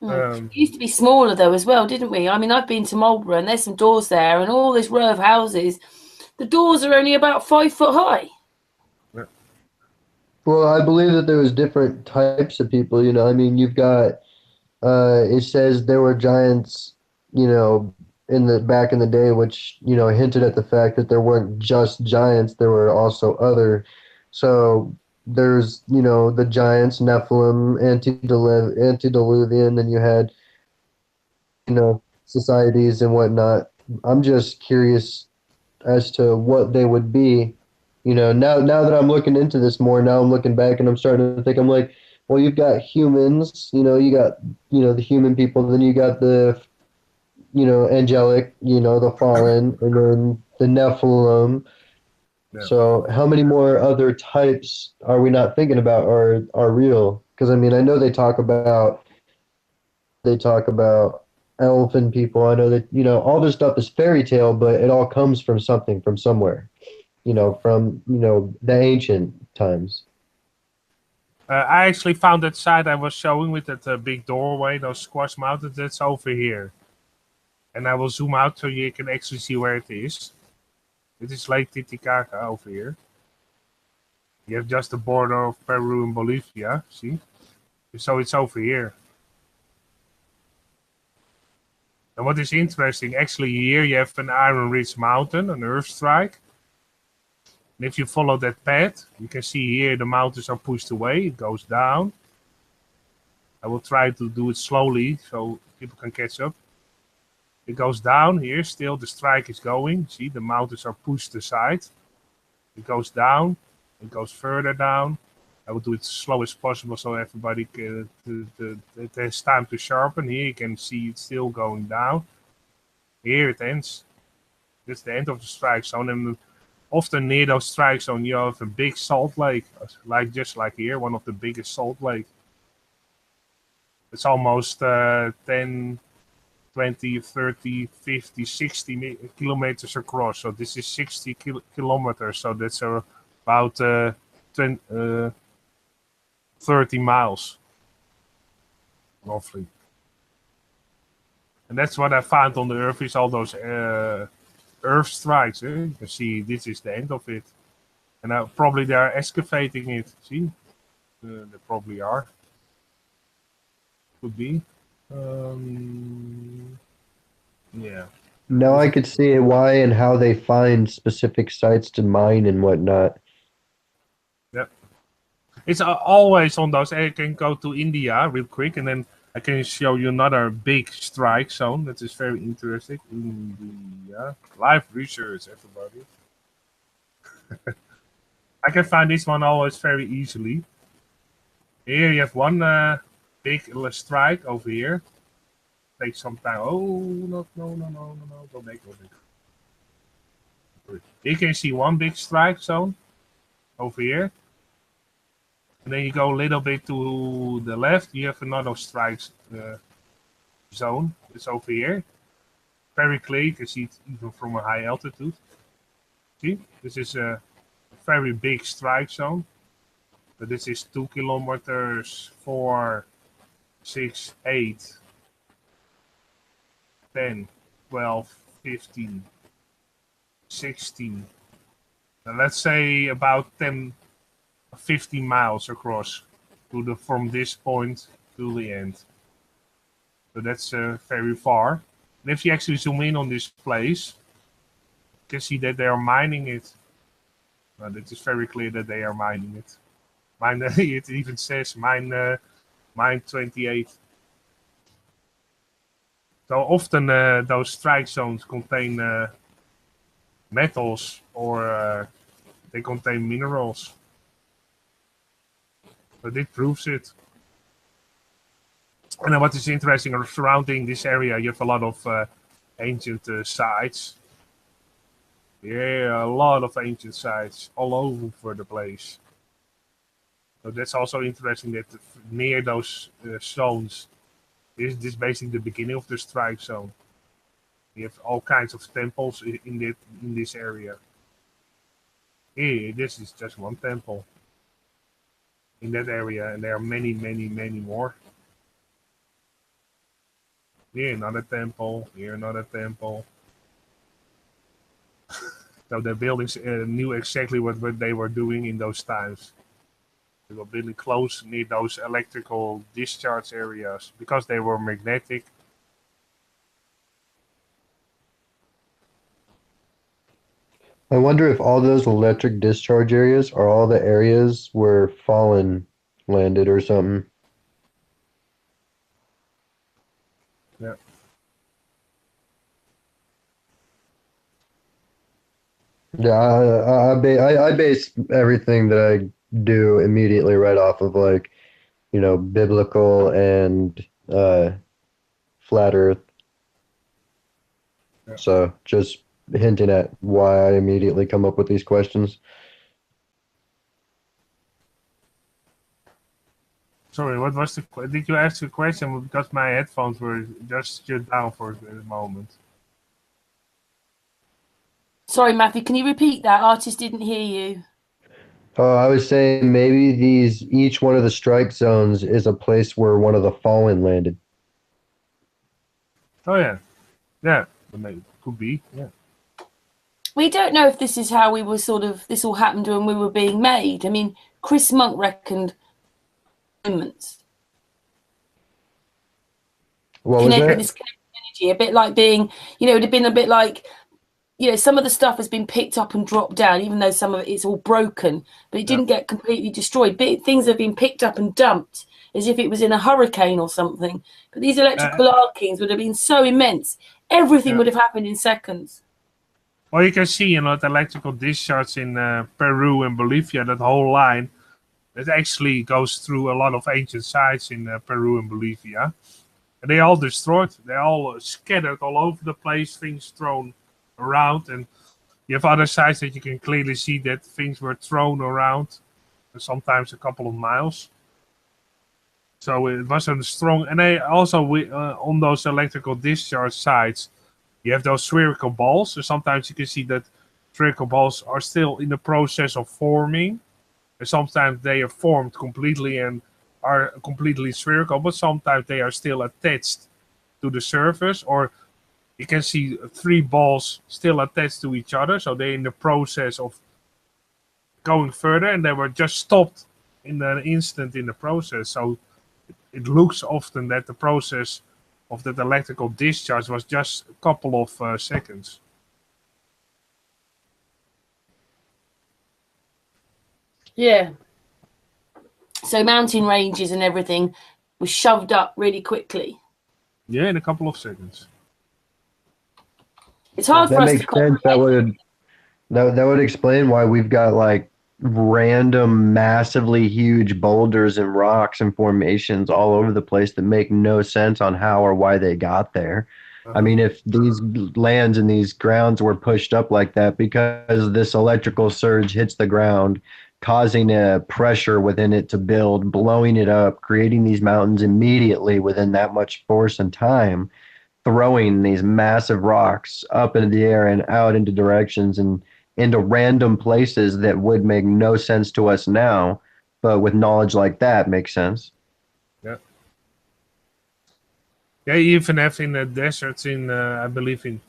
A: It used to be smaller though as well, didn't we? I mean, I've been to Marlborough and there's some doors there, and all this row of houses, the doors are only about 5 foot high.
H: Well, I believe that there was different types of people. You know, I mean, you've got. It says there were giants. You know, in the back in the day, which hinted at the fact that there weren't just giants. There were also other. So there's the giants, Nephilim, antediluvian, then you had societies and whatnot. I'm just curious as to what they would be. Now that I'm looking into this more, now I'm looking back and I'm starting to think, I'm like, well, you've got humans, you got, the human people, then you got the, angelic, the fallen, and then the Nephilim.
C: Yeah.
H: So how many more other types are we not thinking about are real? Because I mean, I know they talk about elfin people. I know that all this stuff is fairy tale, but it all comes from something, from somewhere. From the ancient times.
C: I actually found that site I was showing with that big doorway, those squash mountains. That's over here, and I will zoom out so you can actually see where it is. It is Lake Titicaca over here. You have just the border of Peru and Bolivia. See, so it's over here. And what is interesting, actually here you have an Iron Ridge mountain, an earth strike. And if you follow that path, you can see here the mountains are pushed away. It goes down. I will try to do it slowly so people can catch up. It goes down here. Still, the strike is going. See, the mountains are pushed aside. It goes down. It goes further down. I will do it as slow as possible so everybody can, it has time to sharpen. Here you can see it's still going down. Here it ends. That's the end of the strike zone. And often near those strike zones, you have a big salt lake, just like here, one of the biggest salt lakes. It's almost 10, 20, 30, 50, 60 kilometers across. So this is 60 kilometers. So that's about 30 miles, roughly. And that's what I found on the Earth, is all those earth strikes. You can see this is the end of it. And probably they are excavating it. See? They probably are. Could be. Yeah.
H: Now I could see why and how they find specific sites to mine and whatnot.
C: Yep. It's always on those. I can go to India real quick, and then I can show you another big strike zone that is very interesting. India. Live research, everybody. I can find this one always very easily. Here you have one big strike over here. Takes some time. Oh, no, don't make it. You can see one big strike zone over here. And then you go a little bit to the left, you have another strike zone. It's over here. Very clear, you can see it even from a high altitude. See, this is a very big strike zone. But this is 2 kilometers, 4, 6, 8, 10, 12, 15, 16. And let's say about 10, 15 miles across from this point to the end. So that's very far. And if you actually zoom in on this place, you can see that they are mining it. It is very clear that they are mining it. It even says mine 28. So often those strike zones contain metals or they contain minerals. So this proves it. And then what is interesting surrounding this area, you have a lot of ancient sites. Yeah, a lot of ancient sites all over the place. So that's also interesting that near those zones, this is basically the beginning of the strike zone. You have all kinds of temples in this area. Here, this is just one temple in that area, and there are many, many, many more. Here another temple, here another temple. So the buildings knew exactly what they were doing in those times. They were really close near those electrical discharge areas because they were magnetic.
H: I wonder if all those electric discharge areas are all the areas where Fallen landed or something.
C: Yeah.
H: Yeah, I base everything that I do immediately right off of like, biblical and flat Earth.
C: Yeah.
H: So just hinting at why I immediately come up with these questions.
C: Sorry, what was did you ask a question? Because my headphones were just shut down for a moment.
A: Sorry, Matthew, can you repeat that? Artist didn't hear you.
H: Oh, I was saying maybe each one of the strike zones is a place where one of the Fallen landed.
C: Oh yeah, yeah, maybe could be. Yeah.
A: We don't know if this is how we were this all happened when we were being made. I mean, Chris Monk reckoned moments.
H: What was that?
A: This energy, a bit like being, it'd have been a bit like, some of the stuff has been picked up and dropped down, even though some of it is all broken, but it didn't get completely destroyed. Things have been picked up and dumped as if it was in a hurricane or something. But these electrical arcings would have been so immense. Everything would have happened in seconds.
C: Well, you can see, the electrical discharge in Peru and Bolivia, that whole line, that actually goes through a lot of ancient sites in Peru and Bolivia. And they all destroyed. They all scattered all over the place, things thrown around. And you have other sites that you can clearly see that things were thrown around, sometimes a couple of miles. So it was a strong... And they also, on those electrical discharge sites, you have those spherical balls. So sometimes you can see that spherical balls are still in the process of forming. And sometimes they are formed completely and are completely spherical, but sometimes they are still attached to the surface. Or you can see 3 balls still attached to each other. So they're in the process of going further, and they were just stopped in an instant in the process. So it looks often that the process of that electrical discharge was just a couple of seconds.
A: Yeah. So mountain ranges and everything was shoved up really quickly.
C: Yeah, in a couple of seconds.
A: It's hard for us to
H: That makes sense. That would explain why we've got like random, massively huge boulders and rocks and formations all over the place that make no sense on how or why they got there. I mean, if these lands and these grounds were pushed up like that because this electrical surge hits the ground, causing a pressure within it to build, blowing it up, creating these mountains immediately within that much force and time, throwing these massive rocks up into the air and out into directions and into random places that would make no sense to us now, but with knowledge like that makes sense.
C: Yeah. Yeah, you even have in the deserts in, I believe in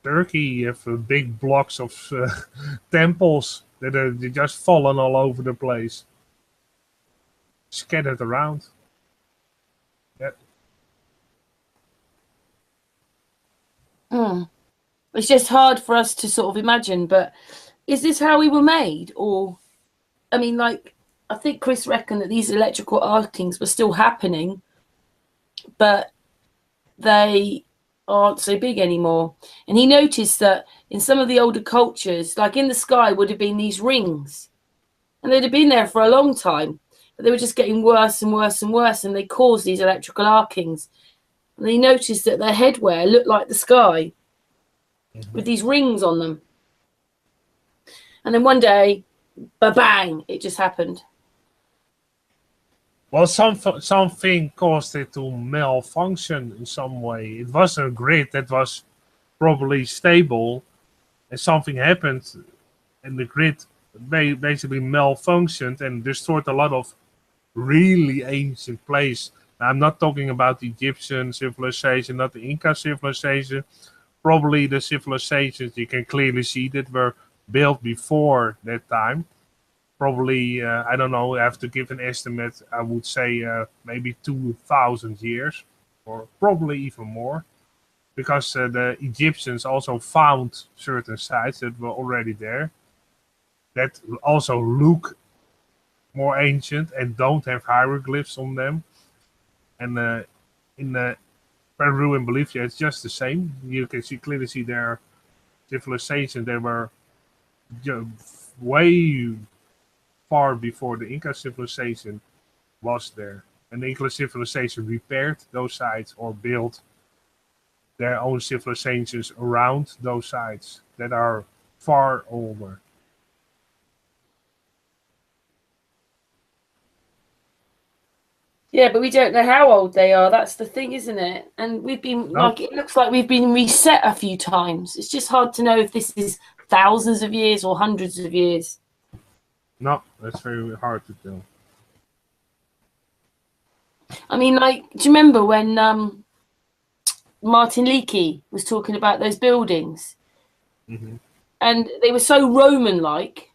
C: Turkey, you have big blocks of temples that are just fallen all over the place. Scattered around. Yeah.
A: It's just hard for us to sort of imagine, but is this how we were made? Or, I mean, like, I think Chris reckoned that these electrical arcings were still happening, but they aren't so big anymore. And he noticed that in some of the older cultures, like in the sky would have been these rings, and they'd have been there for a long time, but they were just getting worse and worse and worse, and they caused these electrical arcings. And he noticed that their headwear looked like the sky with these rings on them. And then one day, ba-bang, it just happened.
C: Well, something caused it to malfunction in some way. It was a grid that was probably stable, and something happened, and the grid basically malfunctioned and destroyed a lot of really ancient places. Now, I'm not talking about the Egyptian civilization, not the Inca civilization. Probably the civilizations you can clearly see that were built before that time. probably, I don't know, I have to give an estimate, I would say maybe 2,000 years, or probably even more, because the Egyptians also found certain sites that were already there that also look more ancient and don't have hieroglyphs on them. And in Peru and Bolivia, it's just the same. You can clearly see their civilization. They were way far before the Inca civilization was there. And the Inca civilization repaired those sites or built their own civilizations around those sites that are far older.
A: Yeah, but we don't know how old they are. That's the thing, isn't it? And we've been like, it looks like we've been reset a few times. It's just hard to know if this is thousands of years or hundreds of years.
C: No, that's very hard to tell.
A: I mean, like, do you remember when Martin Leakey was talking about those buildings?
C: Mm-hmm.
A: And they were so Roman-like,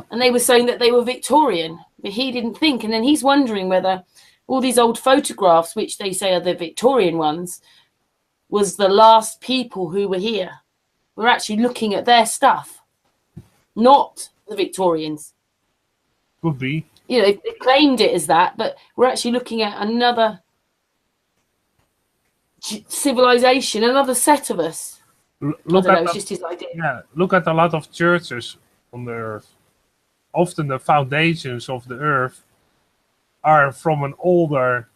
A: and they were saying that they were Victorian, but he didn't think. And then he's wondering whether all these old photographs, which they say are the Victorian ones, was the last people who were here. We're actually looking at their stuff, not the Victorians.
C: Could be.
A: You know, they claimed it as that, but we're actually looking at another civilization, another set of us. It's just his idea.
C: Yeah, look at a lot of churches on the earth. Often the foundations of the earth are from an older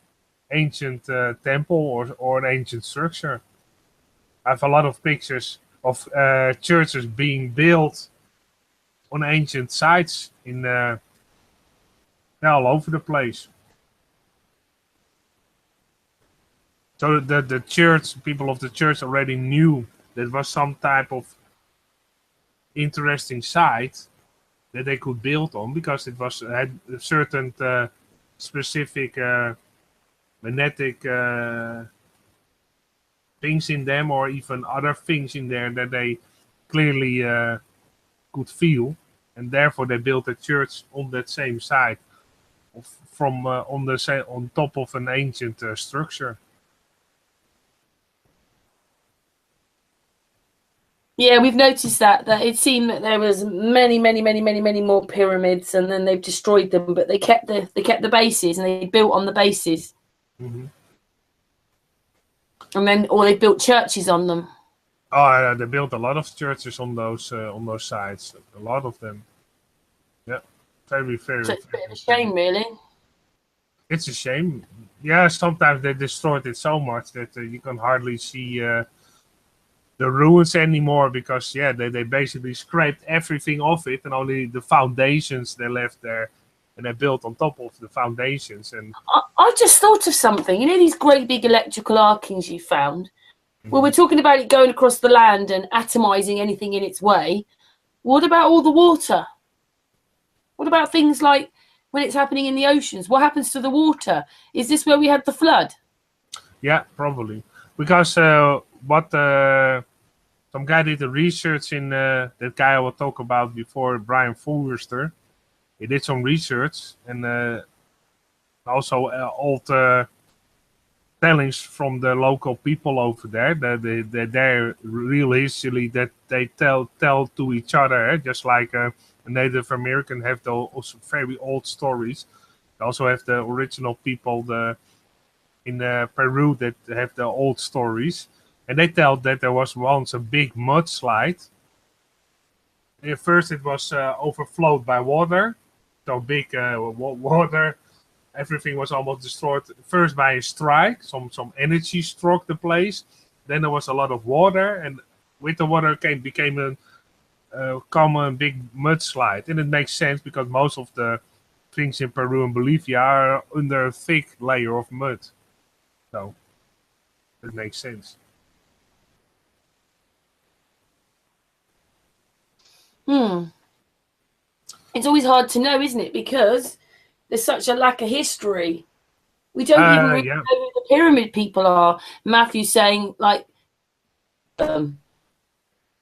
C: ancient temple or an ancient structure. I have a lot of pictures of churches being built on ancient sites in all over the place. So the church, people of the church already knew that was some type of interesting site that they could build on, because it had certain specific magnetic things in them, or even other things in there that they clearly could feel, and therefore they built a church on that same site, from on top of an ancient structure.
A: Yeah, we've noticed that it seemed that there was many more pyramids, and then they've destroyed them, but they kept the bases, and they built on the bases.
C: Mm-hmm.
A: And then, or they built churches on them.
C: Oh, they built a lot of churches on those sites. A lot of them. Yeah, very.
A: So it's a bit of a shame, really.
C: It's a shame. Yeah, sometimes they destroyed it so much that you can hardly see the ruins anymore, because they basically scraped everything off it, and only the foundations they left there, and they built on top of the foundations. And
A: I just thought of something. You know these great big electrical arkings you found? Well, we're talking about it going across the land and atomizing anything in its way. What about all the water? What about things like when it's happening in the oceans? What happens to the water? Is this where we had the flood?
C: Yeah, probably. Because some guy did the research in that guy I will talk about before, Brian Forrester. He did some research, and also old tellings from the local people over there, their real history that they tell to each other, just like a Native American have also very old stories. They also have the original people in Peru that have the old stories. And they tell that there was once a big mudslide. At first it was overflowed by water. So big water. Everything was almost destroyed. First by a strike. Some energy struck the place. Then there was a lot of water. And with the water became a common big mudslide. And it makes sense, because most of the things in Peru and Bolivia are under a thick layer of mud. So it makes sense.
A: It's always hard to know, isn't it? Because there's such a lack of history. We don't even really know who the pyramid people are. Matthew's saying, like,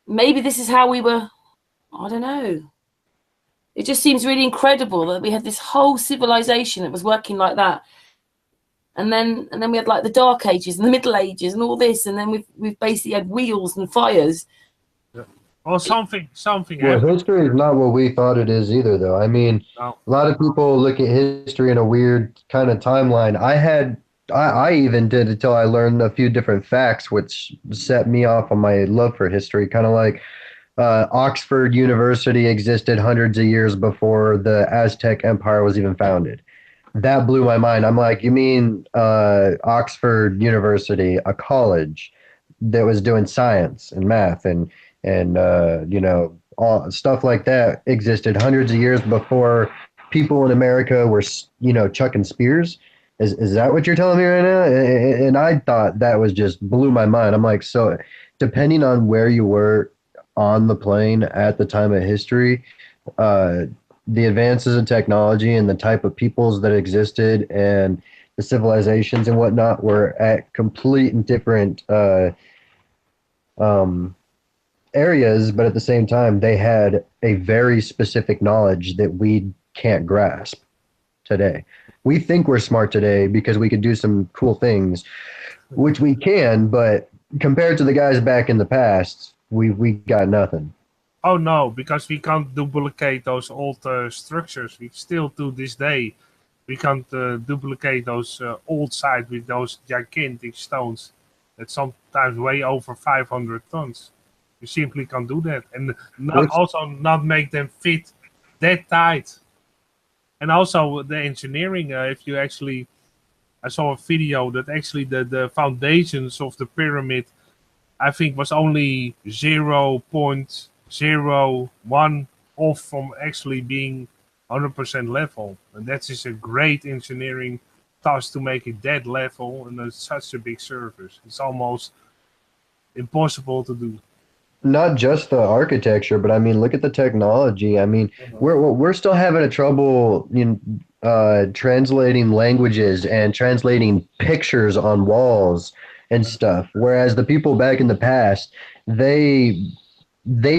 A: maybe this is how we were. I don't know. it just seems really incredible that we had this whole civilization that was working like that. And then we had like the Dark Ages and the Middle Ages and all this, and then we've basically had wheels and fires.
C: Well, something
H: Well,
C: happened.
H: history is not what we thought it is either, though. I mean,
C: No.
H: a lot of people look at history in a weird kind of timeline. I even did until I learned a few different facts, which set me off on my love for history. Kind of like Oxford University existed hundreds of years before the Aztec Empire was even founded. That blew my mind. I'm like, you mean Oxford University, a college that was doing science and math and you know, all stuff like that existed hundreds of years before people in America were, you know, chucking spears. Is that what you're telling me right now? And I thought that was just blew my mind. I'm like, so depending on where you were on the plane at the time of history, the advances in technology and the type of peoples that existed and the civilizations and whatnot were at complete and different areas, but at the same time, they had a very specific knowledge that we can't grasp today. We think we're smart today because we could do some cool things, which we can, but compared to the guys back in the past, we got nothing.
C: Oh no, because we can't duplicate those old structures. We still to this day, we can't duplicate those old sites with those gigantic stones that sometimes weigh over 500 tons. You simply can't do that, and not make them fit that tight. And also the engineering. If you actually, I saw a video that actually the foundations of the pyramid, I think, was only 0.01 off from actually being 100% level, and that is a great engineering task to make it that level and it's such a big surface. It's almost impossible to do.
H: Not just the architecture, but I mean, look at the technology. I mean, we're still having a trouble, translating languages and translating pictures on walls and stuff. Whereas the people back in the past, they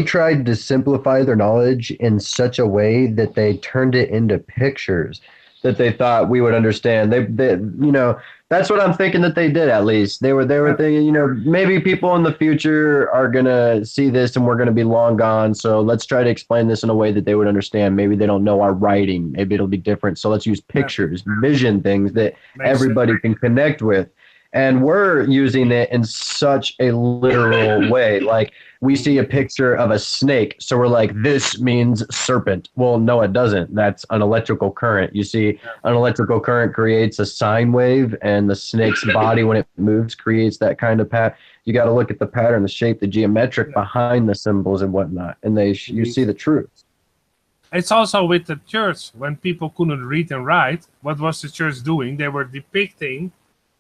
H: tried to simplify their knowledge in such a way that they turned it into pictures that they thought we would understand. They you know, that's what I'm thinking that they did. At least they were thinking, you know, maybe people in the future are gonna see this and we're gonna be long gone. So let's try to explain this in a way that they would understand. Maybe they don't know our writing. Maybe it'll be different. So let's use pictures, vision things that everybody can connect with. And we're using it in such a literal way. Like we see a picture of a snake. So we're like, this means serpent. Well, no, it doesn't. That's an electrical current. You see, an electrical current creates a sine wave, and the snake's body, when it moves, creates that kind of pattern. You got to look at the pattern, the shape, the geometric behind the symbols and whatnot. And you see the truth.
C: It's also with the church. When people couldn't read and write, what was the church doing? They were depicting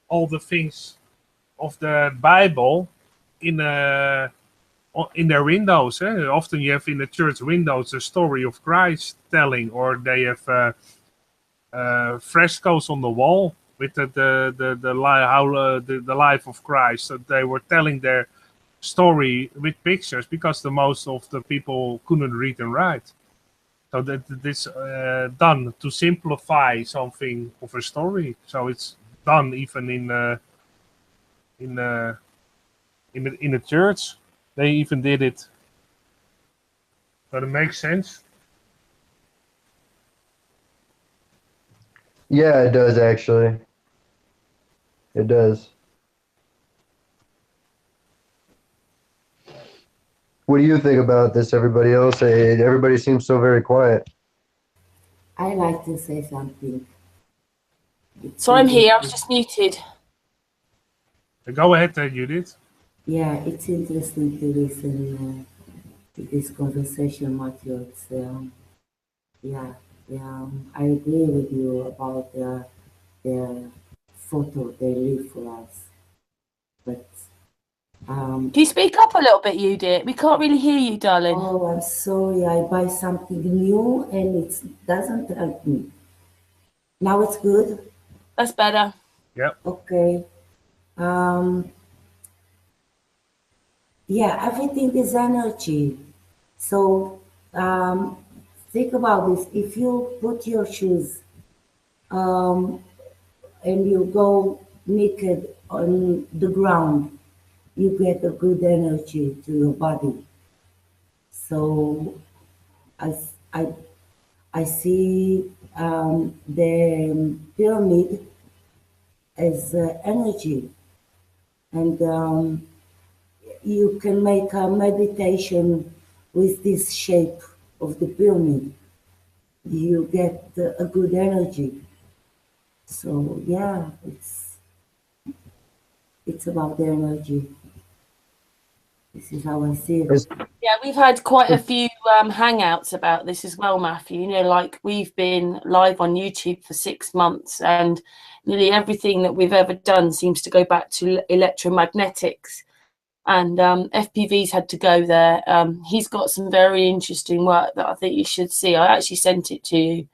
C: all the things of the Bible in their windows. Often you have in the church windows a story of Christ telling, or they have frescoes on the wall with the life of Christ. So they were telling their story with pictures because the most of the people couldn't read and write. So that this done to simplify something of a story. So it's done even in the church. They even did it. But it makes sense.
H: Yeah, it does actually. It does. What do you think about this, everybody else? Everybody seems so very quiet.
I: I like to say something.
A: So I'm here, I was just muted.
C: Go ahead, Judith.
I: Yeah, it's interesting to listen to this conversation, Matthew. It's, I agree with you about the photo they leave for us. But
A: can you speak up a little bit, Judith? We can't really hear you, darling.
I: Oh, I'm sorry. I buy something new and it doesn't help me. Now it's good.
A: That's better.
C: Yep.
I: Okay. Yeah, everything is energy. So think about this. If you put your shoes and you go naked on the ground, you get a good energy to your body. So I, I, I see the pyramid as energy, and you can make a meditation with this shape of the pyramid. You get a good energy. So yeah, it's about the energy. This is how I see it.
A: Yeah, we've had quite a few hangouts about this as well, Matthew. You know, like we've been live on YouTube for 6 months, and nearly everything that we've ever done seems to go back to electromagnetics. And FPV's had to go there. He's got some very interesting work that I think you should see. I actually sent it to you.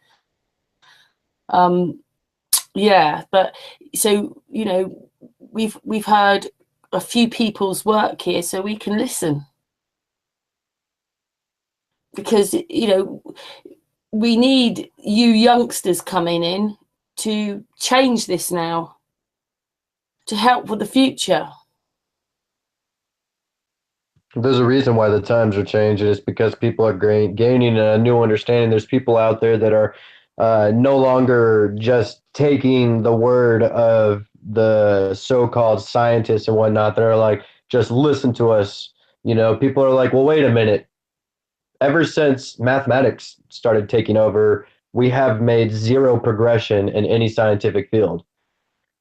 A: Yeah, but so, you know, we've heard a few people's work here, so we can listen. Because, you know, we need you youngsters coming in to change this now, to help with the future.
B: There's a reason why the times are changing. It's because people are gaining a new understanding. There's people out there that are no longer just taking the word of the so-called scientists and whatnot that are like, just listen to us. You know, people are like, well, wait a minute. Ever since mathematics started taking over, we have made zero progression in any scientific field.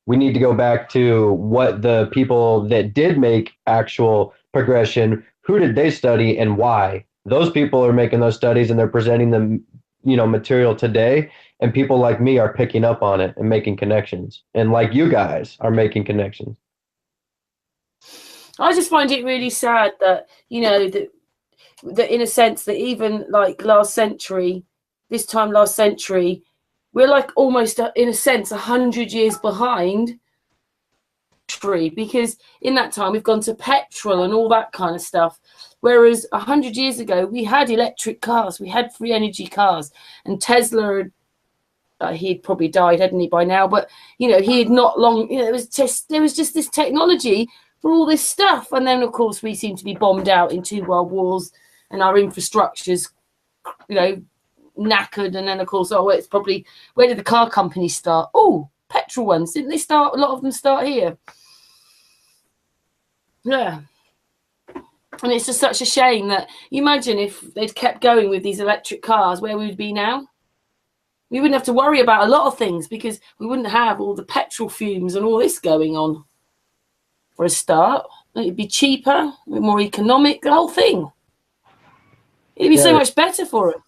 B: We need to go back to what the people that did make actual progression, who did they study and why? Those people are making those studies and they're presenting them, you know, material today, and people like me are picking up on it and making connections, and like you guys are making connections.
A: I just find it really sad that, you know, that in a sense that even like this time last century, we're like almost in a sense 100 years behind, because in that time we've gone to petrol and all that kind of stuff, whereas 100 years ago we had electric cars, we had free energy cars, and Tesla he'd probably died, hadn't he, by now, but you know, he had not long, you know, there was just this technology for all this stuff, and then of course we seem to be bombed out in 2 world wars and our infrastructure's, you know, knackered. And then of course, oh, it's probably, where did the car companies start? Oh, petrol ones, didn't they start, a lot of them start here? Yeah. And it's just such a shame that, you imagine if they'd kept going with these electric cars, where we would be now. We wouldn't have to worry about a lot of things, because we wouldn't have all the petrol fumes and all this going on. For a start, it'd be cheaper, more economic, the whole thing. It'd be so much better for us.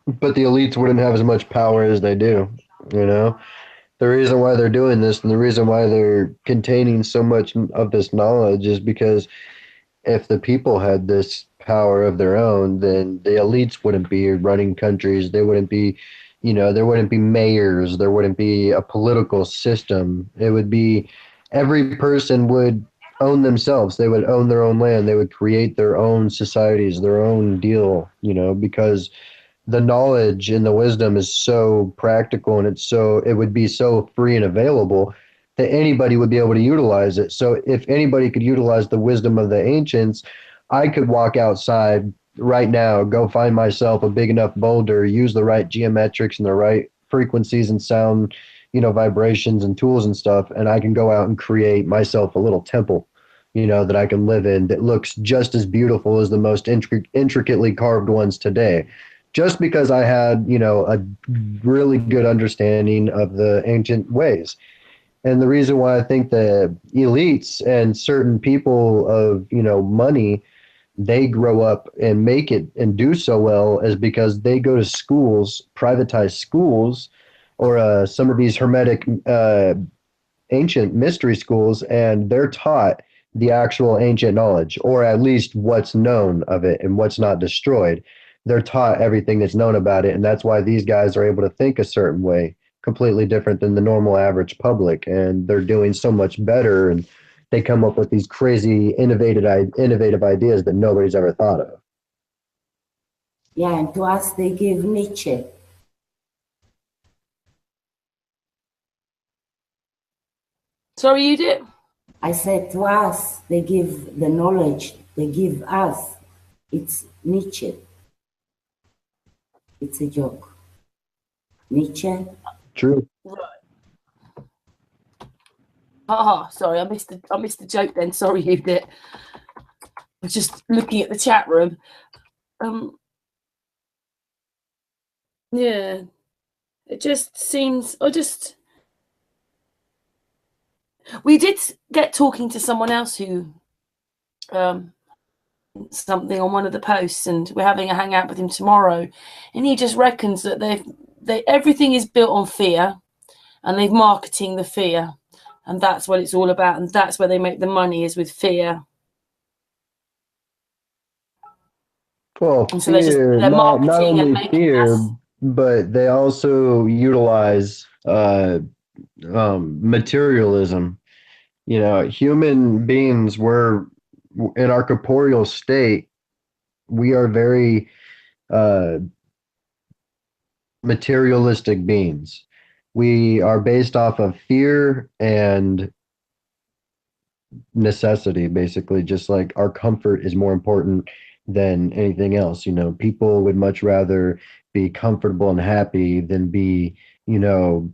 H: But the elites wouldn't have as much power as they do, you know? The reason why they're doing this and the reason why they're containing so much of this knowledge is because if the people had this power of their own, then the elites wouldn't be running countries. They wouldn't be, you know, there wouldn't be mayors. There wouldn't be a political system. It would be, every person would own themselves. They would own their own land. They would create their own societies, their own deal, you know, because the knowledge and the wisdom is so practical, and it would be so free and available that anybody would be able to utilize it. So if anybody could utilize the wisdom of the ancients, I could walk outside right now, go find myself a big enough boulder, use the right geometrics and the right frequencies and sound, you know, vibrations and tools and stuff, and I can go out and create myself a little temple, you know, that I can live in that looks just as beautiful as the most intricately carved ones today. Just because I had, you know, a really good understanding of the ancient ways. And the reason why I think the elites and certain people of, you know, money, they grow up and make it and do so well is because they go to schools, privatized schools, or some of these hermetic ancient mystery schools, and they're taught the actual ancient knowledge, or at least what's known of it and what's not destroyed. They're taught everything that's known about it, and that's why these guys are able to think a certain way, completely different than the normal average public, and they're doing so much better, and they come up with these crazy innovative ideas that nobody's ever thought of.
I: Yeah, and to us they give Nietzsche.
A: Sorry, you did?
I: I said to us, they give the knowledge, they give us. It's Nietzsche. It's a joke. Nietzsche.
H: True.
A: Right. Ah, sorry, I missed the joke then. Sorry, you did. I was just looking at the chat room. Yeah. It just seems we did get talking to someone else who something on one of the posts, and we're having a hangout with him tomorrow, and he just reckons that everything is built on fear, and they're marketing the fear, and that's what it's all about, and that's where they make the money, is with fear.
H: Well,
A: And so
H: fear,
A: they're
H: not
A: marketing and
H: only
A: making
H: fear,
A: us.
H: but they also utilize materialism. You know, human beings, were in our corporeal state, we are very materialistic beings. We are based off of fear and necessity, basically. Just like our comfort is more important than anything else. You know, people would much rather be comfortable and happy than be, you know,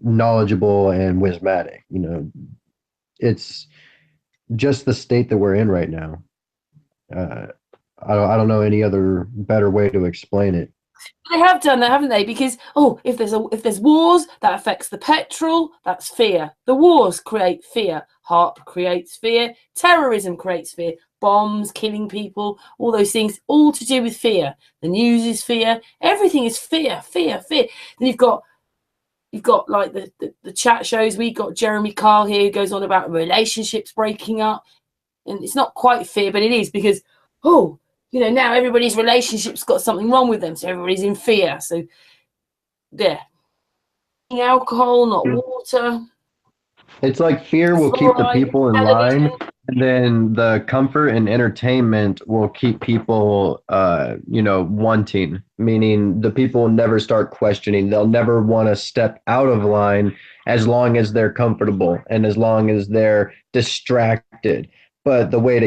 H: knowledgeable and wismatic. You know, it's just the state that we're in right now. I don't know any other better way to explain it.
A: They have done that, haven't they? Because if there's wars, that affects the petrol. That's fear. The wars create fear. HAARP creates fear. Terrorism creates fear. Bombs, killing people, all those things, all to do with fear. The news is fear. Everything is fear, fear, fear. Then you've got like the chat shows. We got Jeremy Kyle here who goes on about relationships breaking up, and it's not quite fear, but it is, because now everybody's relationship's got something wrong with them, so everybody's in fear. So, yeah, alcohol, not water.
H: It's like fear will keep the people in line, and then the comfort and entertainment will keep people, wanting. Meaning, the people will never start questioning. They'll never want to step out of line as long as they're comfortable and as long as they're distracted. But the way to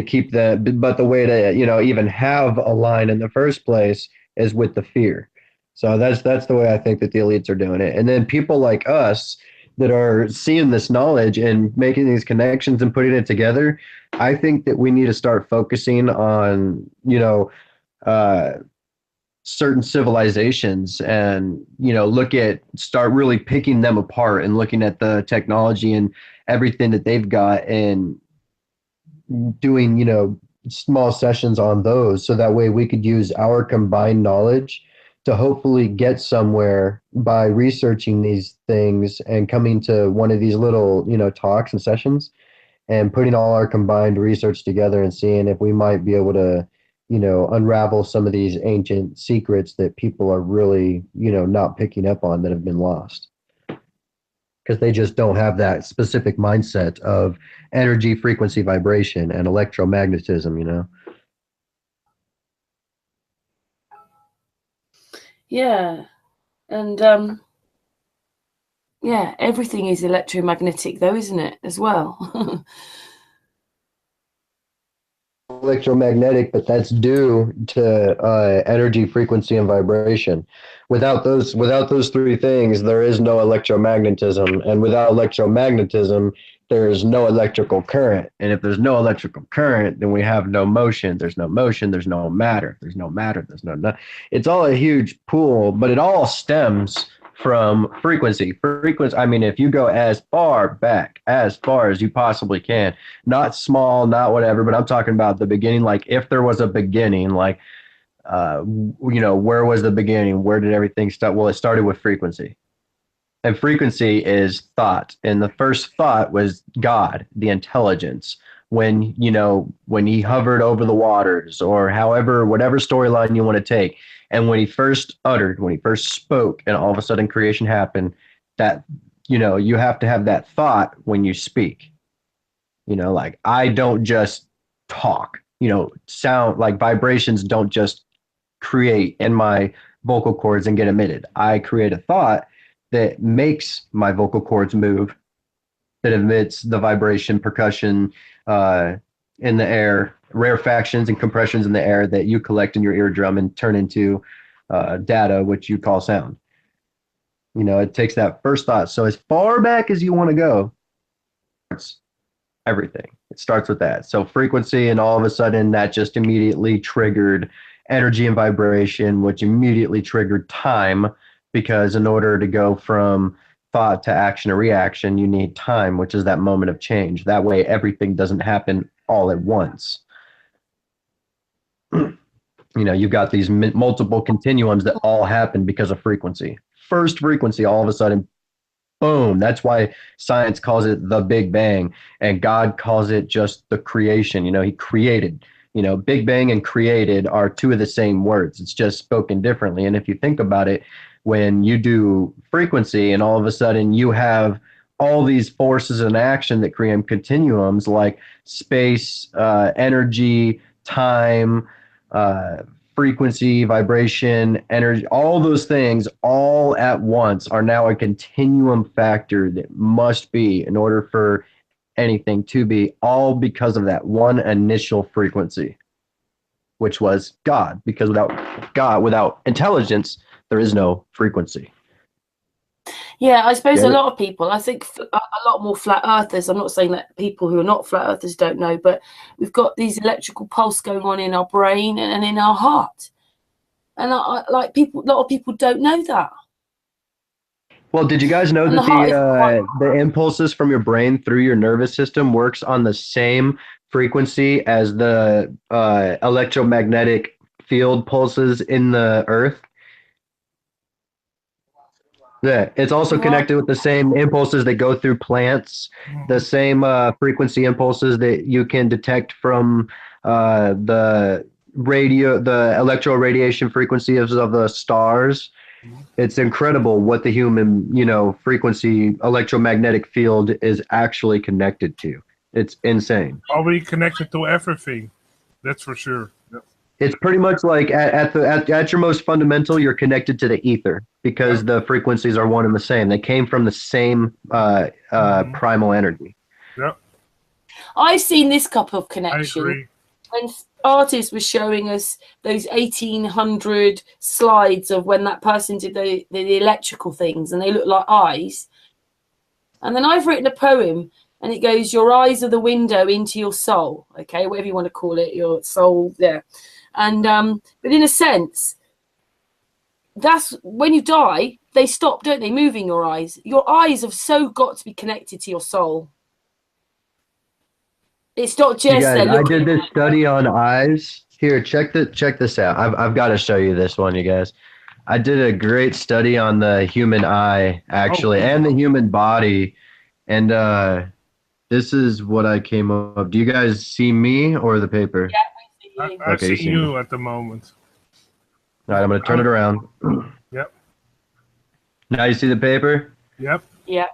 H: even have a line in the first place is with the fear. So that's the way I think that the elites are doing it. And then people like us that are seeing this knowledge and making these connections and putting it together, I think that we need to start focusing on, certain civilizations and, start really picking them apart and looking at the technology and everything that they've got, and doing, small sessions on those, so that way we could use our combined knowledge to hopefully get somewhere by researching these things and coming to one of these little, talks and sessions, and putting all our combined research together and seeing if we might be able to, unravel some of these ancient secrets that people are really, not picking up on, that have been lost. Because they just don't have that specific mindset of energy, frequency, vibration, and electromagnetism.
A: Yeah. And everything is electromagnetic though, isn't it, as well?
H: Electromagnetic, but that's due to energy, frequency, and vibration. Without those three things, there is no electromagnetism, and without electromagnetism, there is no electrical current. And if there's no electrical current, then we have no motion. There's no motion. There's no matter. There's no matter. There's no. It's all a huge pool, but it all stems from frequency. I mean, if you go as far back as you possibly can, not small, not whatever, but I'm talking about the beginning. Like, if there was a beginning, like, where was the beginning? Where did everything start? Well, it started with frequency. And frequency is thought. And the first thought was God, the intelligence. When he hovered over the waters, or whatever storyline you want to take. And when he first spoke, and all of a sudden creation happened, that, you have to have that thought when you speak. Like, I don't just talk, sound, like, vibrations don't just
B: create in my vocal cords and get emitted. I create a thought that makes my vocal cords move, that emits the vibration, percussion in the air, rarefactions and compressions in the air that you collect in your eardrum and turn into data, which you call sound. You know, it takes that first thought. So as far back as you want to go, it's everything. It starts with that. So frequency, and all of a sudden that just immediately triggered energy and vibration, which immediately triggered time, because in order to go from thought to action or reaction, you need time, which is that moment of change. That way everything doesn't happen all at once. You know, you've got these multiple continuums that all happen because of frequency. First frequency, all of a sudden, boom. That's why science calls it the Big Bang, and God calls it just the creation. You know, he created. You know, Big Bang and created are two of the same words. It's just spoken differently. And if you think about it, when you do frequency and all of a sudden you have all these forces in action that create continuums like space, energy, time, frequency, vibration, energy, all those things all at once are now a continuum factor that must be in order for anything to be, all because of that one initial frequency, which was God. Because without God, without intelligence, there is no frequency.
A: Yeah, I suppose a lot of people, I think a lot more flat earthers, I'm not saying that people who are not flat earthers don't know, but we've got these electrical pulse going on in our brain and in our heart. And like people, a lot of people don't know that.
B: Well, did you guys know that the impulses from your brain through your nervous system works on the same frequency as the electromagnetic field pulses in the earth? Yeah, it's also connected with the same impulses that go through plants, the same frequency impulses that you can detect from the electro radiation frequencies of the stars. It's incredible what the human, you know, frequency electromagnetic field is actually connected to. It's insane.
C: Probably connected to everything. That's for sure. Yep.
B: It's pretty much like at your most fundamental, you're connected to the ether because the frequencies are one and the same. They came from the same primal energy.
C: Yep.
A: I've seen this couple of connections.
C: I agree.
A: When artists were showing us those 1800 slides of when that person did the electrical things and they look like eyes. And then I've written a poem and it goes, your eyes are the window into your soul. Okay, whatever you want to call it, your soul there. And but in a sense, that's when you die, they stop, don't they, moving your eyes. Your eyes have so got to be connected to your soul. It's not just
B: guys, I did this study on eyes. Here, check this out. I've got to show you this one, you guys. I did a great study on the human eye, actually, and the human body. And this is what I came up. Do you guys see me or the paper?
A: Yeah,
C: I see you at the moment.
B: All right, I'm going to turn it around.
C: Yep.
B: Now you see the paper?
C: Yep.
A: Yeah.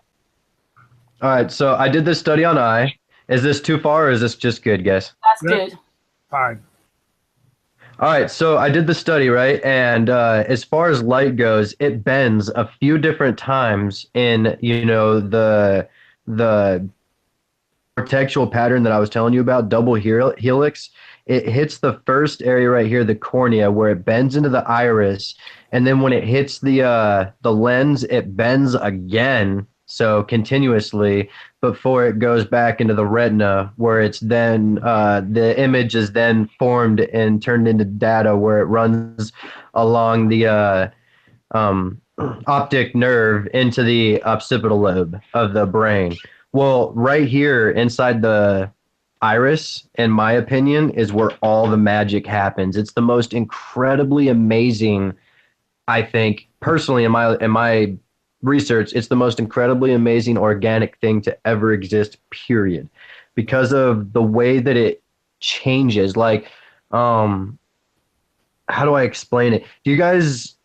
B: All right, so I did this study on eye. Is this too far or is this just good, guys?
A: That's good.
C: Fine.
B: All right, so I did the study, right? And as far as light goes, it bends a few different times in, you know, the textual pattern that I was telling you about, double helix. It hits the first area right here, the cornea, where it bends into the iris. And then when it hits the lens, it bends again, so continuously, before it goes back into the retina, where it's then the image is then formed and turned into data, where it runs along the optic nerve into the occipital lobe of the brain. Well, right here inside the iris, in my opinion, is where all the magic happens. It's the most incredibly amazing, I think, personally, in my research, it's the most incredibly amazing organic thing to ever exist, period, because of the way that it changes. Like, how do I explain it? Do you guys,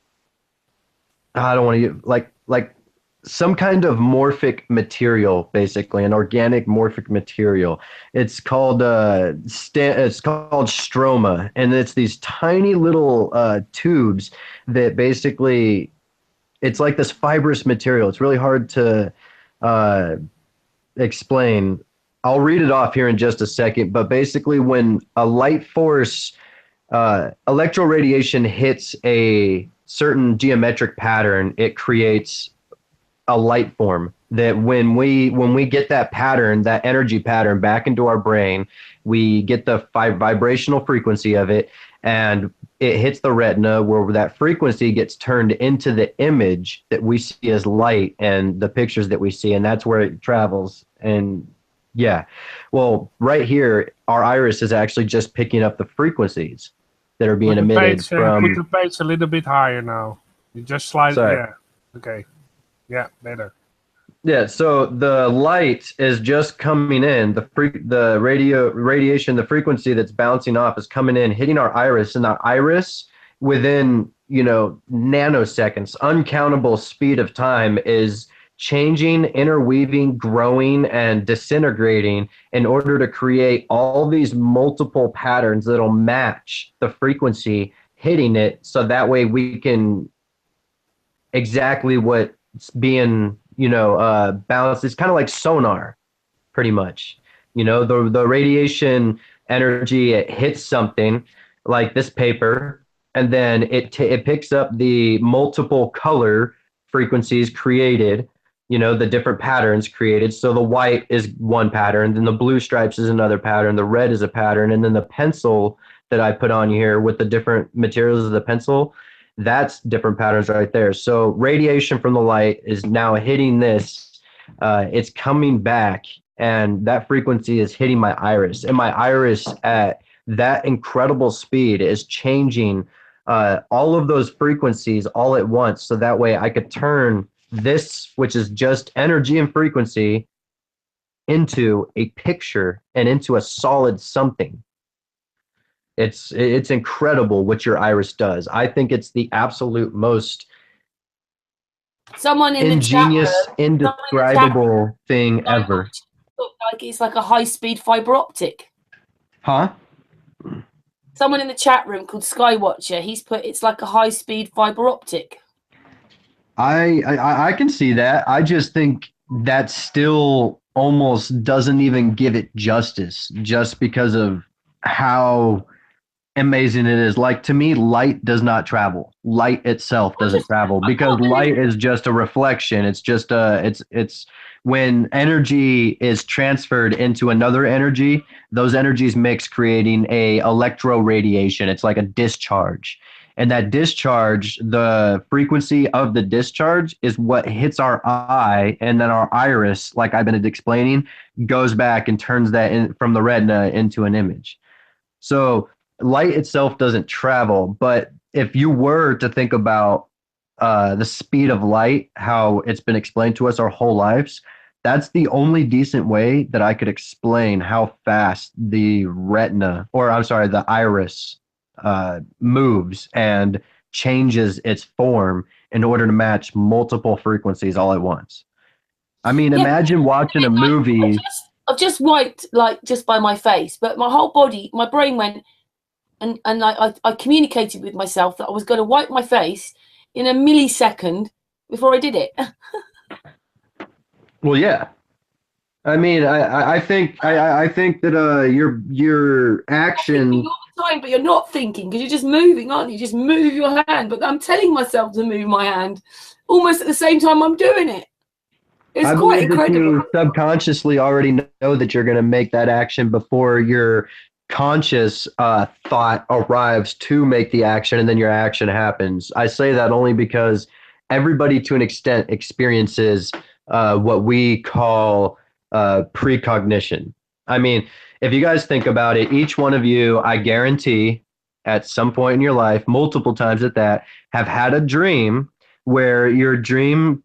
B: I don't want to, like some kind of morphic material, basically an organic morphic material. It's called stroma, and it's these tiny little tubes that basically, it's like this fibrous material. It's really hard to explain. I'll read it off here in just a second, but basically when a light force electroradiation hits a certain geometric pattern, it creates a light form that when we get that pattern, that energy pattern back into our brain, we get the vibrational frequency of it, and it hits the retina, where that frequency gets turned into the image that we see as light and the pictures that we see, and that's where it travels. And yeah, well, right here, our iris is actually just picking up the frequencies that are being emitted from.
C: Put the page a little bit higher now. You just slide.
B: Sorry.
C: Yeah. Okay. Yeah, better.
B: Yeah, so the light is just coming in. The radiation, the frequency that's bouncing off is coming in, hitting our iris, and our iris within, nanoseconds, uncountable speed of time, is changing, interweaving, growing, and disintegrating in order to create all these multiple patterns that'll match the frequency hitting it, so that way we can exactly what's being balanced. It's kind of like sonar, pretty much. The radiation energy, it hits something like this paper, and then it picks up the multiple color frequencies created, the different patterns created. So the white is one pattern, then the blue stripes is another pattern, the red is a pattern, and then the pencil that I put on here with the different materials of the pencil, that's different patterns right there. So radiation from the light is now hitting this. It's coming back, and that frequency is hitting my iris. And my iris at that incredible speed is changing all of those frequencies all at once. So that way I could turn this, which is just energy and frequency, into a picture and into a solid something. It's incredible what your iris does. I think it's the absolute most ingenious, indescribable thing ever.
A: Like it's like a high-speed fiber optic.
B: Huh?
A: Someone in the chat room called Skywatcher, he's put it's like a high-speed fiber optic.
B: I can see that. I just think that still almost doesn't even give it justice, just because of how amazing it is. Like, to me, light does not travel. Light itself doesn't travel, because light is just a reflection. It's just it's when energy is transferred into another energy, those energies mix, creating a electroradiation. It's like a discharge. And that discharge, the frequency of the discharge is what hits our eye, and then our iris, like I've been explaining, goes back and turns that in from the retina into an image. So light itself doesn't travel, but if you were to think about the speed of light, how it's been explained to us our whole lives, that's the only decent way that I could explain how fast the retina, or I'm sorry, the iris moves and changes its form in order to match multiple frequencies all at once. I mean, imagine watching a movie.
A: I've just wiped, like, just by my face, but my whole body, my brain went, and I communicated with myself that I was going to wipe my face in a millisecond before I did it.
B: Well, yeah. I mean, I think that your action
A: all the time, but you're not thinking, because you're just moving, aren't you? Just move your hand, but I'm telling myself to move my hand almost at the same time I'm doing it. It's quite incredible.
B: You subconsciously already know that you're going to make that action before your conscious thought arrives to make the action, and then your action happens. I say that only because everybody, to an extent, experiences what we call precognition. I mean, if you guys think about it, each one of you, I guarantee, at some point in your life, multiple times at that, have had a dream where your dream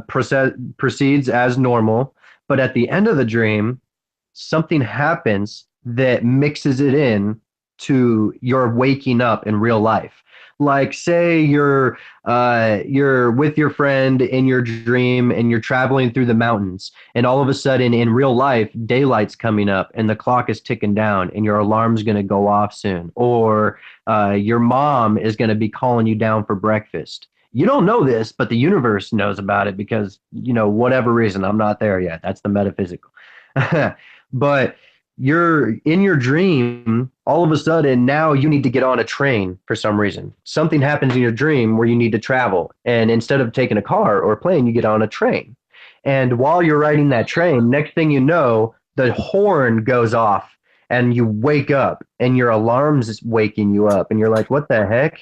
B: proceeds as normal, but at the end of the dream, something happens that mixes it in to your waking up in real life. like say you're with your friend in your dream and you're traveling through the mountains, and all of a sudden in real life daylight's coming up and the clock is ticking down and your alarm's going to go off soon, or your mom is going to be calling you down for breakfast. You don't know this, but the universe knows about it because, whatever reason, I'm not there yet. That's the metaphysical. But you're in your dream, all of a sudden now you need to get on a train for some reason. Something happens in your dream where you need to travel. And instead of taking a car or a plane, you get on a train. And while you're riding that train, next thing you know, the horn goes off and you wake up and your alarm's waking you up and you're like, what the heck?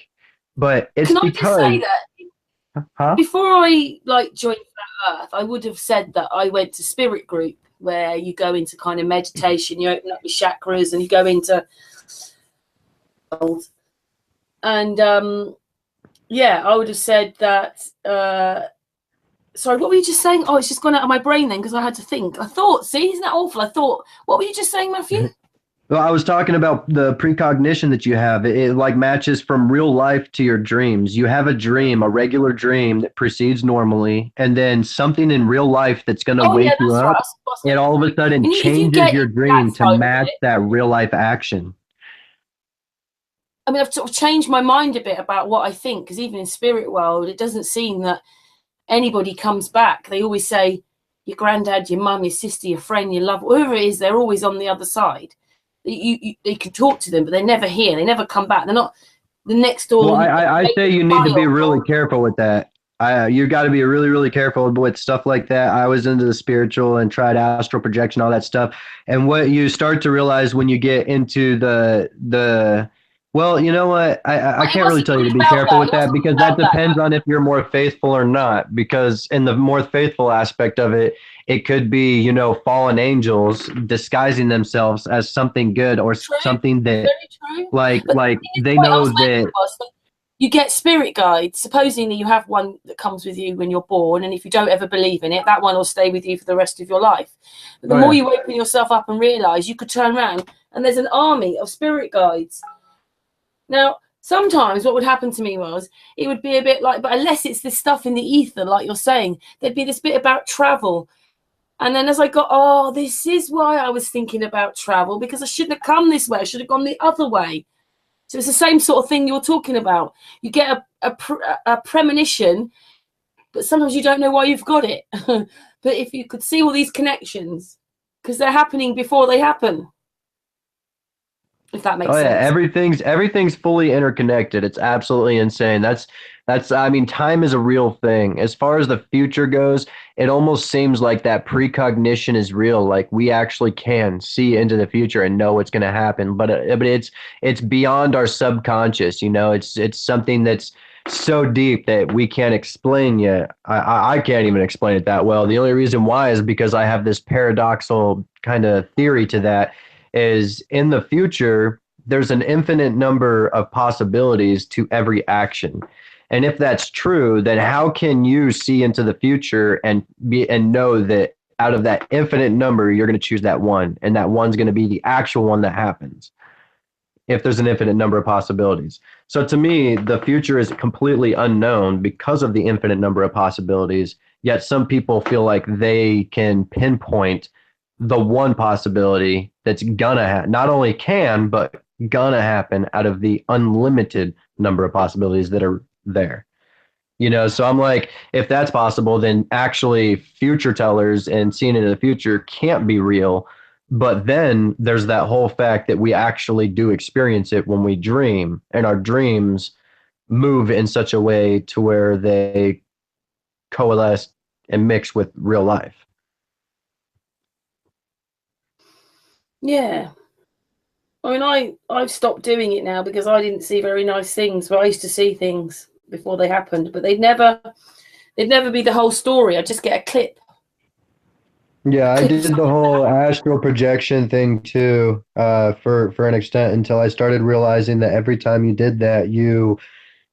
B: But it's
A: Can
B: because...
A: I just say that?
B: Huh?
A: Before I joined Flat Earth, I would have said that I went to Spirit Group, where you go into kind of meditation, you open up your chakras and you go into and I would have said that sorry, what were you just saying? Oh, it's just gone out of my brain then because I had to think. I thought, see, isn't that awful? I thought, what were you just saying, Matthew?
B: Well, I was talking about the precognition that you have. It like matches from real life to your dreams. You have a dream, a regular dream that proceeds normally, and then something in real life that's going to wake you up, and all of a sudden changes your dream to match that real life action.
A: I mean, I've sort of changed my mind a bit about what I think, because even in spirit world, it doesn't seem that anybody comes back. They always say your granddad, your mum, your sister, your friend, your love, whoever it is, they're always on the other side. They can talk to them, but they're never here. They never come back. They're not the next door.
B: Well, I say you need to be really careful with that. You got to be really, really careful with stuff like that. I was into the spiritual and tried astral projection, all that stuff. And what you start to realize when you get into well, you know what? I can't really tell you to be careful with that because that depends on if you're more faithful or not. Because in the more faithful aspect of it, it could be, fallen angels disguising themselves as something good or something that, like they know that
A: you get spirit guides. Supposedly you have one that comes with you when you're born, and if you don't ever believe in it, that one will stay with you for the rest of your life. But the more you open yourself up and realize, you could turn around and there's an army of spirit guides. Now, sometimes what would happen to me was it would be a bit like, but unless it's this stuff in the ether, like you're saying, there'd be this bit about travel. And then as I got, this is why I was thinking about travel, because I shouldn't have come this way. I should have gone the other way. So it's the same sort of thing you're talking about. You get a premonition, but sometimes you don't know why you've got it. But if you could see all these connections, because they're happening before they happen. If that makes sense.
B: Yeah, everything's fully interconnected. It's absolutely insane. That's I mean, time is a real thing. As far as the future goes, it almost seems like that precognition is real. Like we actually can see into the future and know what's going to happen. But it's beyond our subconscious. It's something that's so deep that we can't explain yet. I can't even explain it that well. The only reason why is because I have this paradoxical kind of theory to that. Is in the future, there's an infinite number of possibilities to every action. And if that's true, then how can you see into the future and know that out of that infinite number, you're going to choose that one, and that one's going to be the actual one that happens if there's an infinite number of possibilities. So to me, the future is completely unknown because of the infinite number of possibilities, yet some people feel like they can pinpoint the one possibility that's gonna happen, not only can, but gonna happen out of the unlimited number of possibilities that are there. So I'm like, if that's possible, then actually future tellers and seeing into the future can't be real. But then there's that whole fact that we actually do experience it when we dream, and our dreams move in such a way to where they coalesce and mix with real life.
A: Yeah. I mean, I've stopped doing it now because I didn't see very nice things, but I used to see things before they happened, but they'd never be the whole story. I'd just get a clip.
B: Yeah, I did the whole astral projection thing too, for an extent, until I started realizing that every time you did that, you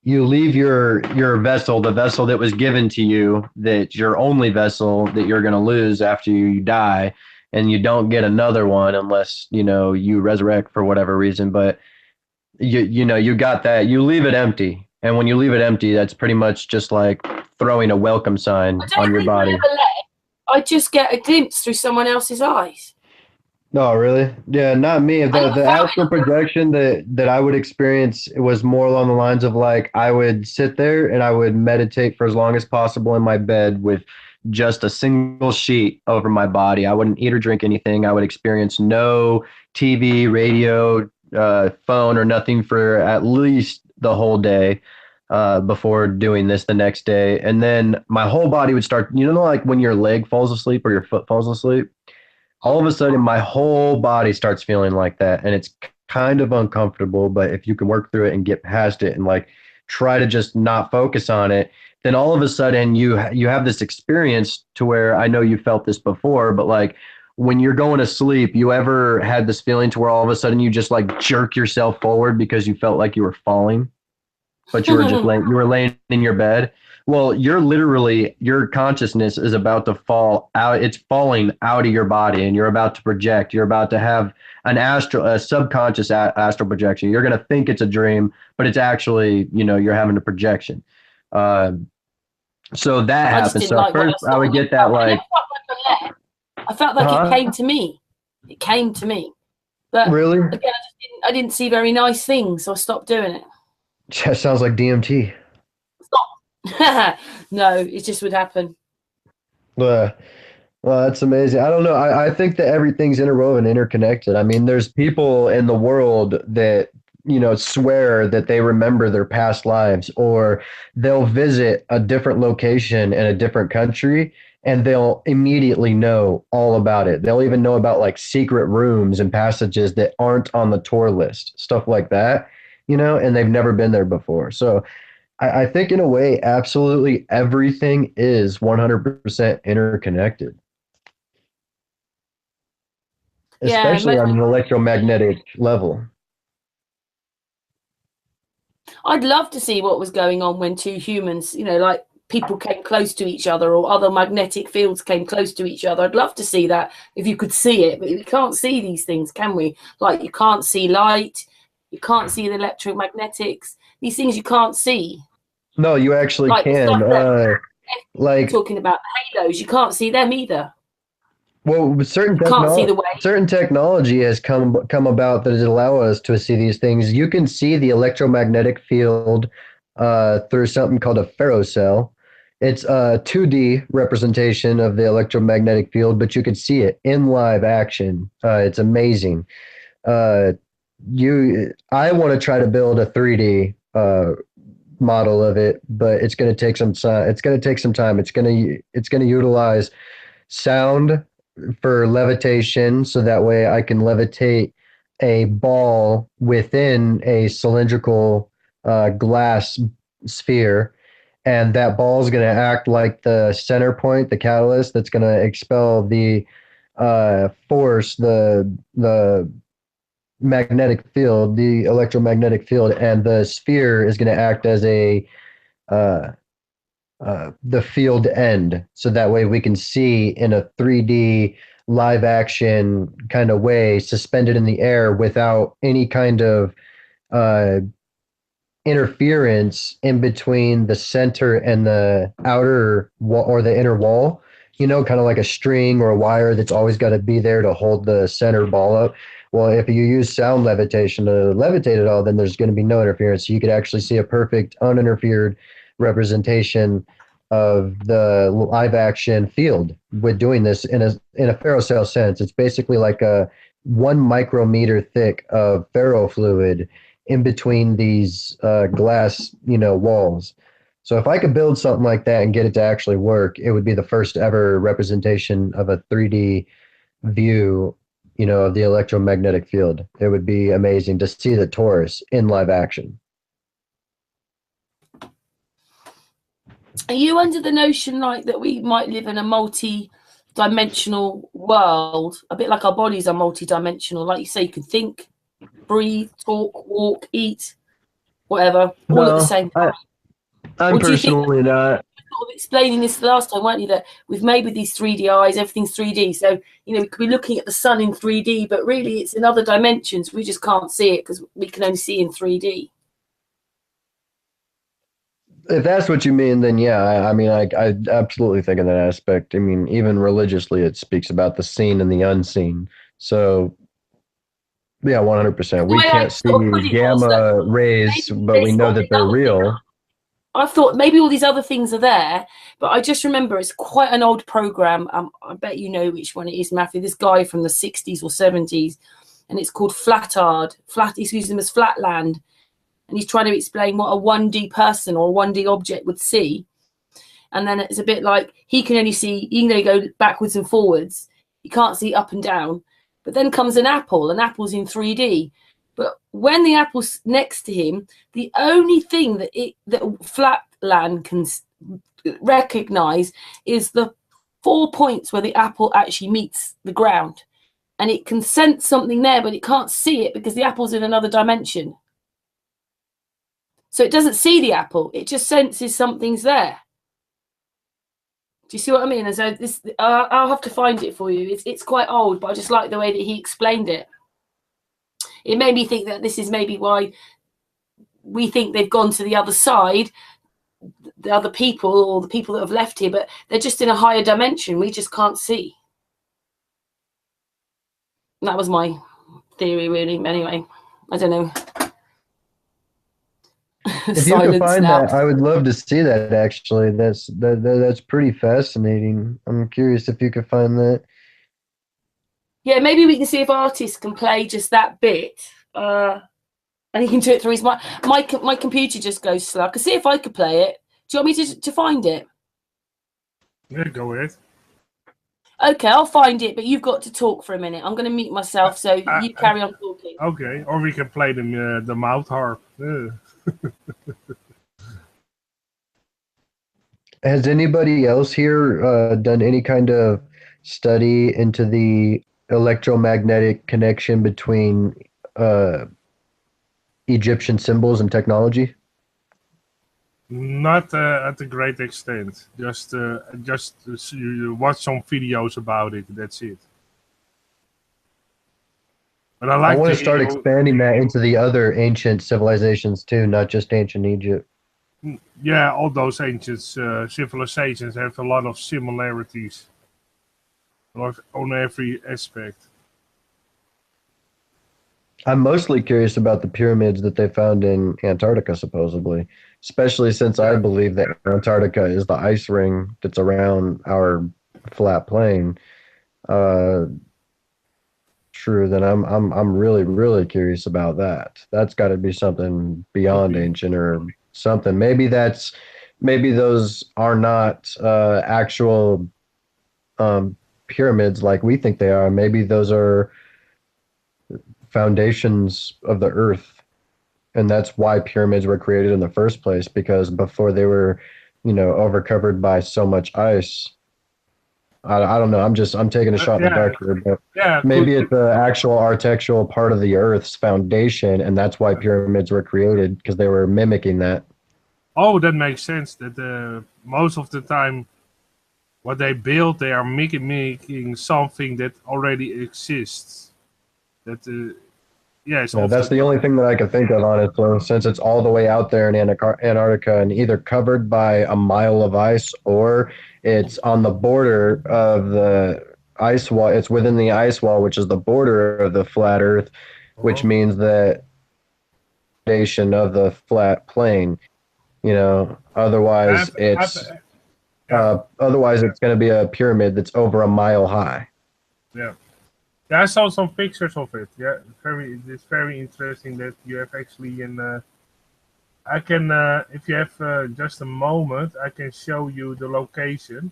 B: leave your vessel, the vessel that was given to you, that's your only vessel that you're going to lose after you die. And you don't get another one unless, you resurrect for whatever reason. But, you got that. You leave it empty. And when you leave it empty, that's pretty much just like throwing a welcome sign on your body.
A: I just get a glimpse through someone else's eyes.
B: No, really? Yeah, not me. The astral projection that I would experience was more along the lines of like I would sit there and I would meditate for as long as possible in my bed with just a single sheet over my body. I wouldn't eat or drink anything. I would experience no TV, radio, phone, or nothing for at least the whole day before doing this the next day. And then my whole body would start, like when your leg falls asleep or your foot falls asleep? All of a sudden, my whole body starts feeling like that. And it's kind of uncomfortable. But if you can work through it and get past it and like try to just not focus on it, then all of a sudden you have this experience to where I know you felt this before, but like when you're going to sleep, you ever had this feeling to where all of a sudden you just like jerk yourself forward because you felt like you were falling, but you were just laying in your bed? Well, your consciousness is about to fall out. It's falling out of your body and you're about to project. You're about to have a subconscious astral projection. You're going to think it's a dream, but it's actually, you're having a projection. So that happens. So first I would get that like.
A: I felt like it came to me. It came to me. But
B: really?
A: Again, I didn't see very nice things, so I stopped doing it.
B: That sounds like DMT.
A: No, it just would happen.
B: Well, that's amazing. I don't know. I think that everything's interwoven, interconnected. I mean, there's people in the world that, swear that they remember their past lives, or they'll visit a different location in a different country and they'll immediately know all about it. They'll even know about like secret rooms and passages that aren't on the tour list, stuff like that, and they've never been there before. So I think in a way, absolutely everything is 100% interconnected, especially on an electromagnetic level.
A: I'd love to see what was going on when two humans, like people came close to each other or other magnetic fields came close to each other. I'd love to see that if you could see it, but we can't see these things, can we? Like you can't see light, you can't see the electromagnetics. These things you can't see.
B: No, you actually can. Like
A: talking about halos, you can't see them either.
B: Well, certain technology has come about that allow us to see these things. You can see the electromagnetic field through something called a ferrocell. It's a 2D representation of the electromagnetic field, but you can see it in live action. It's amazing. I want to try to build a 3D model of it, but it's going to take some time. It's going to take some time. It's going to utilize sound for levitation, so that way I can levitate a ball within a cylindrical glass sphere, and that ball is going to act like the center point, the catalyst that's going to expel the force, the magnetic field, the electromagnetic field, and the sphere is going to act as the field end, so that way we can see in a 3D live action kind of way, suspended in the air without any kind of interference in between the center and the outer wall or the inner wall, kind of like a string or a wire that's always got to be there to hold the center ball up. Well, if you use sound levitation to levitate it all, then there's going to be no interference. So you could actually see a perfect uninterfered representation of the live action field with doing this in a ferrocell sense. It's basically like a 1 micrometer thick of ferrofluid in between these glass, walls. So if I could build something like that and get it to actually work, it would be the first ever representation of a 3D view, of the electromagnetic field. It would be amazing to see the torus in live action.
A: Are you under the notion like that we might live in a multi-dimensional world, a bit like our bodies are multi-dimensional? Like you say, you can think, breathe, talk, walk, eat, whatever, all at the same time.
B: I'm personally not.
A: Sort of explaining this last time, weren't you, that we've made with these 3D eyes, everything's 3D. So, we could be looking at the sun in 3D, but really it's in other dimensions. We just can't see it because we can only see in 3D.
H: If that's what you mean, then yeah, I mean, I absolutely think in that aspect. I mean, even religiously, it speaks about the seen and the unseen. So, yeah, 100%.
A: The
H: We
A: way I
H: can't see
A: sort of put it was that
H: gamma rays,
A: maybe
H: but we
A: there's
H: know
A: all
H: that
A: these
H: they're
A: other things.
H: real.
A: I thought maybe all these other things are there, but I just remember it's quite an old program. I bet you know which one it is, Matthew. This guy from the 60s or 70s, and it's called Flatard. He's using them as Flatland, and he's trying to explain what a 1D person or a 1D object would see. And then it's a bit like he can only go backwards and forwards. He can't see up and down. But then comes an apple, and apple's in 3D. But when the apple's next to him, the only thing that Flatland can recognize is the 4 points where the apple actually meets the ground. And it can sense something there, but it can't see it because the apple's in another dimension. So it doesn't see the apple. It just senses something's there. Do you see what I mean? And so this, I'll have to find it for you. It's quite old, but I just like the way that he explained it. It made me think that this is maybe why we think they've gone to the other side, the other people or the people that have left here, but they're just in a higher dimension. We just can't see. And that was my theory, really. Anyway, I don't know.
H: If you could find that, I would love to see that. Actually, that's pretty fascinating. I'm curious if you could find that.
A: Yeah, maybe we can see if artists can play just that bit, and he can do it through his my computer just goes slow. I can see if I could play it. Do you want me to find it?
C: Yeah, go ahead.
A: Okay, I'll find it, but you've got to talk for a minute. I'm going to mute myself, so you carry on talking.
C: Okay, or we can play the mouth harp.
H: Has anybody else here done any kind of study into the electromagnetic connection between Egyptian symbols and technology?
C: Not at a great extent. Just you watch some videos about it. That's it. But I
H: want to start expanding that into the other ancient civilizations too, not just ancient Egypt.
C: Yeah, all those ancient civilizations have a lot of similarities on every aspect.
H: I'm mostly curious about the pyramids that they found in Antarctica, supposedly, especially since I believe that Antarctica is the ice ring that's around our flat plane. True, then I'm really curious about that. That's got to be something beyond ancient or something. Maybe those are not actual pyramids like we think they are. Maybe those are foundations of the earth, and that's why pyramids were created in the first place, because before they were overcovered by so much ice. I don't know, I'm taking a shot in the dark here, but maybe it's the actual architectural part of the earth's foundation, and that's why pyramids were created, because they were mimicking that.
C: Oh, that makes sense. That most of the time what they build, they are making something that already exists. That's the
H: only thing that I could think of, honestly, since it's all the way out there in Antarctica and either covered by a mile of ice or it's on the border of the ice wall. It's within the ice wall, which is the border of the flat Earth, which means that foundation of the flat plane. Otherwise it's going to be a pyramid that's over a mile high.
C: Yeah. Yeah, I saw some pictures of it. Yeah, it's very interesting that you have actually I can, if you have just a moment, I can show you the location.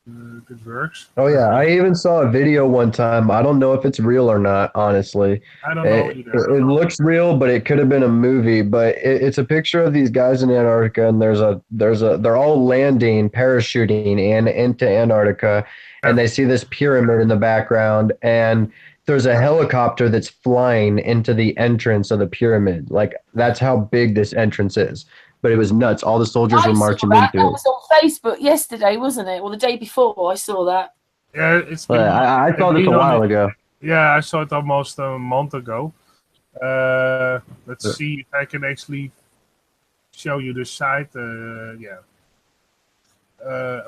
C: If it works.
H: Oh yeah, I even saw a video one time. I don't know if it's real or not, honestly.
C: I don't know either.
H: It looks real, but it could have been a movie. But it's a picture of these guys in Antarctica, and they're all landing, parachuting into Antarctica. And they see this pyramid in the background, and there's a helicopter that's flying into the entrance of the pyramid. Like, that's how big this entrance is. But it was nuts. All the soldiers were marching into it.
A: That was on Facebook yesterday, wasn't it? Or the day before, I saw that.
C: Yeah, it's.
H: I saw this a while ago.
C: Yeah, I saw it almost a month ago. Let's see if I can actually show you the site.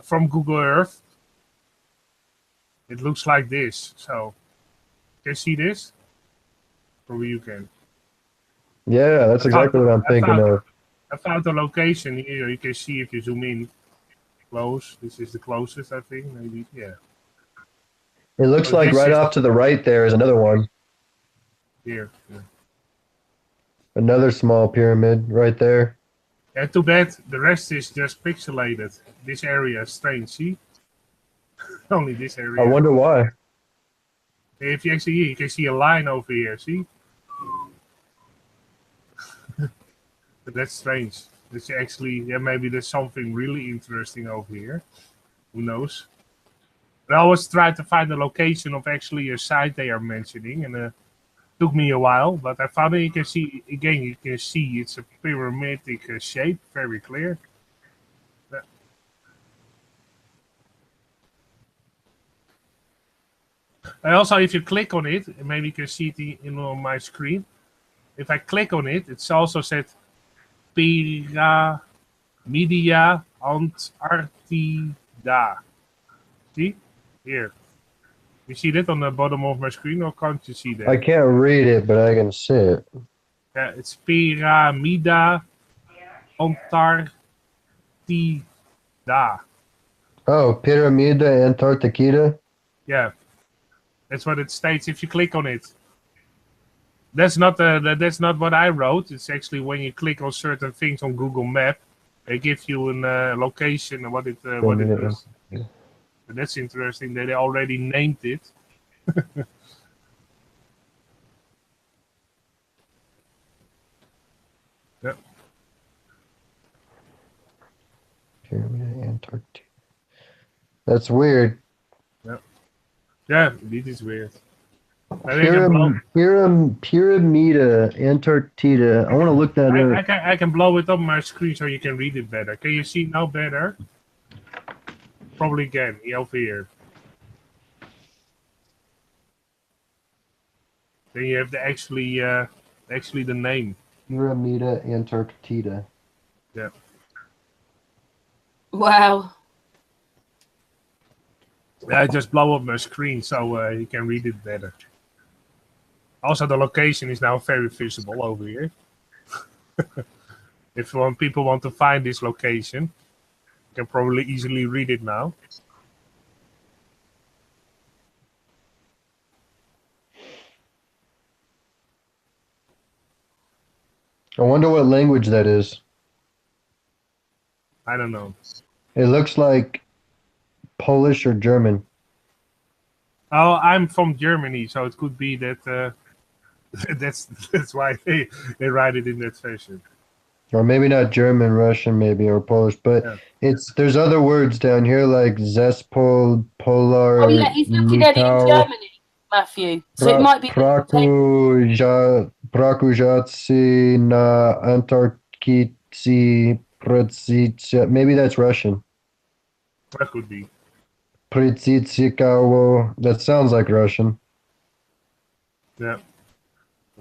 C: From Google Earth, it looks like this. So, can you see this? Probably you can.
H: Yeah, that's exactly what I'm thinking of.
C: I found the location here. You can see if you zoom in close. This is the closest, I think. Maybe, yeah.
H: It looks
C: So
H: like
C: this
H: right
C: is-
H: off to the right there is another one.
C: Here. Yeah.
H: Another small pyramid right there.
C: Yeah, too bad. The rest is just pixelated. This area is strange. See? Only this area.
H: I wonder why.
C: If you actually, you can see a line over here. See? But that's strange. It's actually, yeah, maybe there's something really interesting over here. Who knows? But I always try to find the location of actually a site they are mentioning, and took me a while, but I found it. You can see again. You can see it's a pyramidic shape, very clear. Yeah. And also, if you click on it, maybe you can see it on my screen. If I click on it, it's also said Pyramidia Antarctica. See? Here. You see that on the bottom of my screen, or can't you see that?
H: I can't read it, but I can see it.
C: Yeah, it's Pyramida Antarctica.
H: Oh, Pyramida Antarctica?
C: Yeah. That's what it states if you click on it. That's not what I wrote. It's actually when you click on certain things on Google Map, they give you a location and what it is. But that's interesting that they already named it. Yeah.
H: Pyramid Antarctica. That's weird.
C: Yeah, it is weird.
H: Pyramida Antarctica. I want to look that up.
C: I can blow it up my screen so you can read it better. Can you see now better? Probably can. Over here. Then you have the actually the name.
H: Pyramida Antarctica.
C: Yeah.
A: Wow.
C: I just blow up my screen so you can read it better. Also, the location is now very visible over here. If people want to find this location, you can probably easily read it now.
H: I wonder what language that is.
C: I don't know.
H: It looks like Polish or German.
C: Oh, I'm from Germany, so it could be that that's why they write it in that fashion.
H: Or maybe not German, Russian, maybe, or Polish, but
C: Yeah.
H: there's other words down here like Zespol, Polar,
A: Oh yeah, he's looking at it in Germany, Matthew. So it might be
H: Prakujaci na Antarktici Precicia. Maybe that's Russian.
C: That could be.
H: Precichikawo. That sounds like Russian.
C: Yeah.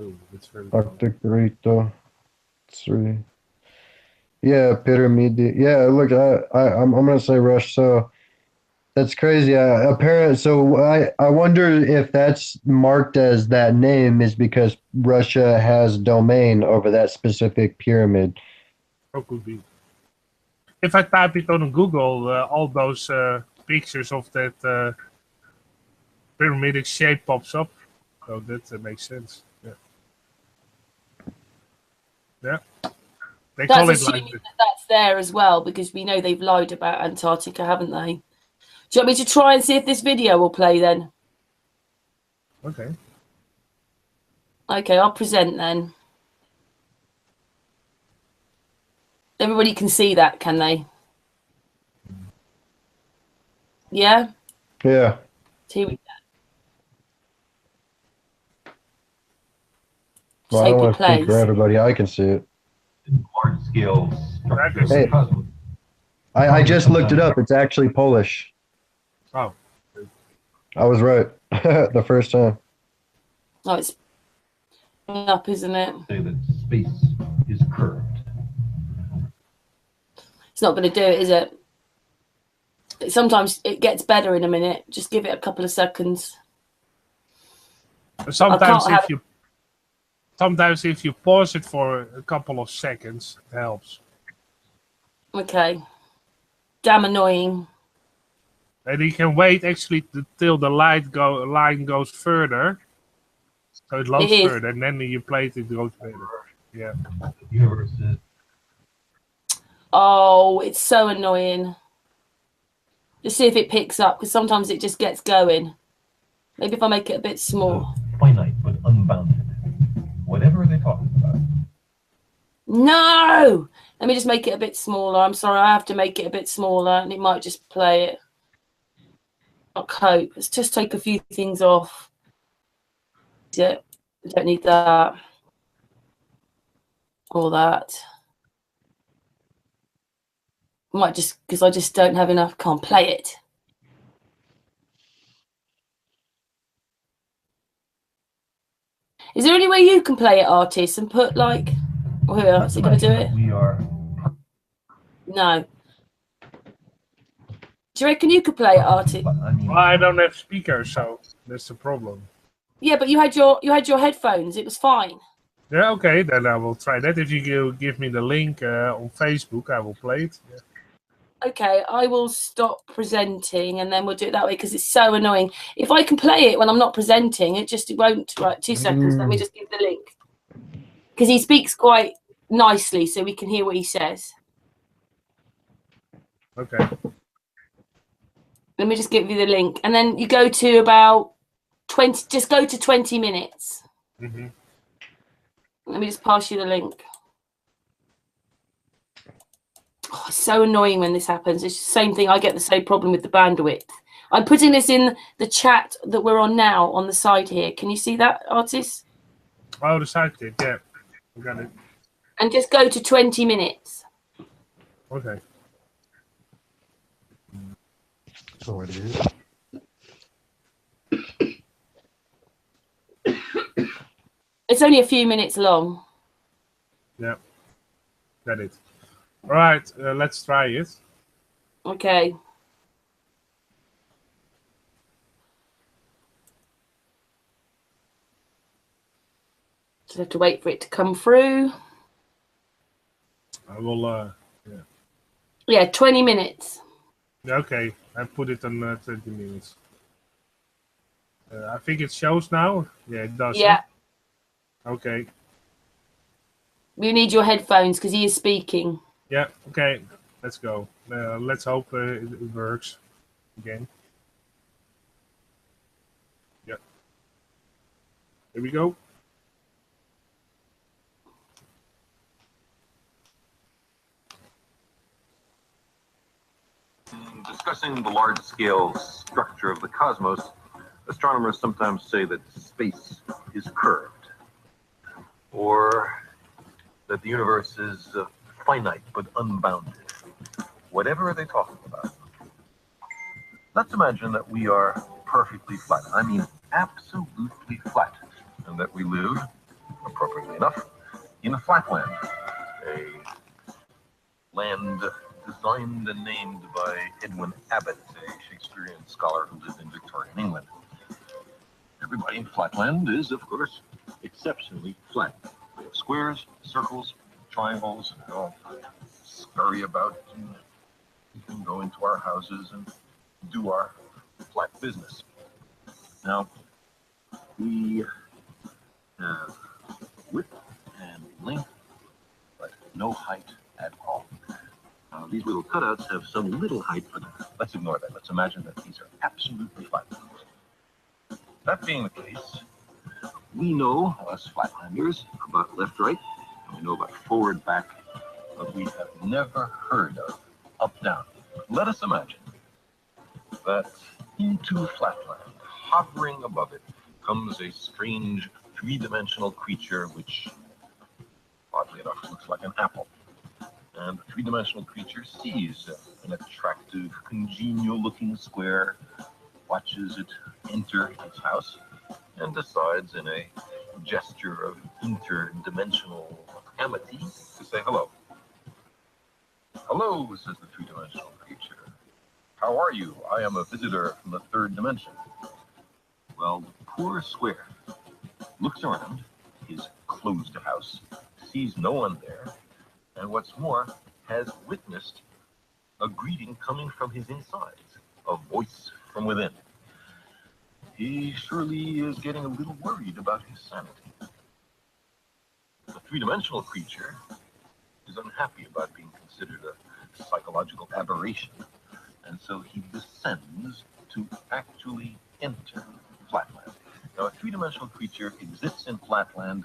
C: Oh, that's very
H: Arctic Rito. 3. Yeah, Pyramidi. Yeah, look, I'm gonna say Rush. So that's crazy. Apparently, so I wonder if that's marked as that name is because Russia has domain over that specific pyramid.
C: That could be. If I type it on Google, all those pictures of that pyramidic shape pops up. So that makes sense. Yeah. Yeah. They call
A: That's
C: it like
A: assuming that's there as well, because we know they've lied about Antarctica, haven't they? Do you want me to try and see if this video will play then?
C: Okay.
A: Okay, I'll present then. Everybody can see that, can they? Yeah?
H: Yeah.
A: So here we go.
H: Well, I
A: Just
H: don't
A: hope
H: want
A: it
H: to speak
A: plays.
H: for everybody. I can see it.
J: Large scale
H: Hey, I just looked it up. It's actually Polish.
C: Oh.
H: I was right the first time.
A: Oh, it's up, isn't it?
J: Say that space is curved.
A: It's not going to do it, is it? Sometimes it gets better in a minute. Just give it a couple of seconds.
C: Sometimes if you pause it for a couple of seconds, it helps.
A: Okay. Damn annoying.
C: And you can wait actually till the line goes further. So it loads further, and then you play it goes further. Yeah.
J: Universes.
A: Oh, it's so annoying. Just see if it picks up, because sometimes it just gets going. Maybe if I make it a bit small.
J: Finite but unbounded. Whatever are they talking about?
A: No! Let me just make it a bit smaller. I'm sorry, I have to make it a bit smaller, and it might just play it. Not cope. Let's just take a few things off. Yeah, we don't need that. All that. Might just, because I just don't have enough, can't play it. Is there any way you can play it, Artist, and put like, oh, who else is going to do it?
J: We are.
A: No. Do you reckon you could play it, Artist?
C: Well, I don't have speakers, so that's the problem.
A: Yeah, but you had your headphones. It was fine.
C: Yeah, okay, then I will try that. If you give me the link on Facebook, I will play it. Yeah.
A: Okay, I will stop presenting and then we'll do it that way because it's so annoying. If I can play it when I'm not presenting, it won't. Right, 2 seconds. Let me just give the link. Because he speaks quite nicely, so we can hear what he says.
C: Okay.
A: Let me just give you the link. And then you go to about 20, just go to 20 minutes.
C: Mm-hmm.
A: Let me just pass you the link. Oh, it's so annoying when this happens. It's the same thing. I get the same problem with the bandwidth. I'm putting this in the chat that we're on now on the side here. Can you see that, Artist?
C: Oh, the side did, yeah. I got it.
A: And just go to 20 minutes.
C: Okay.
B: So it is.
A: It's only a few minutes long.
C: Yeah. Got it. All right, let's try it.
A: Okay. Just have to wait for it to come through.
C: I will, yeah.
A: Yeah, 20 minutes.
C: Okay, I put it on 20 minutes. I think it shows now. Yeah, it does.
A: Yeah.
C: Okay.
A: You need your headphones because he is speaking.
C: Yeah, okay. Let's go. Let's hope it works again. Yeah. Here we go.
K: In discussing the large-scale structure of the cosmos, astronomers sometimes say that space is curved, or that the universe is finite but unbounded. Whatever are they talking about? Let's imagine that we are perfectly flat. I mean, absolutely flat, and that we live, appropriately enough, in a flatland, a land designed and named by Edwin Abbott, a Shakespearean scholar who lived in Victorian England. Everybody in flatland is, of course, exceptionally flat. We have squares, circles, triangles, and all scurry about, and we can go into our houses and do our flat business. Now, we have width and length, but no height at all. Now, these little cutouts have some little height, but let's ignore that. Let's imagine that these are absolutely flat. That being the case, we know, us flatlanders, about left-right, and we know about forward-back, but we have never heard of up-down. Let us imagine that into flatland, hovering above it, comes a strange three-dimensional creature which, oddly enough, looks like an apple. And the three-dimensional creature sees an attractive, congenial-looking square, watches it enter its house, and decides in a gesture of interdimensional amity to say hello. Hello, says the three-dimensional creature. How are you? I am a visitor from the third dimension. Well, the poor square looks around his closed house, sees no one there, and what's more, has witnessed a greeting coming from his insides, a voice from within. He surely is getting a little worried about his sanity. The three-dimensional creature is unhappy about being considered a psychological aberration, and so he descends to actually enter Flatland. Now, a three-dimensional creature exists in Flatland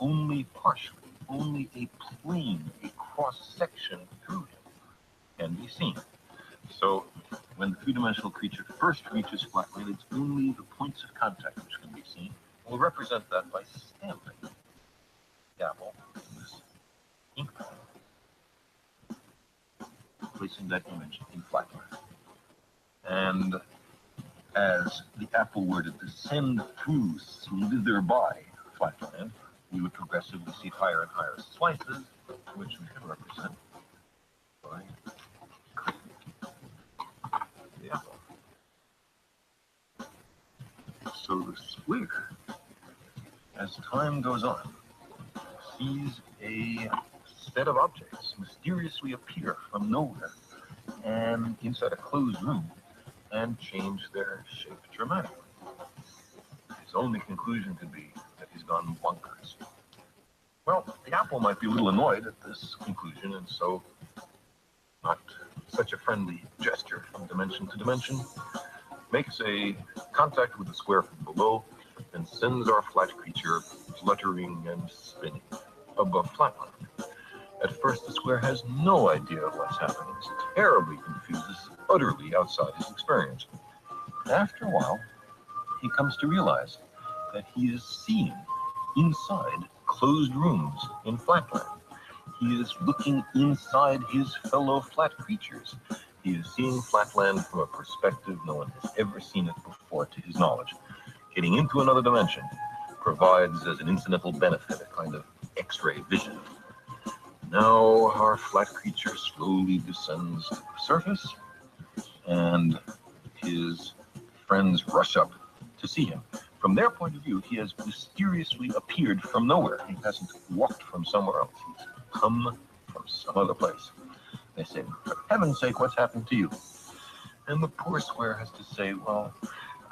K: only partially, only a plane, a cross-section through him can be seen. So, when the three-dimensional creature first reaches Flatland, it's only the points of contact which can be seen. We'll represent that by stamping the apple in this ink pen, placing that image in Flatland. And as the apple were to descend through, slither by Flatland, we would progressively see higher and higher slices, which we can represent by the apple. So the square, as time goes on, sees a set of objects mysteriously appear from nowhere and inside a closed room and change their shape dramatically. His only conclusion could be that he's gone bonkers. Well, the apple might be a little annoyed at this conclusion, and so, not such a friendly gesture from dimension to dimension, makes a contact with the square from below, and sends our flat creature fluttering and spinning above Flatland. At first, the square has no idea of what's happening. It's terribly confused, it's utterly outside his experience. After a while, he comes to realize that he is seeing inside closed rooms in Flatland. He is looking inside his fellow flat creatures. He is seeing Flatland from a perspective no one has ever seen it before, to his knowledge. Getting into another dimension provides as an incidental benefit a kind of X-ray vision. Now our flat creature slowly descends to the surface, and his friends rush up to see him. From their point of view, he has mysteriously appeared from nowhere. He hasn't walked from somewhere else. He's come from some other place. They say, for heaven's sake, what's happened to you? And the poor square has to say, well,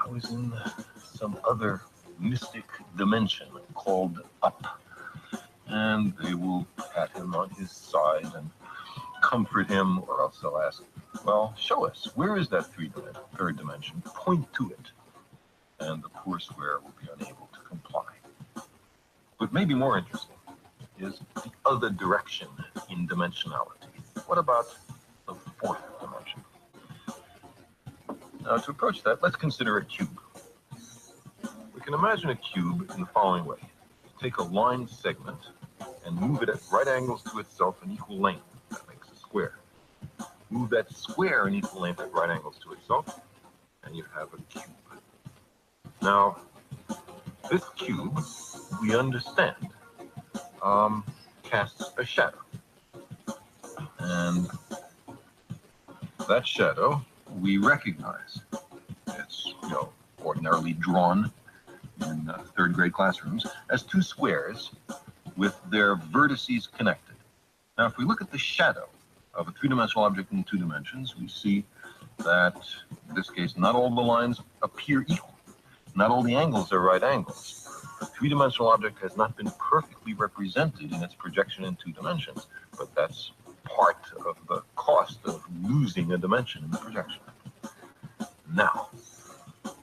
K: I was in some other mystic dimension called up. And they will pat him on his side and comfort him, or else they'll ask, well, show us, where is that third dimension? Point to it. And the poor square will be unable to comply. But maybe more interesting is the other direction in dimensionality. What about the fourth dimension? Now, to approach that, let's consider a cube. We can imagine a cube in the following way. Take a line segment and move it at right angles to itself in equal length. That makes a square. Move that square in equal length at right angles to itself, and you have a cube. Now, this cube, we understand, casts a shadow. And that shadow we recognize. It's, ordinarily drawn in third grade classrooms as two squares with their vertices connected. Now, if we look at the shadow of a three-dimensional object in two dimensions, we see that, in this case, not all the lines appear equal. Not all the angles are right angles. A three-dimensional object has not been perfectly represented in its projection in two dimensions, but that's part of the cost of losing a dimension in the projection. Now,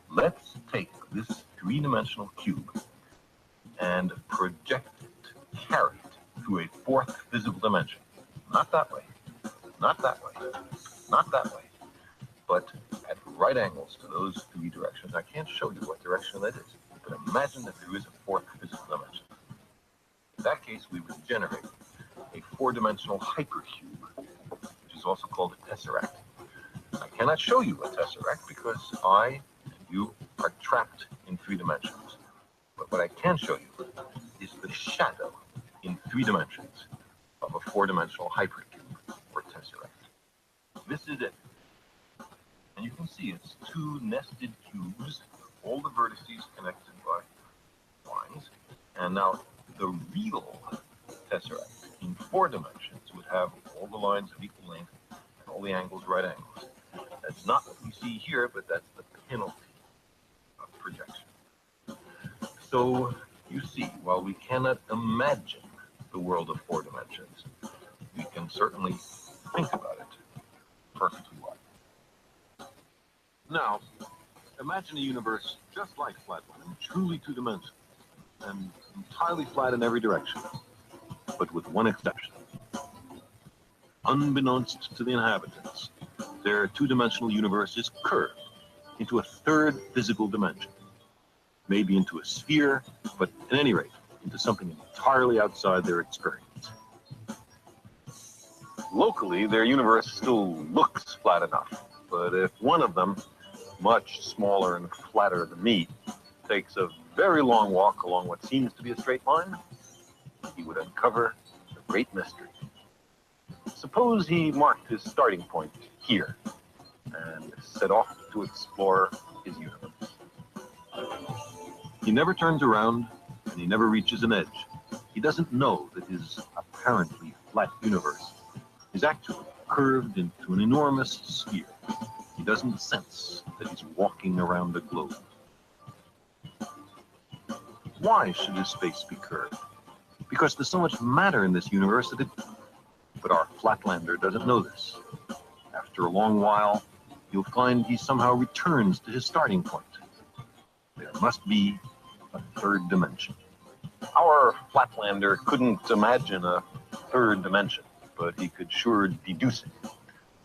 K: let's take this three-dimensional cube and project it, carry it through a fourth physical dimension. Not that way, not that way, not that way, but at right angles to those three directions. I can't show you what direction that is, but imagine that there is a fourth physical dimension. In that case, we would generate a four-dimensional hypercube, which is also called a tesseract. I cannot show you a tesseract because I and you are trapped in three dimensions. But what I can show you is the shadow in three dimensions of a four-dimensional hypercube or tesseract. This is it. And you can see it's two nested cubes, all the vertices connected by lines. And now the real tesseract in 4 dimensions would have all the lines of equal length and all the angles right angles. That's not what we see here, but that's the penalty of projection. So you see, while we cannot imagine the world of 4 dimensions, we can certainly think about it perfectly well. Now, imagine a universe just like Flatland, truly 2-dimensional, and entirely flat in every direction, but with one exception. Unbeknownst to the inhabitants, their 2-dimensional universe is curved into a 3rd physical dimension, maybe into a sphere, but at any rate, into something entirely outside their experience. Locally, their universe still looks flat enough, but if one of them, much smaller and flatter than me, takes a very long walk along what seems to be a straight line, he would uncover a great mystery. Suppose he marked his starting point here and set off to explore his universe. He never turns around and he never reaches an edge. He doesn't know that his apparently flat universe is actually curved into an enormous sphere. He doesn't sense that he's walking around a globe. Why should his space be curved? Because there's so much matter in this universe that but our Flatlander doesn't know this. After a long while, you'll find he somehow returns to his starting point. There must be a 3rd dimension. Our Flatlander couldn't imagine a 3rd dimension, but he could sure deduce it.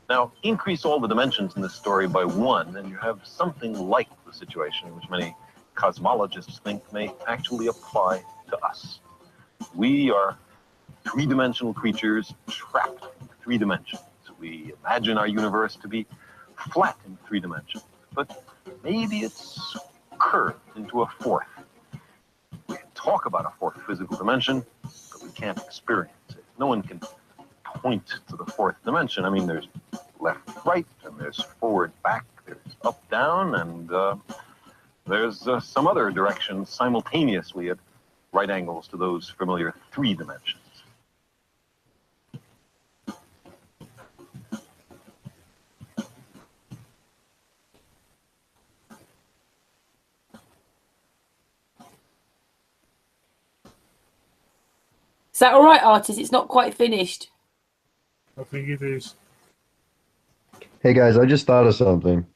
K: Now, increase all the dimensions in this story by 1, and you have something like the situation which many cosmologists think may actually apply to us. We are 3-dimensional creatures trapped in 3 dimensions. We imagine our universe to be flat in 3 dimensions, but maybe it's curved into a 4th. We can talk about a 4th physical dimension, but we can't experience it. No one can point to the 4th dimension. I mean, there's left, right, and there's forward, back, there's up, down, and there's some other directions simultaneously at right angles to those familiar 3 dimensions.
A: Is that all right, artist? It's not quite finished.
C: I think it is.
H: Hey guys, I just thought of something.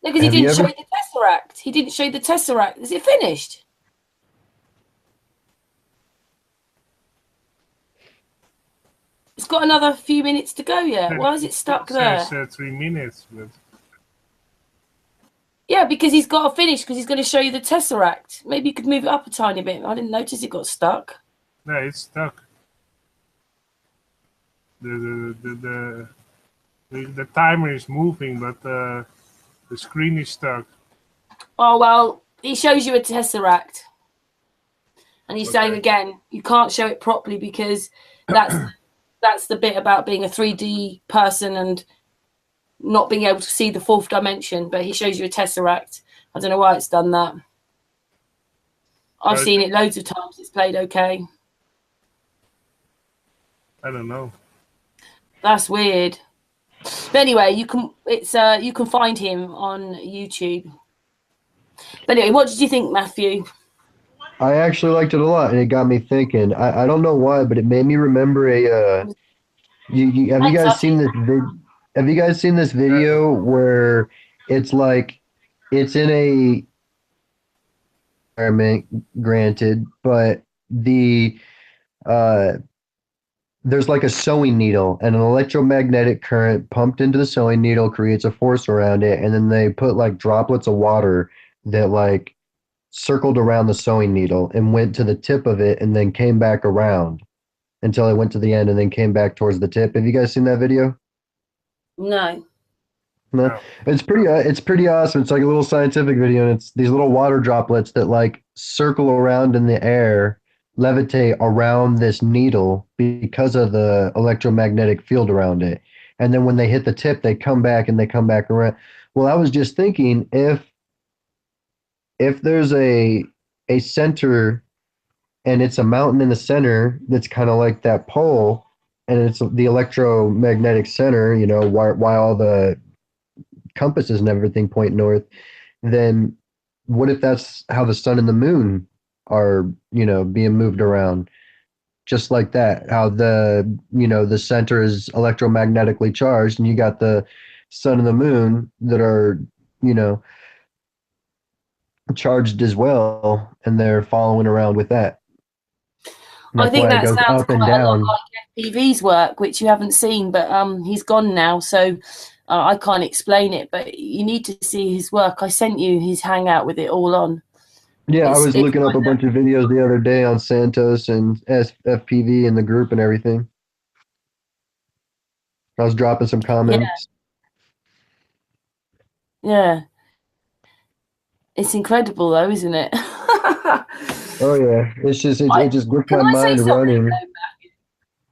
A: No, because he didn't show you the Tesseract. He didn't show you the Tesseract. Is it finished? It's got another few minutes to go yet. Why is it stuck there?
C: It says 3 minutes. But...
A: Yeah, because he's got to finish because he's going to show you the Tesseract. Maybe you could move it up a tiny bit. I didn't notice it got stuck.
C: No, it's stuck. The timer is moving, but the screen is stuck.
A: Oh, well, he shows you a Tesseract. And he's saying again, you can't show it properly because that's the bit about being a 3D person and not being able to see the 4th dimension. But he shows you a Tesseract. I don't know why it's done that. I've seen it loads of times. It's played okay.
C: I don't know.
A: That's weird. But anyway, you can find him on YouTube. But anyway, what did you think, Matthew?
H: I actually liked it a lot, and it got me thinking. I don't know why, but it made me remember a. Have you guys seen this? Have you guys seen this video where it's like it's in a environment, granted, but there's like a sewing needle and an electromagnetic current pumped into the sewing needle creates a force around it, and then they put like droplets of water that like circled around the sewing needle and went to the tip of it and then came back around until it went to the end and then came back towards the tip. Have you guys seen that video?
A: No.
H: No. It's pretty awesome. It's like a little scientific video, and it's these little water droplets that like circle around in the air, levitate around this needle because of the electromagnetic field around it. and then when they hit the tip, they come back and they come back around. Well, I was just thinking if there's a center and it's a mountain in the center that's kind of like that pole, and it's the electromagnetic center, you know, why all the compasses and everything point north, then what if that's how the sun and the moon are, you know, being moved around? Just like that, how the, you know, the center is electromagnetically charged, and you got the sun and the moon that are, you know, charged as well, and they're following around with that.
A: I think that
H: goes
A: sounds
H: up and
A: quite a lot
H: down.
A: like FPV's work, which you haven't seen, but he's gone now, so I can't explain it, but you need to see his work. I sent you his Hangout with it all on.
H: Yeah, I was looking up a bunch of videos the other day on Santos and FPV in the group and everything. I was dropping some comments.
A: Yeah. It's incredible though, isn't it?
H: Oh yeah, it's just it just gets my mind running.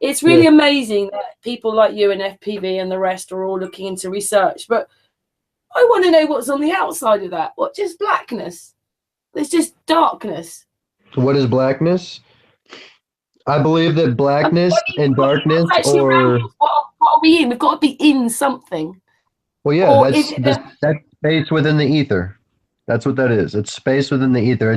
A: It's really amazing that people like you and FPV and the rest are all looking into research, but I want to know what's on the outside of that. What, just blackness? There's just darkness.
H: What is blackness? I believe that blackness and darkness, or
A: what are we in? We've got to be in something.
H: Well, yeah, that's space within the ether. That's what that is. It's space within the ether.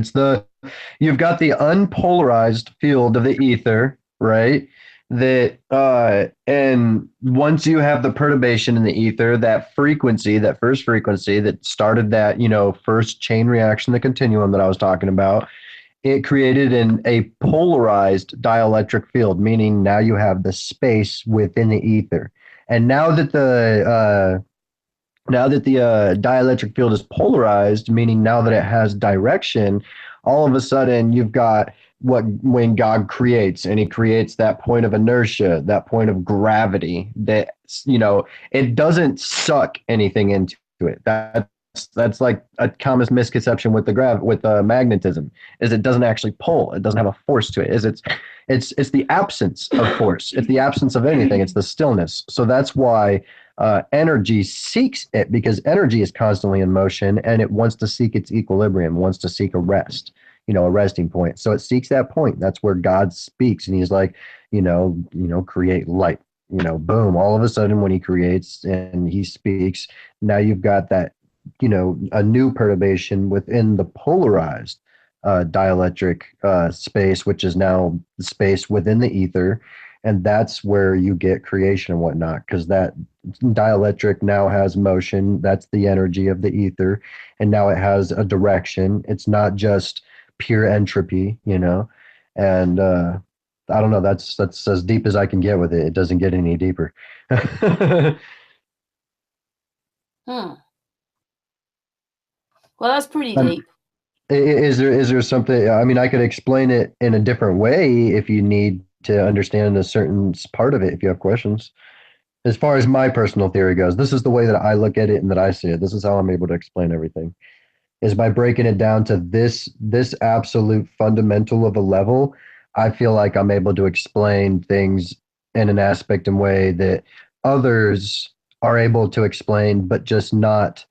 H: You've got the unpolarized field of the ether, right? And once you have the perturbation in the ether, that frequency, that first frequency that started that, you know, first chain reaction, the continuum that I was talking about, it created a polarized dielectric field, meaning now you have the space within the ether. And now that the dielectric field is polarized, meaning now that it has direction, all of a sudden you've got when God creates, and he creates that point of inertia, that point of gravity that, you know, it doesn't suck anything into it. That's like a common misconception with the magnetism, is it doesn't actually pull. It doesn't have a force to it. It's the absence of force. It's the absence of anything. It's the stillness. So that's why energy seeks it, because energy is constantly in motion and it wants to seek its equilibrium, wants to seek a rest, you know, a resting point. So it seeks that point. That's where God speaks, and he's like, you know, create light. You know, boom, all of a sudden when he creates and he speaks, now you've got that, you know, a new perturbation within the polarized dielectric space, which is now the space within the ether. And that's where you get creation and whatnot, because that dielectric now has motion. That's the energy of the ether. And now it has a direction. It's not just pure entropy, you know. And I don't know, that's as deep as I can get with it. It doesn't get any deeper.
A: Well, that's pretty deep.
H: Is there something, I mean, I could explain it in a different way if you need to understand a certain part of it, if you have questions. As far as my personal theory goes, this is the way that I look at it and that I see it. This is how I'm able to explain everything, is by breaking it down to this absolute fundamental of a level. I feel like I'm able to explain things in an aspect and way that others are able to explain, but just not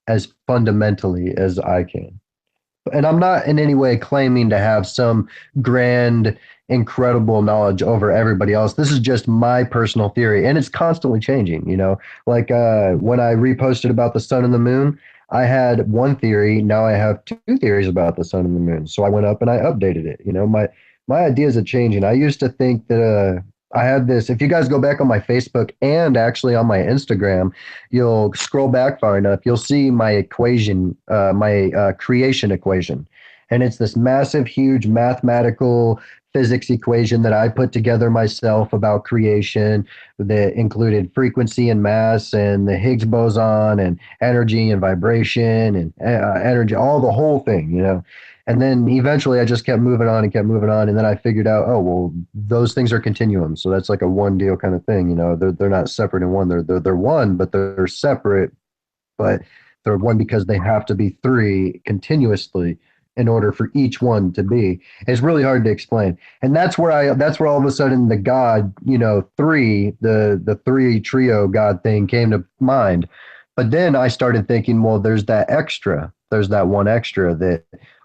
H: as fundamentally as I can. And I'm not in any way claiming to have some grand, incredible knowledge over everybody else. This is just my personal theory, and it's constantly changing, you know. Like when I reposted about the sun and the moon, I had one theory. Now I have two theories about the sun and the moon. So I went up and I updated it. You know, my ideas are changing. I used to think that I had this. If you guys go back on my Facebook and actually on my Instagram, you'll scroll back far enough, you'll see my equation, my creation equation. And it's this massive, huge mathematical physics equation that I put together myself about creation that included frequency and mass and the Higgs boson and energy and vibration and energy, all the whole thing, you know. And then eventually I just kept moving on. And then I figured out, oh, well, those things are continuums. So that's like a one deal kind of thing. You know, they're not separate in one. They're one, but they're separate. But they're one because they have to be three continuously in order for each one to be. It's really hard to explain. And that's where all of a sudden the God, three, the three trio God thing came to mind. But then I started thinking, well, there's that one extra that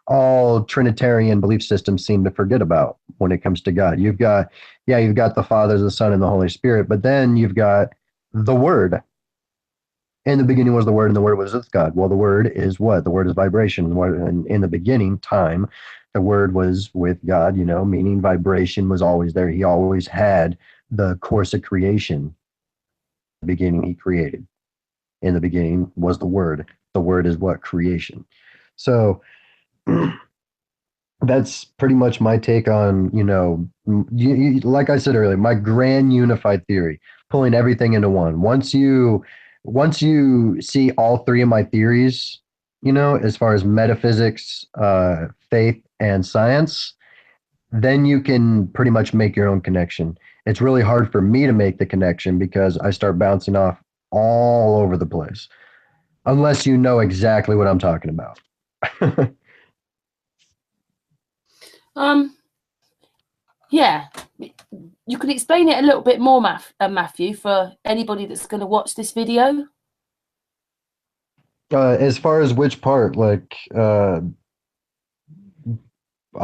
H: all Trinitarian belief systems seem to forget about when it comes to God. You've got the Father, the Son, and the Holy Spirit, but then you've got the Word. In the beginning was the Word, and the Word was with God. Well, the Word is what? The Word is vibration. And in the beginning, time, the Word was with God, meaning vibration was always there. He always had the course of creation. In the beginning, he created. In the beginning was the Word. The Word is what? Creation. So that's pretty much my take on, like I said earlier, my grand unified theory, pulling everything into one. Once you see all three of my theories, as far as metaphysics, faith, and science, then you can pretty much make your own connection. It's really hard for me to make the connection because I start bouncing off all over the place, unless you know exactly what I'm talking about.
A: Yeah, you can explain it a little bit more, Matthew, for anybody that's going to watch this video.
H: As far as which part, I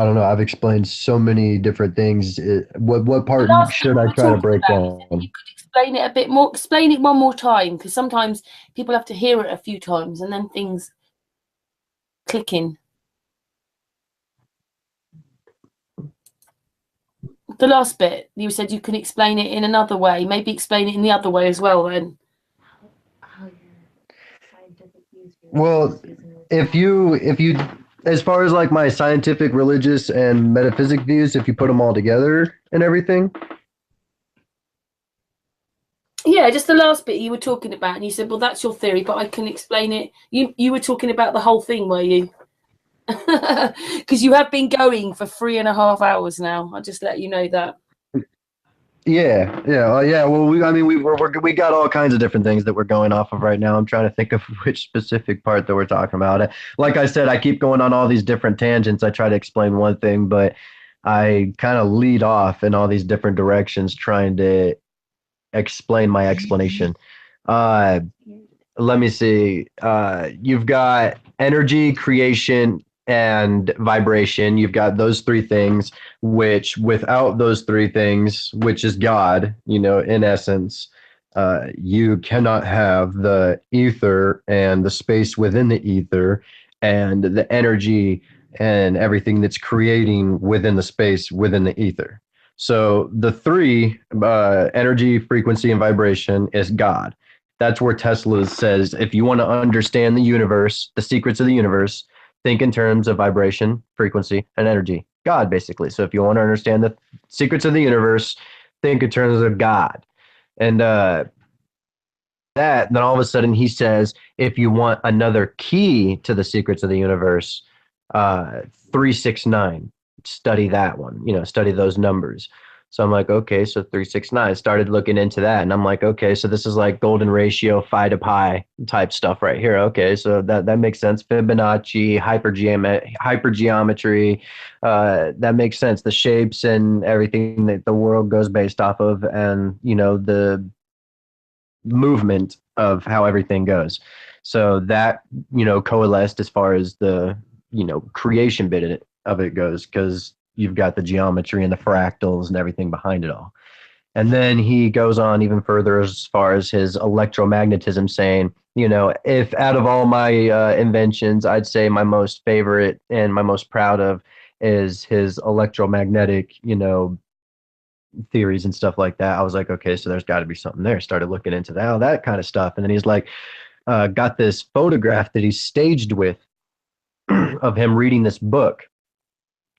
H: don't know. I've explained so many different things. What part should I try to break down?
A: You could explain it a bit more. Explain it one more time, because sometimes people have to hear it a few times and then things click in. The last bit, you said you can explain it in another way. Maybe explain it in the other way as well then.
H: Well, if you as far as like my scientific, religious, and metaphysic views, if you put them all together and everything.
A: Yeah, just the last bit you were talking about, and you said, well, that's your theory, but I can explain it. You were talking about the whole thing, were you? Because you have been going for 3.5 hours now. I'll just let you know that.
H: Yeah. Well, we got all kinds of different things that we're going off of right now. I'm trying to think of which specific part that we're talking about. Like I said, I keep going on all these different tangents. I try to explain one thing, but I kind of lead off in all these different directions trying to explain my explanation. Let me see. You've got energy, creation, and vibration. You've got those three things, which without those three things, which is God, in essence, you cannot have the ether and the space within the ether and the energy and everything that's creating within the space within the ether. So the three, energy, frequency, and vibration, is God. That's where Tesla says, if you want to understand the universe, the secrets of the universe, think in terms of vibration, frequency, and energy. God, basically. So if you want to understand the secrets of the universe, think in terms of God. And then all of a sudden he says, if you want another key to the secrets of the universe, 369, study that one, study those numbers. So I'm like, okay, so 369. Started looking into that, and I'm like, okay, so this is like golden ratio, phi to pi type stuff right here. Okay, so that makes sense. Fibonacci, hypergeometry, that makes sense. The shapes and everything that the world goes based off of, and the movement of how everything goes. So that coalesced as far as the creation bit of it goes, because you've got the geometry and the fractals and everything behind it all. And then he goes on even further as far as his electromagnetism, saying, if out of all my inventions, I'd say my most favorite and my most proud of is his electromagnetic, theories and stuff like that. I was like, okay, so there's got to be something there. Started looking into that kind of stuff. And then he's like, got this photograph that he's staged with of him reading this book.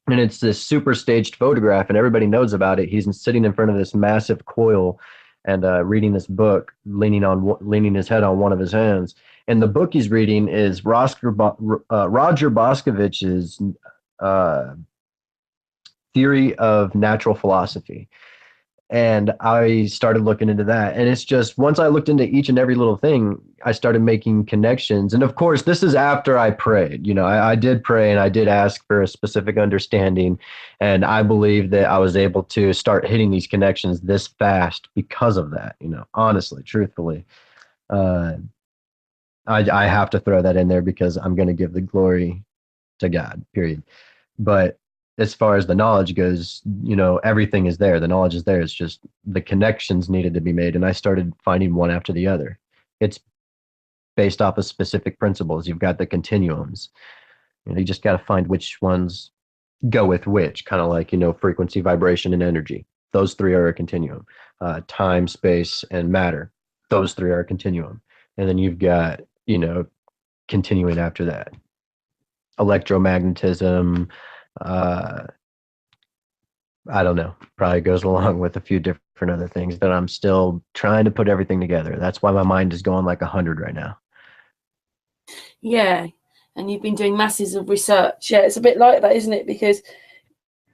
H: And it's this super staged photograph, and everybody knows about it. He's sitting in front of this massive coil and reading this book, leaning his head on one of his hands. And the book he's reading is Roger Boskovich's Theory of Natural Philosophy.
B: And I started looking into that. And it's just, once I looked into each and every little thing, I started making connections. And of course, this is after I prayed. You know, I did pray and I did ask for a specific understanding. And I believe that I was able to start hitting these connections this fast because of that, you know, honestly, truthfully. I have to throw that in there because I'm going to give the glory to God, period. But as far as the knowledge goes, you know, everything is there. The knowledge is there. It's just the connections needed to be made. And I started finding one after the other. It's based off of specific principles. You've got the continuums. You know, you just got to find which ones go with which, kind of like, you know, frequency, vibration, and energy. Those three are a continuum. Time, space, and matter. Those three are a continuum. And then you've got, you know, continuing after that. Electromagnetism, I don't know, probably goes along with a few different other things that I'm still trying to put everything together. That's why my mind is going like 100 right now.
A: Yeah. And you've been doing masses of research. Yeah, it's a bit like that, isn't it? Because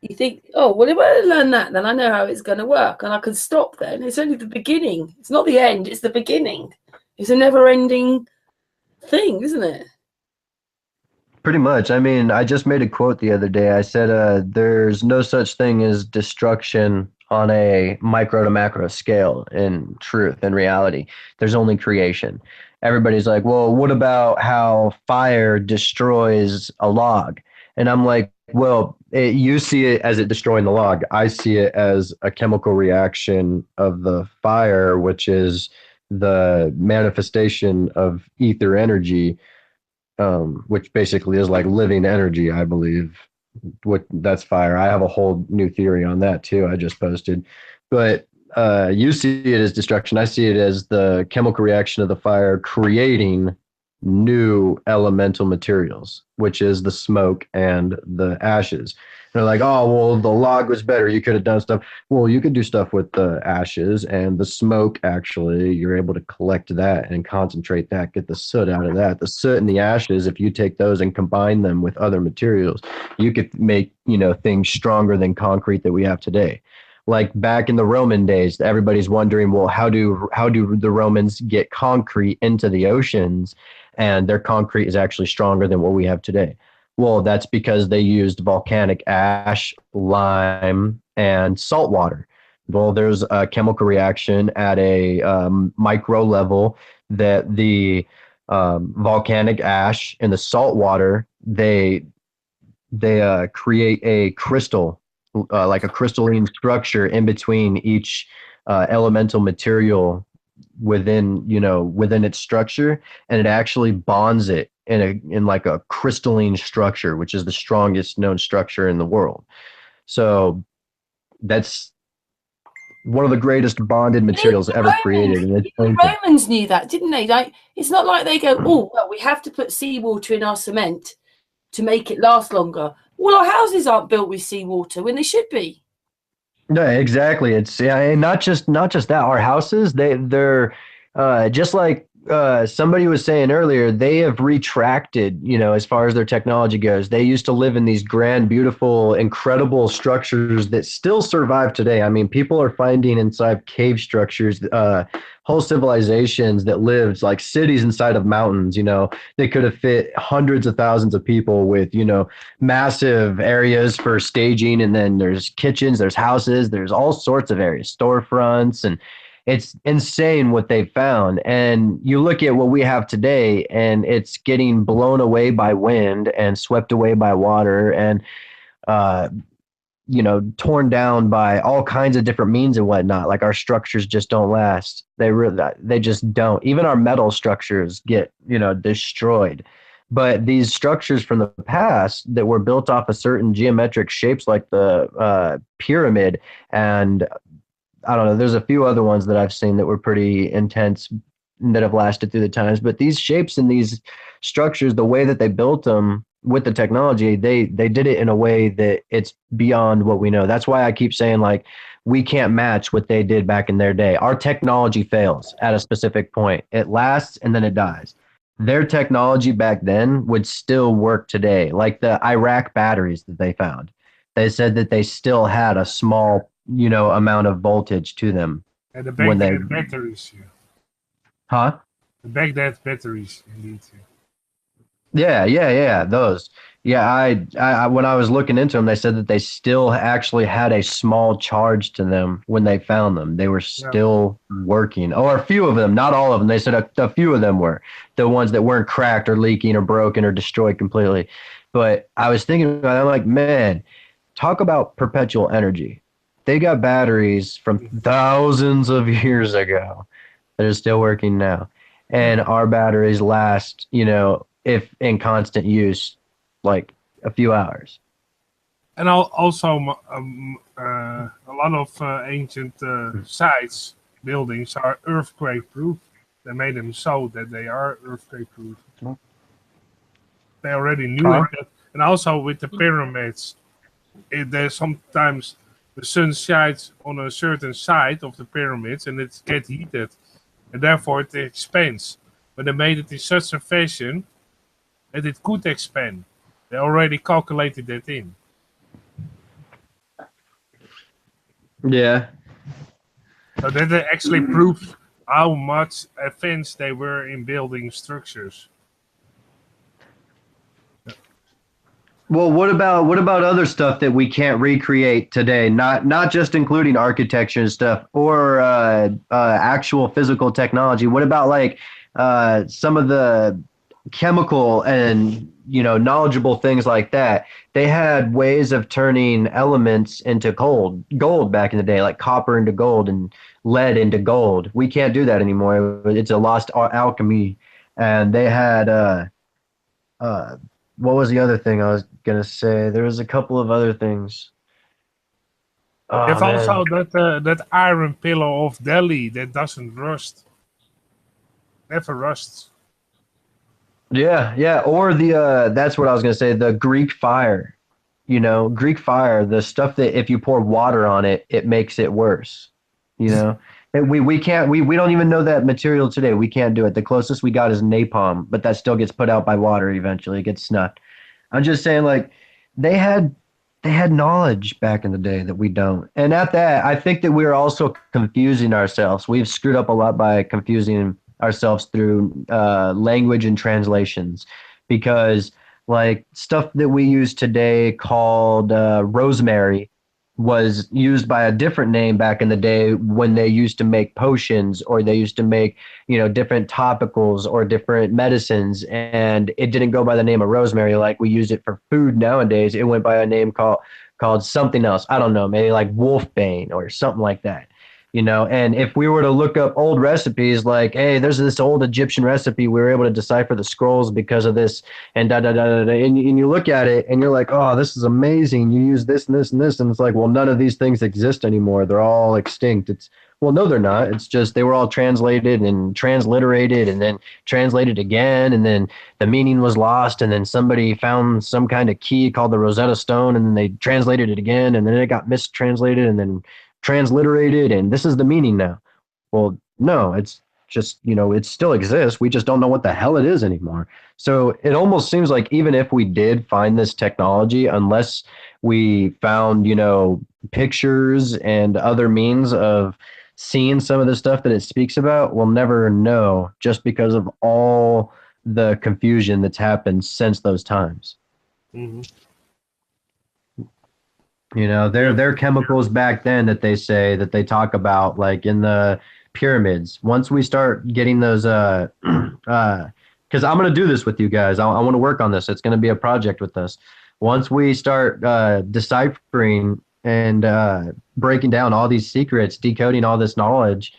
A: you think, oh, well, if I learn that, then I know how it's going to work and I can stop then. It's only the beginning. It's not the end, it's the beginning. It's a never-ending thing, isn't it?
B: Pretty much. I mean, I just made a quote the other day. I said, there's no such thing as destruction on a micro to macro scale in truth, in reality. There's only creation. Everybody's like, well, what about how fire destroys a log? And I'm like, well, you see it as it destroying the log. I see it as a chemical reaction of the fire, which is the manifestation of ether energy, which basically is like living energy, I believe. That's fire. I have a whole new theory on that too. I just posted, but you see it as destruction. I see it as the chemical reaction of the fire creating new elemental materials, which is the smoke and the ashes. And they're like, oh, well, the log was better. You could have done stuff. Well, you could do stuff with the ashes and the smoke. Actually, you're able to collect that and concentrate that, get the soot out of that. The soot and the ashes, if you take those and combine them with other materials, you could make, you know, things stronger than concrete that we have today. Like back in the Roman days, everybody's wondering, well, how do the Romans get concrete into the oceans? And their concrete is actually stronger than what we have today. Well, that's because they used volcanic ash, lime, and salt water. Well, there's a chemical reaction at a micro level that the volcanic ash and the salt water, they create a crystal, like a crystalline structure in between each elemental material within its structure, and it actually bonds it in like a crystalline structure, which is the strongest known structure in the world. So that's one of the greatest bonded materials ever created. And
A: the Romans knew that, didn't they? Like, it's not like they go, oh, well, we have to put seawater in our cement to make it last longer. Well, our houses aren't built with seawater when they should be.
B: No, exactly. It's and not just that. Our houses, they're just like somebody was saying earlier, they have retracted, you know, as far as their technology goes. They used to live in these grand, beautiful, incredible structures that still survive today. I mean, people are finding inside cave structures, whole civilizations that lived like cities inside of mountains. You know, they could have fit hundreds of thousands of people with, you know, massive areas for staging. And then there's kitchens, there's houses, there's all sorts of areas, storefronts, and it's insane what they've found. And you look at what we have today, and it's getting blown away by wind and swept away by water and, you know, torn down by all kinds of different means and whatnot. Like, our structures just don't last. They just don't. Even our metal structures get, you know, destroyed. But these structures from the past that were built off of certain geometric shapes, like the pyramid, and I don't know, there's a few other ones that I've seen that were pretty intense that have lasted through the times. But these shapes and these structures, the way that they built them with the technology, they did it in a way that it's beyond what we know. That's why I keep saying, like, we can't match what they did back in their day. Our technology fails at a specific point. It lasts and then it dies. Their technology back then would still work today. Like the Iraq batteries that they found. They said that they still had a small amount of voltage to them.
C: And the
B: when they
C: Baghdad batteries. Yeah.
B: Huh?
C: The Baghdad batteries, indeed.
B: Yeah, those. Yeah, I when I was looking into them, they said that they still actually had a small charge to them when they found them. They were still working, or a few of them, not all of them. They said a few of them were the ones that weren't cracked or leaking or broken or destroyed completely. But I was thinking about it, I'm like, man, talk about perpetual energy. They got batteries from thousands of years ago that are still working now. And our batteries last, if in constant use, like a few hours.
C: And also a lot of ancient sites, buildings are earthquake proof. They made them so that they are earthquake proof. They already knew it. And also with the pyramids, there's sometimes the sun shines on a certain side of the pyramids and it gets heated. And therefore it expands. But they made it in such a fashion that it could expand. They already calculated that in.
B: Yeah.
C: So that actually proves how much advanced they were in building structures.
B: Well, what about other stuff that we can't recreate today? Not just including architecture and stuff, or actual physical technology. What about like some of the chemical and knowledgeable things like that? They had ways of turning elements into gold back in the day, like copper into gold and lead into gold. We can't do that anymore. It's a lost alchemy. And they had what was the other thing I was gonna say? There was a couple of other things.
C: There's also that iron pillar of Delhi that doesn't rust. Never rusts.
B: Yeah. Or the that's what I was gonna say. The Greek fire, Greek fire, the stuff that if you pour water on it, it makes it worse. And we can't. We don't even know that material today. We can't do it. The closest we got is napalm, but that still gets put out by water eventually. It gets snuffed. I'm just saying, like they had knowledge back in the day that we don't. And at that, I think that we're also confusing ourselves. We've screwed up a lot by confusing ourselves through language and translations, because like stuff that we use today called rosemary was used by a different name back in the day when they used to make potions, or they used to make different topicals or different medicines, and it didn't go by the name of rosemary like we use it for food nowadays. It went by a name called something else. I don't know, maybe like wolfbane or something like that. And if we were to look up old recipes, like, hey, there's this old Egyptian recipe, we were able to decipher the scrolls because of this, and and you look at it and you're like, oh, this is amazing. You use this and this and this, and it's like, well, none of these things exist anymore. They're all extinct. Well, no, they're not. It's just they were all translated and transliterated and then translated again, and then the meaning was lost, and then somebody found some kind of key called the Rosetta Stone, and then they translated it again, and then it got mistranslated, and then transliterated, and this is the meaning now. Well, no, it's just it still exists. We just don't know what the hell it is anymore. So it almost seems like even if we did find this technology, unless we found pictures and other means of seeing some of the stuff that it speaks about, we'll never know, just because of all the confusion that's happened since those times.
C: Mm-hmm.
B: There are chemicals back then that they say that they talk about, like in the pyramids. Once we start getting those, because I'm going to do this with you guys. I want to work on this. It's going to be a project with us. Once we start deciphering and breaking down all these secrets, decoding all this knowledge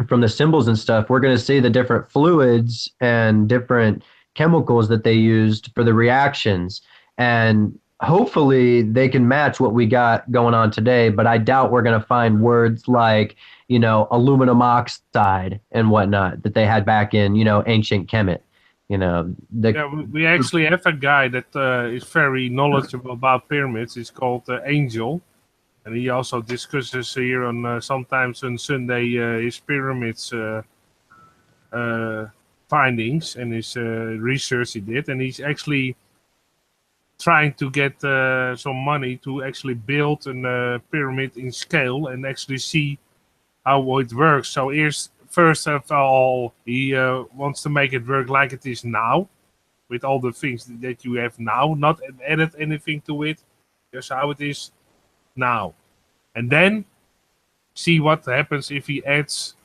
B: from the symbols and stuff, we're going to see the different fluids and different chemicals that they used for the reactions. And hopefully they can match what we got going on today, but I doubt we're going to find words like, aluminum oxide and whatnot that they had back in, ancient Kemet.
C: We actually have a guy that is very knowledgeable about pyramids. He's called Angel, and he also discusses here on sometimes on Sunday his pyramids findings and his research he did, and he's actually trying to get some money to actually build a pyramid in scale and actually see how it works. So first of all, he wants to make it work like it is now, with all the things that you have now, not added anything to it, just how it is now. And then see what happens if he adds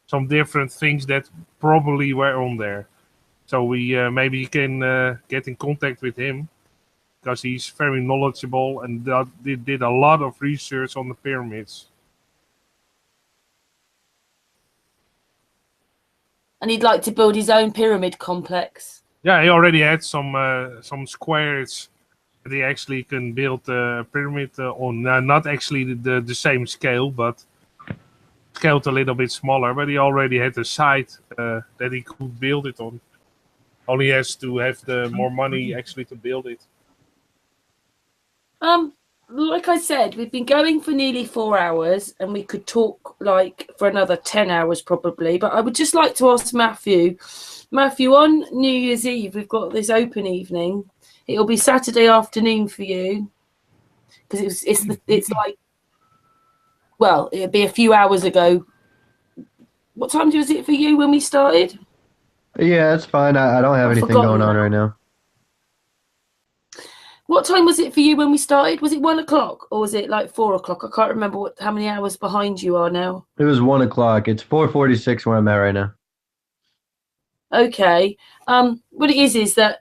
C: some different things that probably were on there. So we maybe can get in contact with him, because he's very knowledgeable and did a lot of research on the pyramids.
A: And he'd like to build his own pyramid complex.
C: Yeah, he already had some squares that he actually can build a pyramid on. Not actually the same scale, but scaled a little bit smaller. But he already had a site that he could build it on. Only has to have the more money actually to build it.
A: Like I said, we've been going for nearly 4 hours, and we could talk like for another 10 hours probably. But I would just like to ask Matthew, on New Year's Eve, we've got this open evening. It'll be Saturday afternoon for you, because it's like, well, it'll be a few hours ago. What time was it for you when we started?
H: Yeah, it's fine. I don't have anything going on right now.
A: What time was it for you when we started? Was it 1 o'clock or was it like 4 o'clock? I can't remember how many hours behind you are now.
H: It was 1 o'clock. It's 4:46 where I'm at right now.
A: Okay. What it is that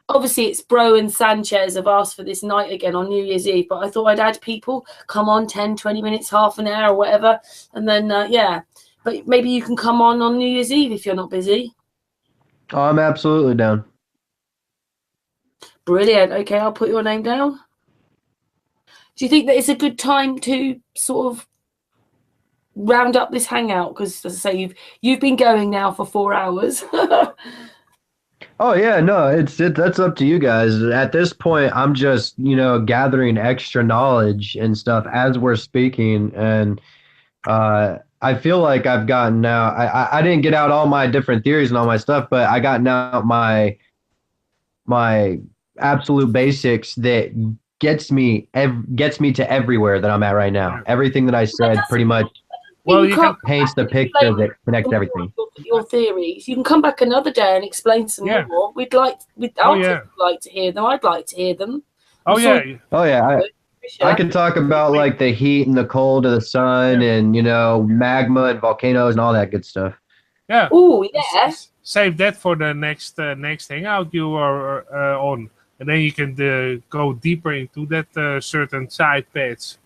A: obviously it's Bro and Sanchez have asked for this night again on New Year's Eve, but I thought I'd add people, come on 10, 20 minutes, half an hour or whatever. And then, yeah, but maybe you can come on New Year's Eve if you're not busy.
H: Oh, I'm absolutely down.
A: Brilliant. Okay, I'll put your name down. Do you think that it's a good time to sort of round up this hangout? Because, as I say, you've been going now for 4 hours.
H: Oh yeah, no, that's up to you guys. At this point, I'm just gathering extra knowledge and stuff as we're speaking, and I feel like I've gotten now. I didn't get out all my different theories and all my stuff, but I got now my absolute basics that gets me to everywhere that I'm at right now. Everything that I said pretty much paints the picture that connects everything.
A: Your theories. You can come back another day and explain some more. We'd like to hear them. I'd like to hear them.
H: I could talk about like the heat and the cold of the sun and magma and volcanoes and all that good stuff.
C: Yeah.
A: Oh yeah.
C: Save that for the next hangout you are on, and then you can go deeper into that certain side page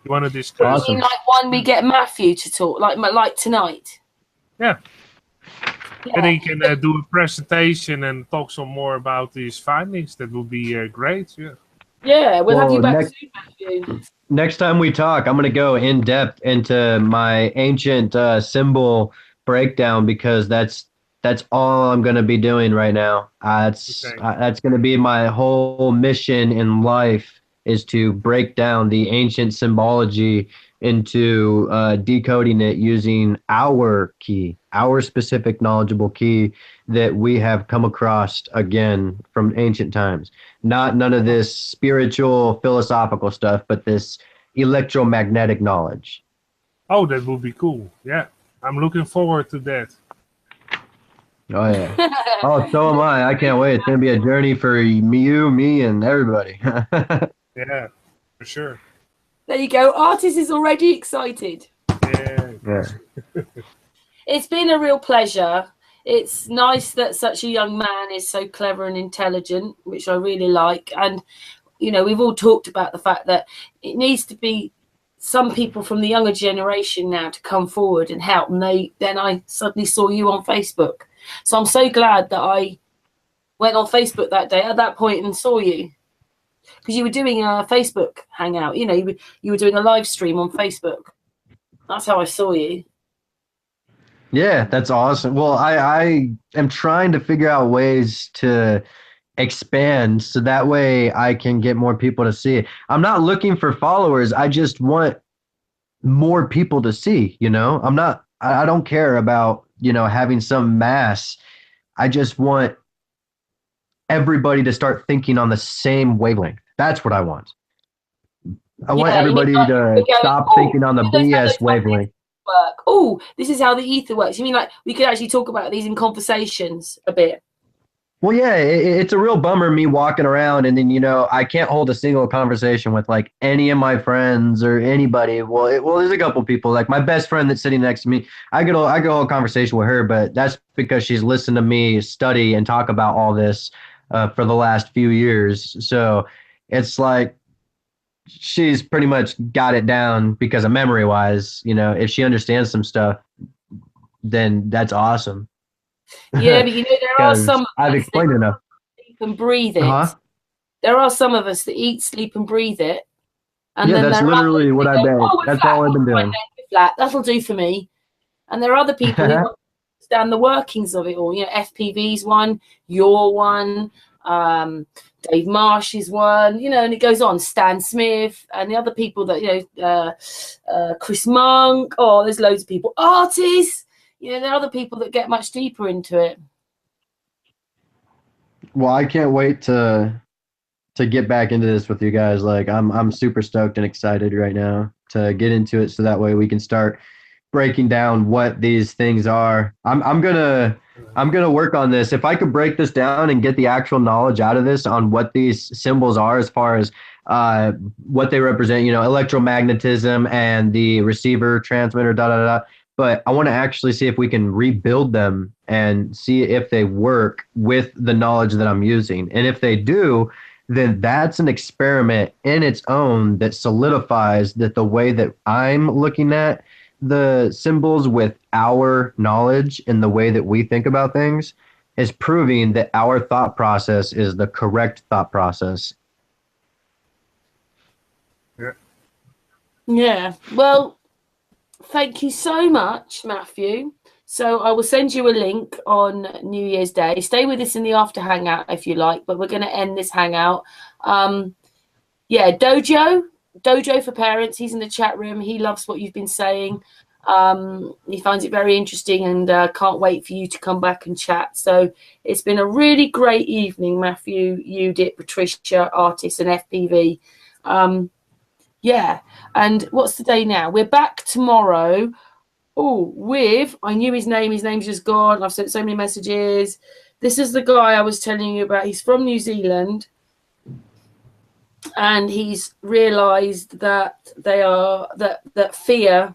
C: you want to discuss.
A: Awesome. Like one we get Matthew to talk, like tonight.
C: Yeah. And then you can do a presentation and talk some more about these findings. That would be great. Yeah.
A: Yeah, we'll have you back soon, Matthew.
H: Next time we talk, I'm going to go in depth into my ancient symbol breakdown, because that's all I'm going to be doing right now. That's going to be my whole mission in life, is to break down the ancient symbology into decoding it using our key, our specific knowledgeable key that we have come across again from ancient times. None of this spiritual, philosophical stuff, but this electromagnetic knowledge.
C: Oh, that would be cool. Yeah, I'm looking forward to that.
H: Oh, yeah. Oh, so am I. I can't wait. It's going to be a journey for you, me, and everybody.
C: Yeah, for sure.
A: There you go. Artis is already excited.
C: Yeah.
A: It's been a real pleasure. It's nice that such a young man is so clever and intelligent, which I really like. And, we've all talked about the fact that it needs to be some people from the younger generation now to come forward and help. And then I suddenly saw you on Facebook. So I'm so glad that I went on Facebook that day at that point and saw you. Because you were doing a Facebook hangout, you were doing a live stream on Facebook. That's how I saw you.
H: Yeah, that's awesome. Well, I am trying to figure out ways to expand so that way I can get more people to see it. I'm not looking for followers. I just want more people to see, I don't care about, having some mass. I just want
B: everybody to start thinking on the same wavelength. That's what I want. I want
A: Yeah,
B: everybody to stop thinking on the BS wavelength.
A: Oh, this is how the ether works. You mean like we could actually talk about these in conversations a bit?
B: Well, yeah, it's a real bummer me walking around and then, I can't hold a single conversation with like any of my friends or anybody. Well, there's a couple people, like my best friend that's sitting next to me. I could hold a conversation with her, but that's because she's listened to me study and talk about all this for the last few years. So it's like she's pretty much got it down because of memory wise. If she understands some stuff, then that's awesome.
A: Yeah, but there are some.
B: I've explained enough.
A: Sleep and breathe it. There are some of us that eat, sleep, and breathe it. And
B: yeah, that's literally what I've been. That's all I've been doing.
A: Flat. That'll do for me. And there are other people who understand the workings of it all. FPV's one, your one, Dave Marsh's one. And it goes on. Stan Smith and the other people that Chris Monk. Oh, there's loads of people. Artists. There are other people that get much deeper into it.
B: Well, I can't wait to get back into this with you guys. Like I'm super stoked and excited right now to get into it so that way we can start breaking down what these things are. I'm gonna work on this. If I could break this down and get the actual knowledge out of this on what these symbols are as far as what they represent, electromagnetism and the receiver, transmitter, but I want to actually see if we can rebuild them and see if they work with the knowledge that I'm using. And if they do, then that's an experiment in its own that solidifies that the way that I'm looking at the symbols with our knowledge and the way that we think about things is proving that our thought process is the correct thought process.
A: Yeah. Well, thank you so much, Matthew. So I will send you a link on New Year's Day. Stay with us in the after hangout if you like, but we're going to end this hangout. Dojo for parents. He's in the chat room. He loves what you've been saying. He finds it very interesting and can't wait for you to come back and chat. So it's been a really great evening, Matthew, Judith, Patricia, Artist, and FPV. Yeah, and what's the day now? We're back tomorrow. I knew his name's just gone. I've sent so many messages. This is the guy I was telling you about. He's from New Zealand, and he's realized that that fear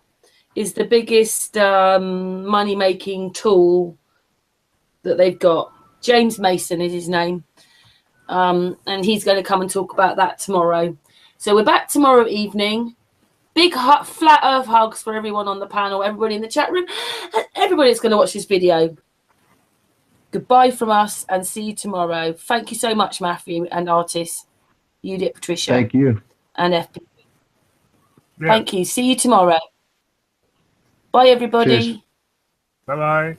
A: is the biggest money-making tool that they've got. James Mason is his name, and he's going to come and talk about that tomorrow. So we're back tomorrow evening. Big flat earth hugs for everyone on the panel, everybody in the chat room, everybody that's going to watch this video. Goodbye from us and see you tomorrow. Thank you so much, Matthew and Artist, Judith, Patricia.
B: Thank you.
A: And FP. Yeah. Thank you. See you tomorrow. Bye, everybody.
C: Bye-bye.